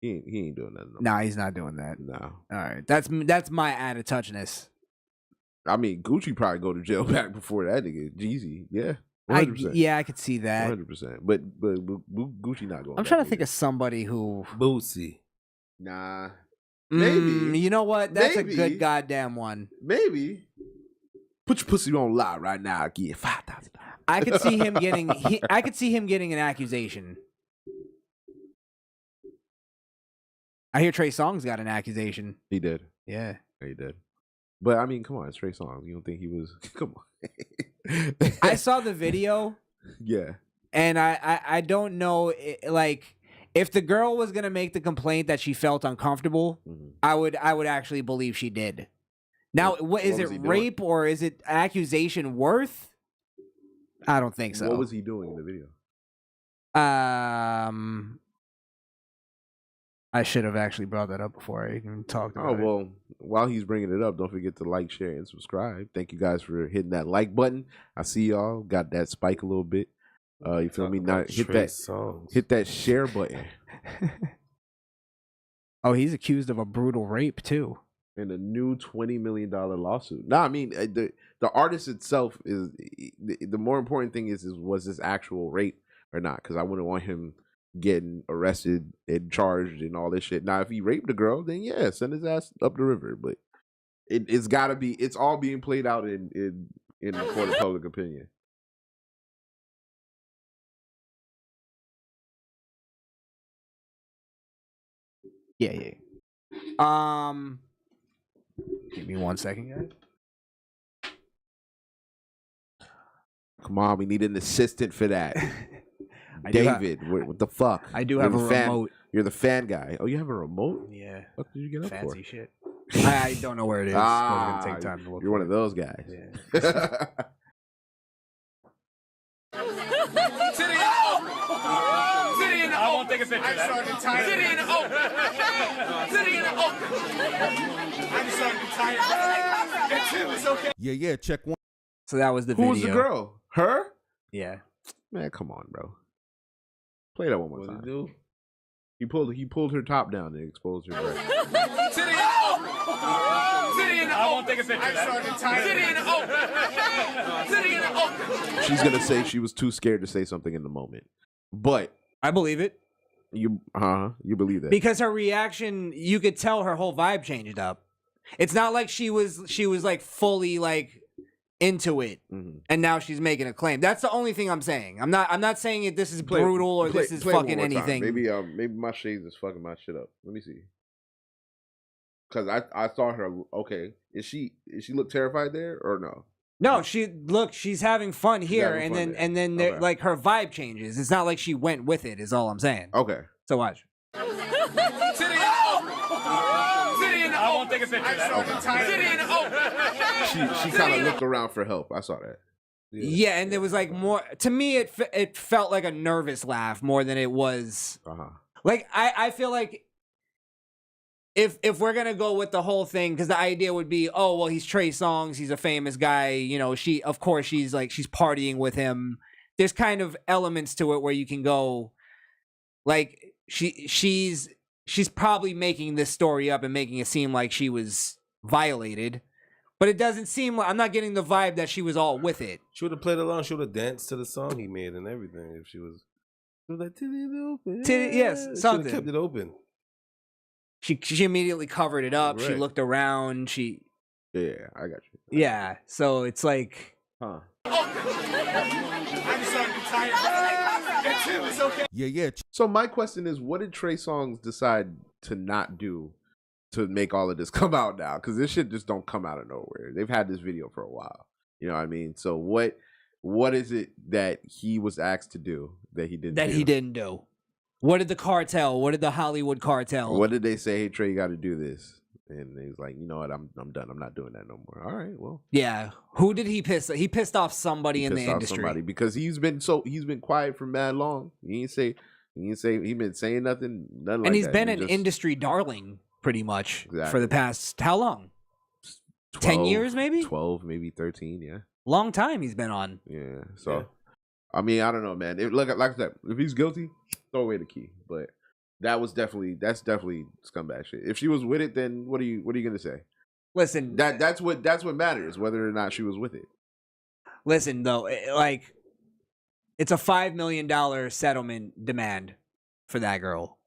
D: he ain't doing that. No.
B: Nah, he's not doing that.
D: No.
B: All right, that's my out of touchness.
D: I mean, Gucci probably go to jail back before that nigga. Jeezy, yeah, 100%.
B: Yeah, I could see that.
D: 100%. But Gucci not going.
B: I'm trying to think of somebody who.
C: Boosie.
D: Nah, maybe.
B: You know what? That's
D: Maybe.
B: a good goddamn one.
D: Maybe. Put your pussy on live right now. I'll give you $5,000.
B: I could see him getting. I could see him getting an accusation. I hear Trey Songz got an accusation.
D: He did.
B: Yeah.
D: He did. But I mean, come on, it's Trey Songz. You don't think he was? Come on.
B: I saw the video.
D: Yeah.
B: And I don't know, like, if the girl was gonna make the complaint that she felt uncomfortable, I would actually believe she did. Now, what is it, rape or is it accusation worth? I don't think so.
D: What was he doing in the video?
B: I should have actually brought that up before I even talked about it.
D: Oh, well, while he's bringing it up, don't forget to like, share, and subscribe. Thank you guys for hitting that like button. I see y'all got that spike a little bit. You feel me? Not hit that share button.
B: Oh, he's accused of a brutal rape too.
D: And a new $20 million lawsuit. No, I mean the artist itself is the more important thing is was this actual rape or not? Because I wouldn't want him getting arrested and charged and all this shit. Now, if he raped a girl, then yeah, send his ass up the river. But it's got to be. It's all being played out in the court of public opinion.
B: Yeah. Give me 1 second, guys.
D: Come on, we need an assistant for that. David, what the fuck?
B: I do have a remote.
D: You're the fan guy. Oh, you have a remote?
B: Yeah.
D: What did you get up for?
B: Fancy shit. I don't know where it is. So it's gonna take time to look.
D: You're one of those guys.
B: Yeah.
E: I won't take a picture of that. City in the open. City in the open. I'm starting to be tired. It's okay.
F: Yeah, check one.
B: So that was the video.
D: Who's the girl? Her?
B: Yeah.
D: Man, come on, bro. Play that one more
C: What
D: time.
C: did he do?
D: He pulled her top down and exposed her breast.
E: City in the open. City in the open. I won't take a picture of that. City in the open. City in the open.
D: She's gonna say she was too scared to say something in the moment, but
B: I believe it.
D: you believe that
B: Because her reaction, you could tell her whole vibe changed up. It's not like she was like fully like into it, and now she's making a claim. That's the only thing I'm saying. I'm not saying this is brutal or this is fucking anything.
D: Maybe my shades is fucking my shit up. Let me see. Because I saw her. Okay, is she look terrified there or no?
B: No, she's having fun here,
D: having fun
B: and then
D: Okay.
B: like her vibe changes. It's not like she went with it. Is all I'm saying.
D: Okay.
B: So watch.
E: City in the open. City in the open. I won't take a picture of that. City in the open.
D: She kind of looked around for help. I saw that.
B: Yeah, and there was like more. To me, it felt like a nervous laugh more than it was. Like I feel like if we're gonna go with the whole thing, because the idea would be, oh well, he's Trey Songz, he's a famous guy. You know, she's partying with him. There's kind of elements to it where you can go, like she's probably making this story up and making it seem like she was violated. But it doesn't seem like, I'm not getting the vibe that she was all with it.
C: She would have played along. She would have danced to the song he made and everything. If she was like, titty open.
B: Yes,
C: She
B: something.
C: would've kept it open.
B: She immediately covered it up.
C: Right.
B: She looked around.
D: Yeah, I got you.
B: Yeah. So it's like,
E: I'm starting to be tired. It's okay.
F: Yeah.
D: So my question is, what did Trey Songz decide to not do to make all of this come out now? Because this shit just don't come out of nowhere. They've had this video for a while. You know what I mean? So what is it that he was asked to do that he didn't do?
B: he didn't do? What did the cartel? What did the Hollywood cartel?
D: What did they say? Hey, Trey, you got to do this. And he was like, you know what, I'm done. I'm not doing that no more. All right, well.
B: Yeah. Who did he piss? He pissed off somebody in the industry.
D: Somebody because he's been quiet for mad long. He been saying nothing like that.
B: And he's been an industry darling pretty much for the past how long? 10 years maybe?
D: 12, maybe 13, yeah.
B: Long time he's been on.
D: Yeah. So I mean, I don't know, man. Like I said, if he's guilty, throw away the key. But that's definitely scumbag shit. If she was with it, then what are you gonna say?
B: Listen,
D: that's what matters, whether or not she was with it.
B: Listen, though, like it's a $5 million settlement demand for that girl.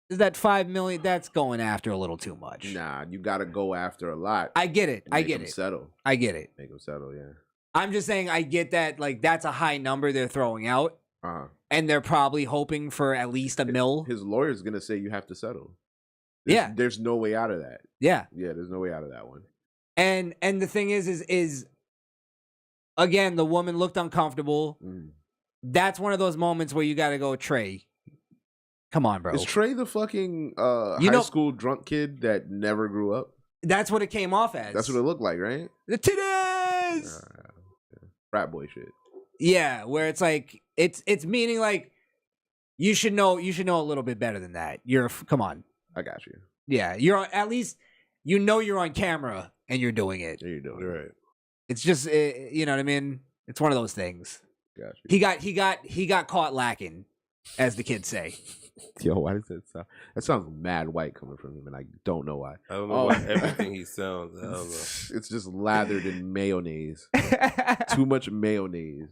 B: Is that $5 million? That's going after a little too much.
D: Nah, you got to go after a lot.
B: I get it. I get it.
D: Settle.
B: I get it.
D: Make them settle. Yeah.
B: I'm just saying, I get that. Like that's a high number they're throwing out, and they're probably hoping for at least $1 million.
D: His lawyer's gonna say you have to settle. There's no way out of that.
B: Yeah.
D: There's no way out of that one.
B: And the thing is again, the woman looked uncomfortable. That's one of those moments where you got to go, Trey. Come on, bro.
D: Is Trey the fucking high school drunk kid that never grew up?
B: That's what it came off as.
D: That's what it looked like, right?
B: The titties.
D: Frat boy shit.
B: Yeah, where it's like it's meaning like you should know a little bit better than that. Come on.
D: I got you.
B: Yeah, you're at least you're on camera and you're doing it.
D: You're doing it. Right.
B: It's just you know what I mean. It's one of those things.
D: Got you.
B: He got caught lacking, as the kids say.
D: Yo, why does that sound? That sounds mad white coming from him, and I don't know why.
C: I don't know why everything he sounds. I don't know.
D: It's just lathered in mayonnaise. Too much mayonnaise.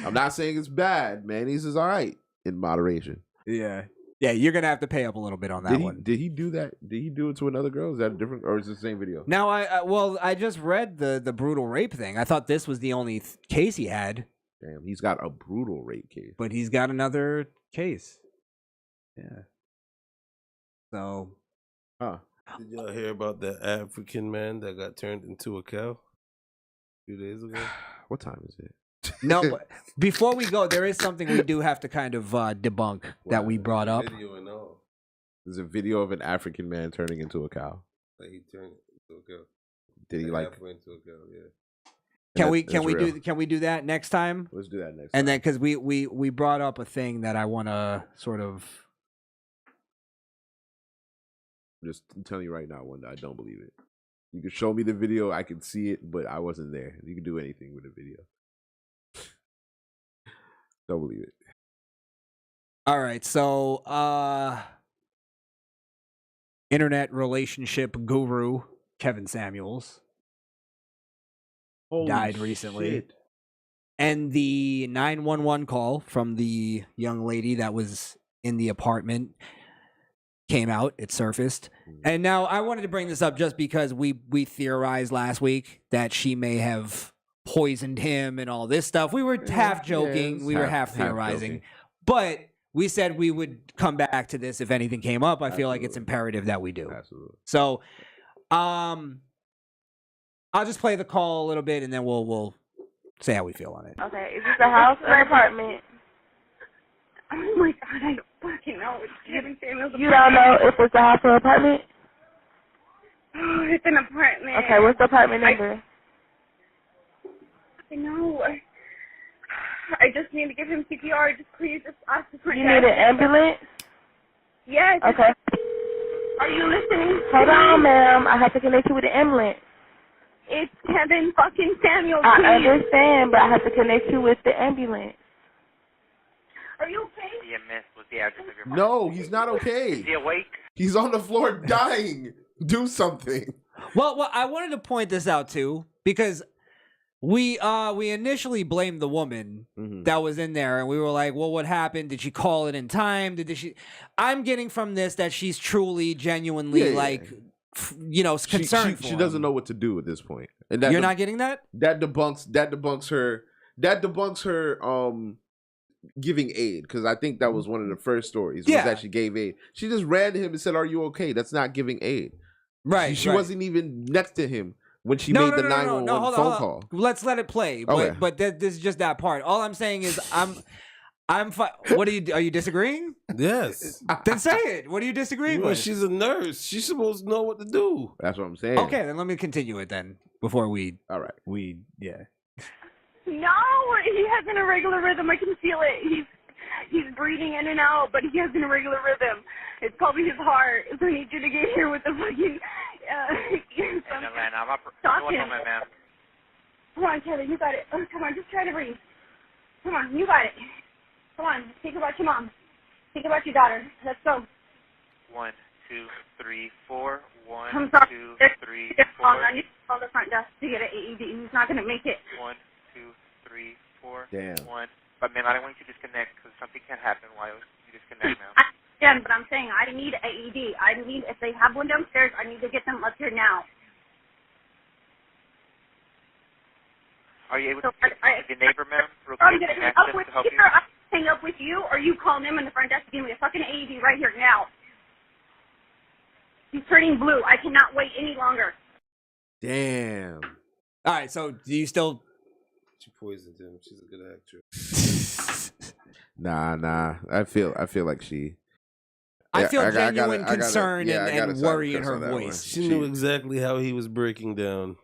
D: I'm not saying it's bad. Mayonnaise is all right in moderation.
B: Yeah. Yeah, you're gonna have to pay up a little bit on that one.
D: Did he do that? Did he do it to another girl? Is that different, or is it the same video?
B: Now, I just read the brutal rape thing. I thought this was the only case he had.
D: Damn, he's got a brutal rape case.
B: But he's got another case. Yeah. So.
C: Did y'all hear about that African man that got turned into a cow a few days ago?
D: What time is it?
B: No, but before we go, there is something we do have to kind of debunk that we brought up.
C: Video and all.
D: There's a video of an African man turning into a cow.
C: Like he turned into a cow.
D: Did he like
C: halfway into a cow? Yeah.
B: Can we do that next time?
D: Let's do that next time.
B: And then because we brought up a thing that I want to sort of.
D: Just telling you right now, Wunda, I don't believe it. You can show me the video, I can see it, but I wasn't there. You can do anything with the video. Don't believe it.
B: All right, so internet relationship guru Kevin Samuels died recently.
D: Shit.
B: And the 911 call from the young lady that was in the apartment came out, it surfaced. And now I wanted to bring this up just because we theorized last week that she may have poisoned him and all this stuff. We were half joking, we were half theorizing.
D: Joking.
B: But we said we would come back to this if anything came up. I feel like it's imperative that we do.
D: Absolutely.
B: So I'll just play the call a little bit and then we'll say how we feel on it.
G: Okay, is this a house or an apartment?
H: Oh my god, I fucking know. It's Kevin Samuels' apartment.
G: You don't know if it's a house or apartment?
H: Oh, it's an apartment.
G: Okay, what's the apartment number?
H: I know. I just need to give him CPR. Just please, just ask for
G: You need an ambulance?
H: Yes.
G: Okay.
H: Are you listening?
G: Hold on, ma'am. I have to connect you with the ambulance.
H: It's Kevin fucking Samuels.
G: I understand, but I have to connect you with the ambulance.
H: Are you okay?
I: Yeah, miss. What's the address of your
D: No, he's not okay.
I: Is he awake?
D: He's on the floor dying. Do something.
B: Well, I wanted to point this out too because we initially blamed the woman that was in there, and we were like, "Well, what happened? Did she call it in time? I'm getting from this that she's truly, genuinely concerned.
D: She doesn't know what to do at this point. And
B: You're not getting that?
D: That debunks her giving aid, because I think that was one of the first stories was that she gave aid. She just ran to him and said, "Are you okay?" That's not giving aid.
B: Right.
D: She wasn't even next to him when she made the 911 phone call.
B: Let's let it play.
D: Okay.
B: But this is just that part. All I'm saying is I'm fine. What are you disagreeing?
C: Yes.
B: Then say it. What are you disagreeing
C: Well,
B: with?
C: she's a nurse. She's supposed to know what to do.
D: That's what I'm saying.
B: Okay, then let me continue it then before we.
D: All right.
B: Yeah.
H: No, he has an irregular rhythm. I can feel it. He's breathing in and out, but he has an irregular rhythm. It's probably his heart. So I need you to get here with the fucking. Stop him. Come on, Kelly, you got it. Oh, come on, just try to breathe. Come on, you got it. Come on, think about your mom. Think about your daughter. Let's go.
I: 1, 2, 3, 4. 1,
H: I'm sorry.
I: 2, 3, 4.
H: I need to call the front desk to get an AED. He's not going to make it.
I: 1, 2, 3, 4.
D: Damn.
I: 1. But ma'am, I don't want you to disconnect because something can happen while you disconnect now.
H: I understand, but I'm saying I need an AED. If they have one downstairs, I need to get them up here now.
I: Are you able to speak to the neighbor, ma'am, real
H: I'm
I: quick,
H: going
I: and
H: to
I: ask them to help you?
H: hang up with you, or you call them in the front desk to give me a fucking AED right here now. He's turning blue. I cannot wait any longer.
D: Damn.
B: All right. So do you still?
C: She poisoned him. She's a good actress.
D: Nah. I feel like she.
B: I feel genuine concern and worry in her voice.
C: She knew exactly how he was breaking down.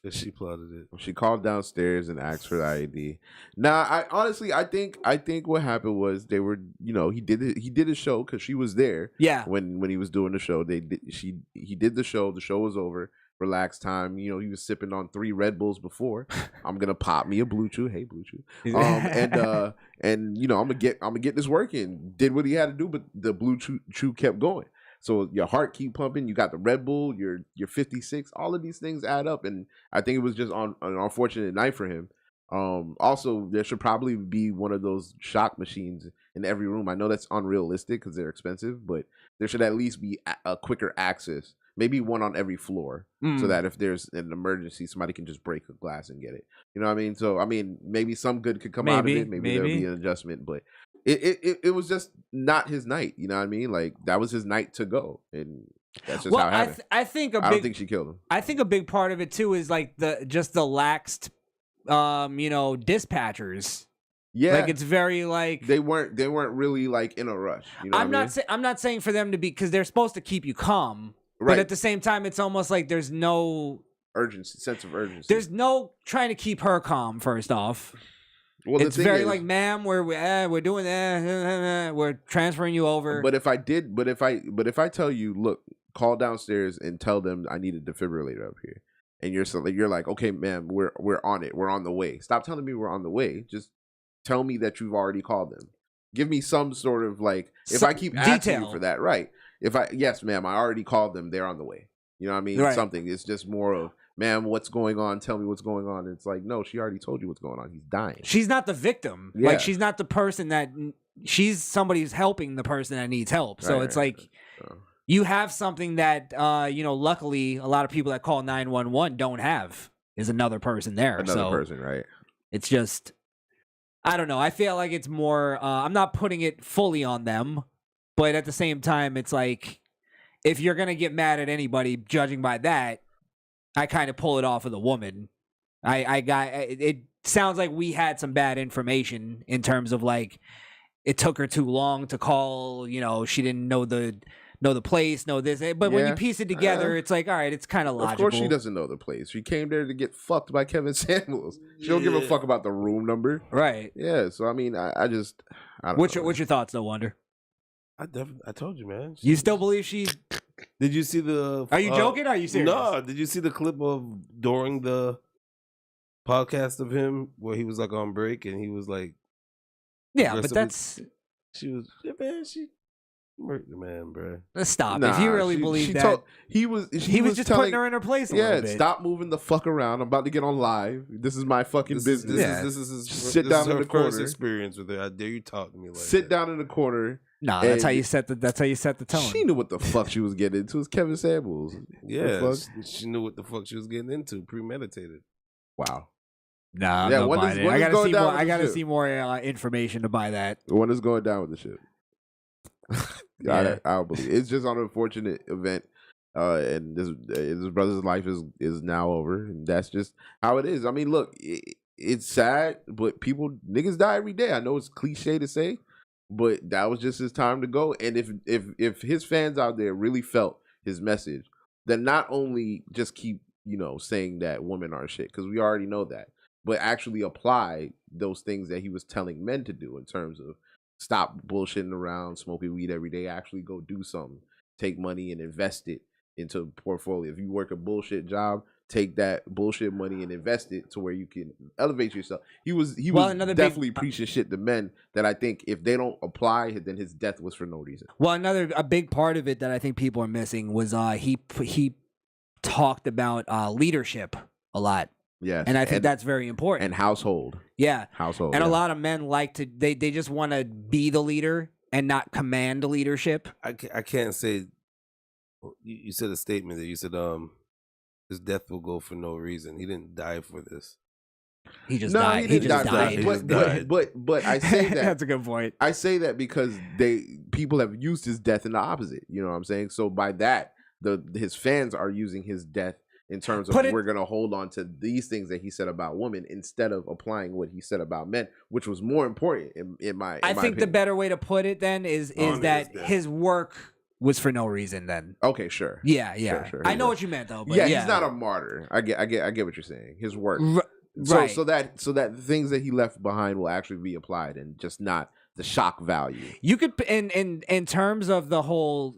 C: Because she plotted it.
D: She called downstairs and asked for the IED. Nah, I think what happened was they were, he did his show because she was there.
B: Yeah.
D: When he was doing the show, he did the show. The show was over. Relaxed time. He was sipping on 3 Red Bulls before. I'm gonna pop me a Blue Chew. Hey, Blue Chew. And I'm gonna get this working. Did what he had to do, but the Blue Chew kept going. So your heart keep pumping. You got the Red Bull. You're 56. All of these things add up, and I think it was just an unfortunate night for him. Also, there should probably be one of those shock machines in every room. I know that's unrealistic because they're expensive, but there should at least be a quicker access. Maybe one on every floor, so that if there's an emergency, somebody can just break a glass and get it. You know what I mean? So maybe some good could come out of it. Maybe there'll be an adjustment, but it was just not his night. You know what I mean? Like that was his night to go, and that's just how it happened.
B: I don't think
D: she killed him.
B: I think a big part of it too is like the laxed, dispatchers.
D: Yeah,
B: like it's very like
D: they weren't really like in a rush. You know
B: I'm not saying for them to be, because they're supposed to keep you calm.
D: Right.
B: But at the same time, it's almost like there's no
D: sense of urgency.
B: There's no trying to keep her calm. First off,
D: well,
B: it's very like, ma'am, we're doing that. We're transferring you over.
D: But if I tell you, look, call downstairs and tell them I need a defibrillator up here, and you're like, okay, ma'am, we're on it. We're on the way. Stop telling me we're on the way. Just tell me that you've already called them. Give me some sort of like, if I keep asking you for that, right? Yes, ma'am, I already called them. They're on the way. You know what I mean?
B: Right.
D: Something. It's just more of, ma'am, what's going on? Tell me what's going on. It's like, no, she already told you what's going on. He's dying.
B: She's not the victim.
D: Yeah.
B: Like she's not the person that she's somebody who's helping the person that needs help. So it's like you have something that luckily a lot of people that call 911 don't have, is another person there.
D: Another person, right?
B: It's just, I don't know. I feel like it's more. I'm not putting it fully on them. But at the same time, it's like, if you're going to get mad at anybody, judging by that, I kind of pull it off of the woman. It sounds like we had some bad information in terms of like, it took her too long to call, she didn't know the place, know this. But when you piece it together, it's like, all right, it's kind of logical.
D: Of course she doesn't know the place. She came there to get fucked by Kevin Samuels. She don't give a fuck about the room number.
B: Right.
D: Yeah, so I mean, I don't know.
B: What's your thoughts though, Wonder?
C: I told you, man.
B: You still believe she?
C: Did you see the?
B: Are you joking? Or are you serious?
C: No. Did you see the clip of during the podcast of him where he was like on break and he was like,
B: yeah, but that's
C: she was she murdered the man, bro.
B: Let's stop. If you really believe that,
D: he was
B: just putting her in her place. A little bit.
D: Stop moving the fuck around. I'm about to get on live. This is my fucking business.
C: This is
D: sit down in the corner.
C: First experience with her. I dare you talk to me like
D: sit down in the corner.
B: Nah, that's how you set the tone.
D: She knew what the fuck she was getting into. It was Kevin Samuels.
C: Yeah, she knew what the fuck she was getting into. Premeditated.
D: Wow.
B: Nah, I'm not buying it. I gotta see more information to buy that.
D: When is going down with the ship? I don't believe it. It's just an unfortunate event, and his brother's life is now over, and that's just how it is. I mean, look, it's sad, but niggas die every day. I know it's cliche to say, but that was just his time to go. And if his fans out there really felt his message, then not only just keep saying that women are shit, because we already know that, but actually apply those things that he was telling men to do in terms of stop bullshitting around, smoking weed every day, actually go do something, take money and invest it into a portfolio. If you work a bullshit job, take that bullshit money and invest it to where you can elevate yourself. He was definitely preaching shit to men that I think if they don't apply, then his death was for no reason.
B: Well, a big part of it that I think people are missing was he talked about leadership a lot.
D: Yes.
B: And I think that's very important.
D: And household.
B: Yeah.
D: Household.
B: And a lot of men like to they just want to be the leader and not command leadership.
C: I can't say. You said a statement that you said his death will go for no reason. He didn't die for this.
B: He just died. He just died.
D: But I say that
B: that's a good point.
D: I say that because people have used his death in the opposite. You know what I'm saying? So by that, his fans are using his death in terms of we're gonna hold on to these things that he said about women instead of applying what he said about men, which was more important in my.
B: I think the better way to put it then is that his work was for no reason then.
D: Okay, sure.
B: Yeah.
D: Sure.
B: I know what you meant though. But
D: he's not a martyr. I get what you're saying. His work.
B: Right.
D: So that the things that he left behind will actually be applied and just not the shock value.
B: You could in terms of the whole,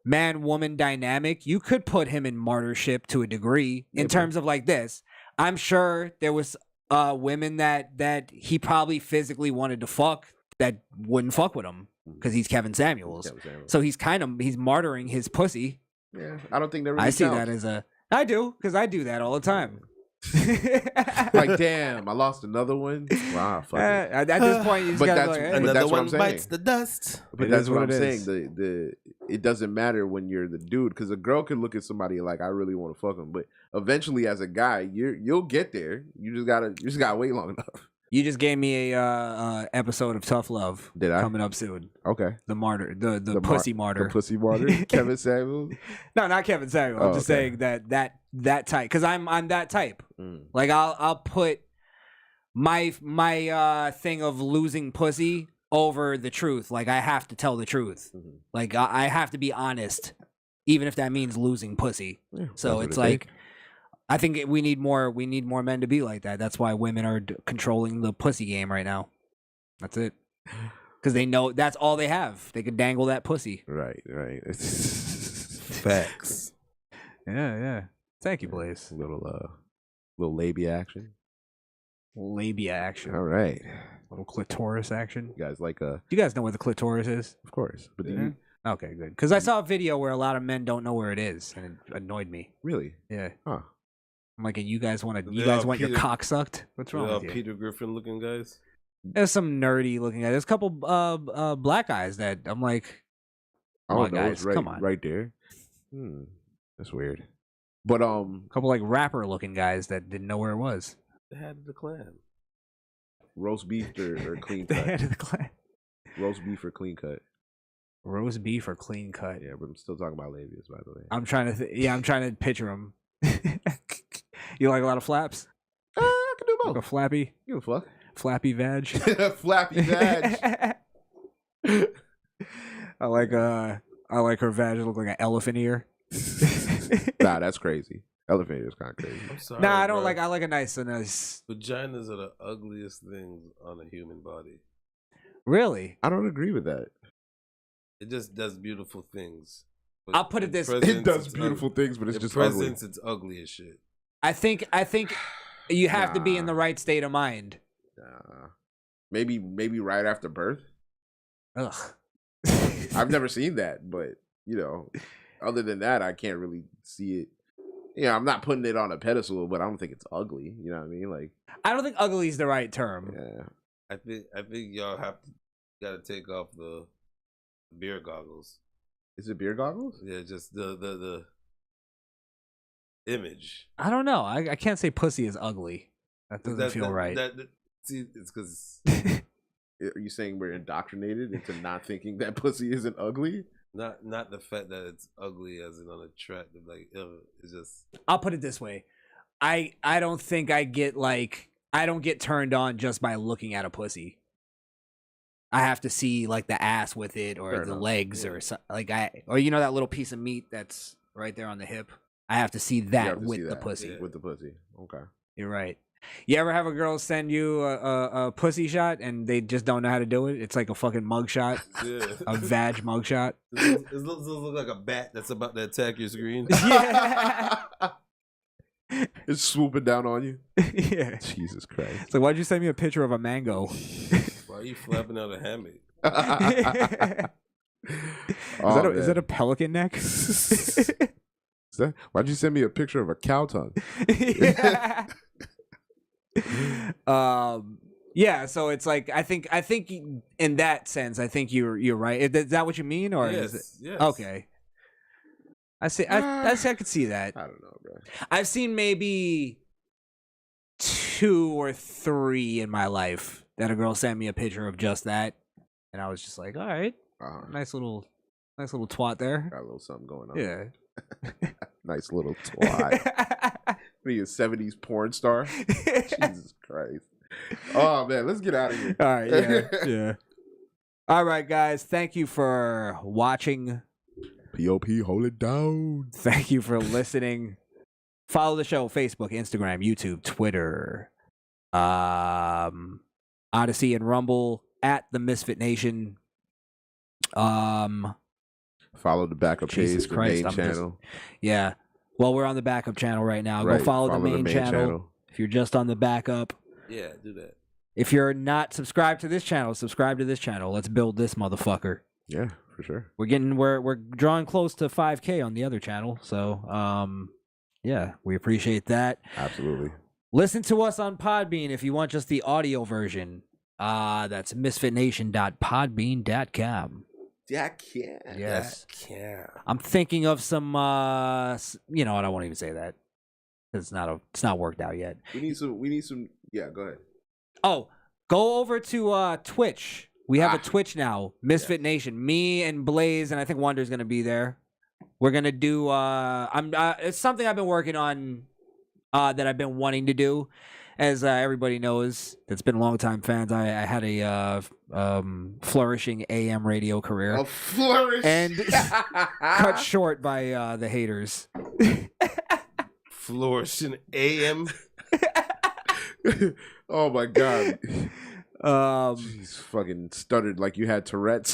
B: man-woman dynamic, you could put him in martyrship to a degree in terms of like this. I'm sure there was women that he probably physically wanted to fuck that wouldn't fuck with him. Because he's Kevin Samuels. So he's martyring his pussy.
D: Yeah, I don't think that really
B: I see
D: counts.
B: that as I do, because I do that all the time.
D: Like, damn, I lost another one. Wow, fuck it.
B: At this point, you just gotta be like, hey.
C: Another one bites the dust.
D: But that's what I'm saying. It doesn't matter when you're the dude, because a girl could look at somebody like, I really want to fuck him, but eventually, as a guy, you'll get there. You just gotta wait long enough.
B: You just gave me a episode of Tough Love.
D: Did I?
B: Coming up soon.
D: Okay.
B: The martyr, the pussy martyr.
D: The pussy martyr. Kevin Samuels.
B: No, not Kevin Samuels. I'm just saying that type, because I'm that type. Like I'll put my thing of losing pussy over the truth. Like I have to tell the truth. Like I have to be honest, even if that means losing pussy. Yeah, so it's like. I think we need more men to be like that. That's why women are controlling the pussy game right now. That's it. Because they know that's all they have. They can dangle that pussy.
D: Right.
C: Facts.
B: Yeah. Thank you, Blaze.
D: Little labia action.
B: Labia action.
D: All right.
B: Little clitoris action.
D: You guys like
B: You guys know what the clitoris is?
D: Of course. But
B: okay, good. Because I saw a video where a lot of men don't know where it is, and it annoyed me.
D: Really?
B: Yeah.
D: Huh.
B: I'm like, and you guys want your cock sucked? What's wrong with you?
C: Peter Griffin looking guys.
B: There's some nerdy looking guys. There's a couple black guys that I'm like, come on, guys, come on,
D: right there. That's weird. But
B: a couple like rapper looking guys that didn't know where it was.
C: The head of the clan.
D: Roast beef or clean
B: The
D: cut.
B: head of the clan.
D: Roast beef or clean cut.
B: Roast beef or clean cut.
D: Yeah, but I'm still talking about labias, by the way.
B: I'm trying to picture them. You like a lot of flaps?
D: I can do both.
B: Like a flappy?
D: Give a fuck.
B: Flappy vag.
D: Flappy vag.
B: I like her vag to look like an elephant ear.
D: Nah, that's crazy. Elephant ear is kind of crazy.
C: I'm sorry,
B: nah, I don't
C: bro.
B: like. I like a nice.
C: Vaginas are the ugliest things on a human body.
B: Really?
D: I don't agree with that.
C: It just does beautiful things. But
B: I'll put it this way.
D: It does beautiful things, but it's just ugly.
C: It's ugly as shit.
B: I think you have to be in the right state of mind.
D: Maybe right after birth.
B: Ugh.
D: I've never seen that, but other than that, I can't really see it. I'm not putting it on a pedestal, but I don't think it's ugly. You know what I mean? Like,
B: I don't think ugly is the right term.
D: Yeah.
C: I think y'all gotta take off the beer goggles.
D: Is it beer goggles?
C: Yeah, just the image.
B: I don't know. I can't say pussy is ugly. That doesn't feel right.
C: See, it's because.
D: Are you saying we're indoctrinated into not thinking that pussy isn't ugly?
C: Not the fact that it's ugly as in unattractive. Like, it's just.
B: I'll put it this way. I don't think I get like. I don't get turned on just by looking at a pussy. I have to see like the ass with it, or the legs, or like or you know that little piece of meat that's right there on the hip. I have to see that with the pussy.
D: With the pussy. Okay.
B: You're right. You ever have a girl send you a pussy shot and they just don't know how to do it? It's like a fucking mug shot, a vag mug shot.
C: It looks like a bat that's about to attack your screen.
B: Yeah.
D: It's swooping down on you.
B: Yeah.
D: Jesus Christ.
B: So why'd you send me a picture of a mango?
C: Why are you flapping out a hammock?
B: Is that a pelican neck?
D: Why'd you send me a picture of a cow tongue?
B: Yeah, so it's like I think in that sense, I think you're right. Is that what you mean, or
C: yes,
B: is it?
C: Yes.
B: Okay. I could see that.
D: I don't know, bro.
B: I've seen maybe 2 or 3 in my life that a girl sent me a picture of just that, and I was just like, all right, nice little twat there.
D: Got a little something going on.
B: Yeah.
D: Nice little twat. Be a 70s porn star. Jesus Christ. Oh man, let's get out of here.
B: All right, yeah, yeah. All right, guys. Thank you for watching.
D: POP, hold it down.
B: Thank you for listening. Follow the show: Facebook, Instagram, YouTube, Twitter, Odyssey, and Rumble at the Misfit Nation.
D: Follow the backup page, the main channel.
B: Yeah. Well, we're on the backup channel right now. Go follow the main channel. If you're just on the backup.
C: Yeah, do that.
B: If you're not subscribed to this channel, subscribe to this channel. Let's build this motherfucker.
D: Yeah, for sure.
B: We're drawing close to 5K on the other channel. So, yeah, we appreciate that.
D: Absolutely.
B: Listen to us on Podbean if you want just the audio version. That's misfitnation.podbean.com.
D: Yes.
B: I'm thinking of some, you know what? I won't even say that. It's not worked out yet.
D: We need some. Yeah, go ahead.
B: Oh, go over to Twitch. We have a Twitch now, Misfit Nation. Me and Blaze, and I think Wunder's gonna be there. We're gonna do. It's something I've been working on, that I've been wanting to do. As everybody knows, that's been longtime fans. I had a flourishing AM radio career.
D: A flourish.
B: And cut short by the haters.
C: Flourishing AM.
D: Oh my God. Jeez, fucking stuttered like you had Tourette's.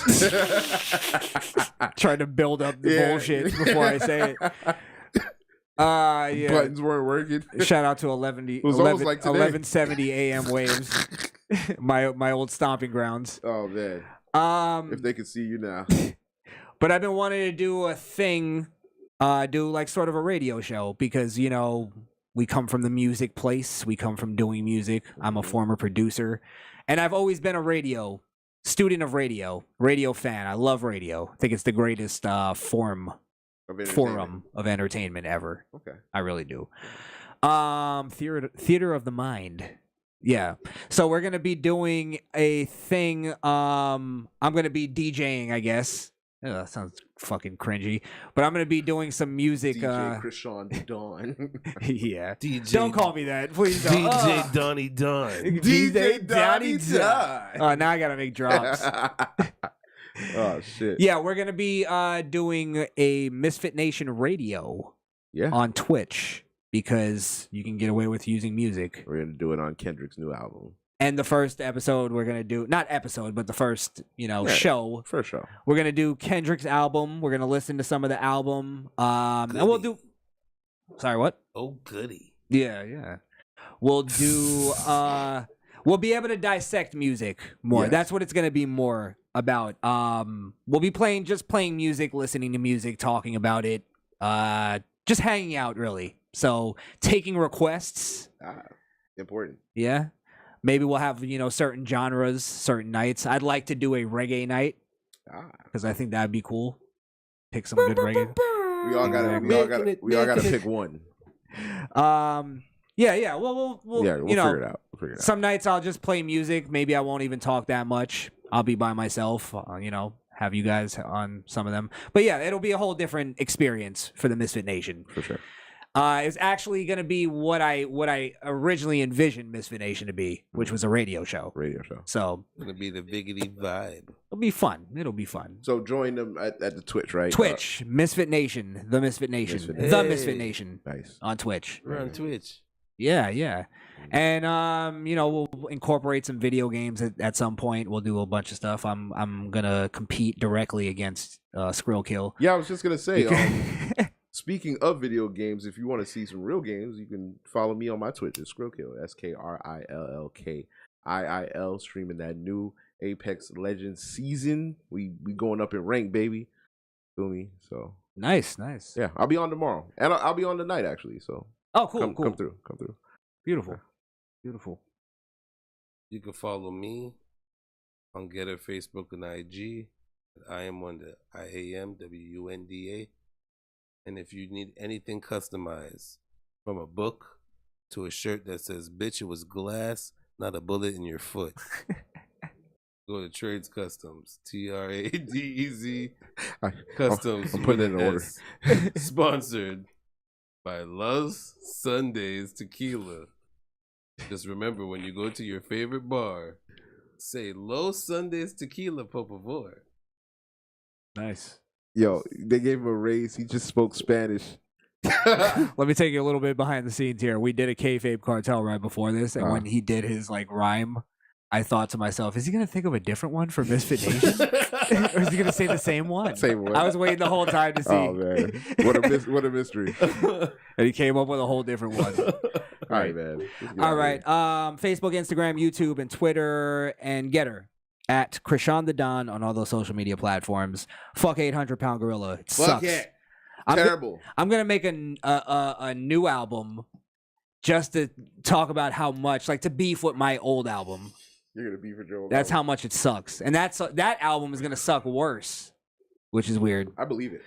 B: Trying to build up the bullshit before I say it. Yeah.
D: Buttons weren't working.
B: Shout out to 1170 AM waves. my old stomping grounds.
D: Oh man. If they could see you now.
B: But I've been wanting to do a thing, do like sort of a radio show, because you know we come from the music place. We come from doing music. I'm a former producer, and I've always been a student of radio fan. I love radio. I think it's the greatest forum of entertainment ever.
D: Okay.
B: I really do. Theater of the mind. Yeah. So we're gonna be doing a thing. I'm gonna be DJing, I guess. Oh, that sounds fucking cringy. But I'm gonna be doing some music.
D: DJ Crishaun the Don.
B: Yeah.
C: DJ.
B: Don't call me that, please. Don't.
C: DJ Donnie Don.
D: DJ Donnie Don.
B: Oh, now I gotta make drops.
D: Oh shit.
B: Yeah, we're gonna be doing a Misfit Nation radio.
D: Yeah.
B: On Twitch, because you can get away with using music.
D: We're gonna do it on Kendrick's new album.
B: And the first episode we're gonna do, not episode, but the first, show.
D: First show.
B: We're gonna do Kendrick's album. We're gonna listen to some of the album. And we'll do. Sorry, what?
C: Oh, goody.
B: Yeah. We'll do. We'll be able to dissect music more.
D: Yes.
B: That's what it's gonna be more about. We'll be playing music, listening to music, talking about it. Just hanging out, really. So taking requests.
D: Important.
B: Yeah. Maybe we'll have, certain genres, certain nights. I'd like to do a reggae night. Because I think that'd be cool. Pick some good reggae.
D: We all gotta pick one.
B: Yeah. Well, we'll
D: figure it out.
B: Some nights I'll just play music. Maybe I won't even talk that much. I'll be by myself, have you guys on some of them. But yeah, it'll be a whole different experience for the Misfit Nation.
D: For sure.
B: It's actually going to be what I originally envisioned Misfit Nation to be, which was a radio show. So
C: It's gonna be the biggity vibe.
B: it'll be fun. It'll be fun.
D: So join them at the Twitch, right?
B: Twitch, Misfit Nation, the Misfit Nation,
D: Misfit
B: the
C: Hey.
B: Misfit Nation.
D: Nice.
B: On Twitch.
C: We're on Twitch.
B: Yeah. And we'll incorporate some video games at some point. We'll do a bunch of stuff. I'm gonna compete directly against Skrillkill.
D: Yeah, I was just gonna say. Speaking of video games, if you want to see some real games, you can follow me on my Twitch. It's Skrillkill, SKRILLKIIL, streaming that new Apex Legends season. We going up in rank, baby. Feel me? So
B: nice.
D: Yeah, I'll be on tomorrow, and I'll be on tonight actually. So
B: cool.
D: Come through.
B: Beautiful.
C: You can follow me on Getter, Facebook, and IG. I am Wunda, IAMWUNDA. And if you need anything customized, from a book to a shirt that says, "Bitch, it was glass, not a bullet in your foot," go to Trades Customs, TRADEZ Customs.
D: I'm putting it in order.
C: Sponsored by Love's Sundays Tequila. Just remember, when you go to your favorite bar, say Los Sundays Tequila, por favor.
B: Nice.
D: Yo, they gave him a raise. He just spoke Spanish.
B: Let me take you a little bit behind the scenes here. We did a kayfabe cartel right before this, and when he did his rhyme, I thought to myself, is he gonna think of a different one for Misfit Nation, or is he gonna say the same one?
D: Same one.
B: I was waiting the whole time to see.
D: Oh man, what a mystery!
B: And he came up with a whole different one.
D: All right, man.
B: All right. Facebook, Instagram, YouTube, and Twitter, and Getter at Crishaun the Don on all those social media platforms. Fuck 800-pound gorilla. It
D: Fuck
B: sucks.
D: it. Terrible.
B: I'm gonna make a new album just to talk about how much, to beef with my old album.
D: You're gonna beef with your old
B: That's
D: album.
B: how much it sucks, and that album is gonna suck worse, which is weird.
D: I believe it.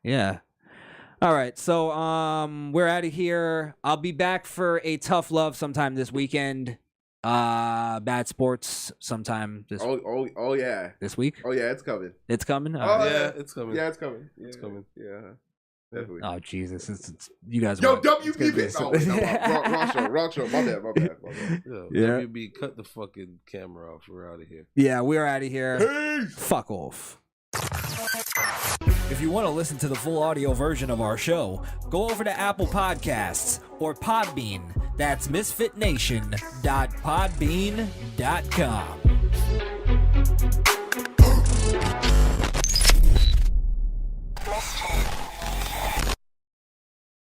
B: Yeah. All right, so we're out of here. I'll be back for a Tough Love sometime this weekend. Bad Sports sometime this.
D: Oh yeah.
B: This week.
D: Oh yeah, it's coming.
B: It's coming.
C: Yeah, it's coming.
D: Yeah, it's coming. Yeah,
C: It's coming.
D: Yeah. Definitely.
B: Oh Jesus! You guys.
D: Yo,
B: were-
D: WB. Oh, wrong show. My bad.
C: Yeah. WB, cut the fucking camera off. We're out of here.
B: Yeah, we're out of here.
D: Peace.
B: Fuck off.
J: If you want to listen to the full audio version of our show, go over to Apple Podcasts or Podbean. That's misfitnation.podbean.com.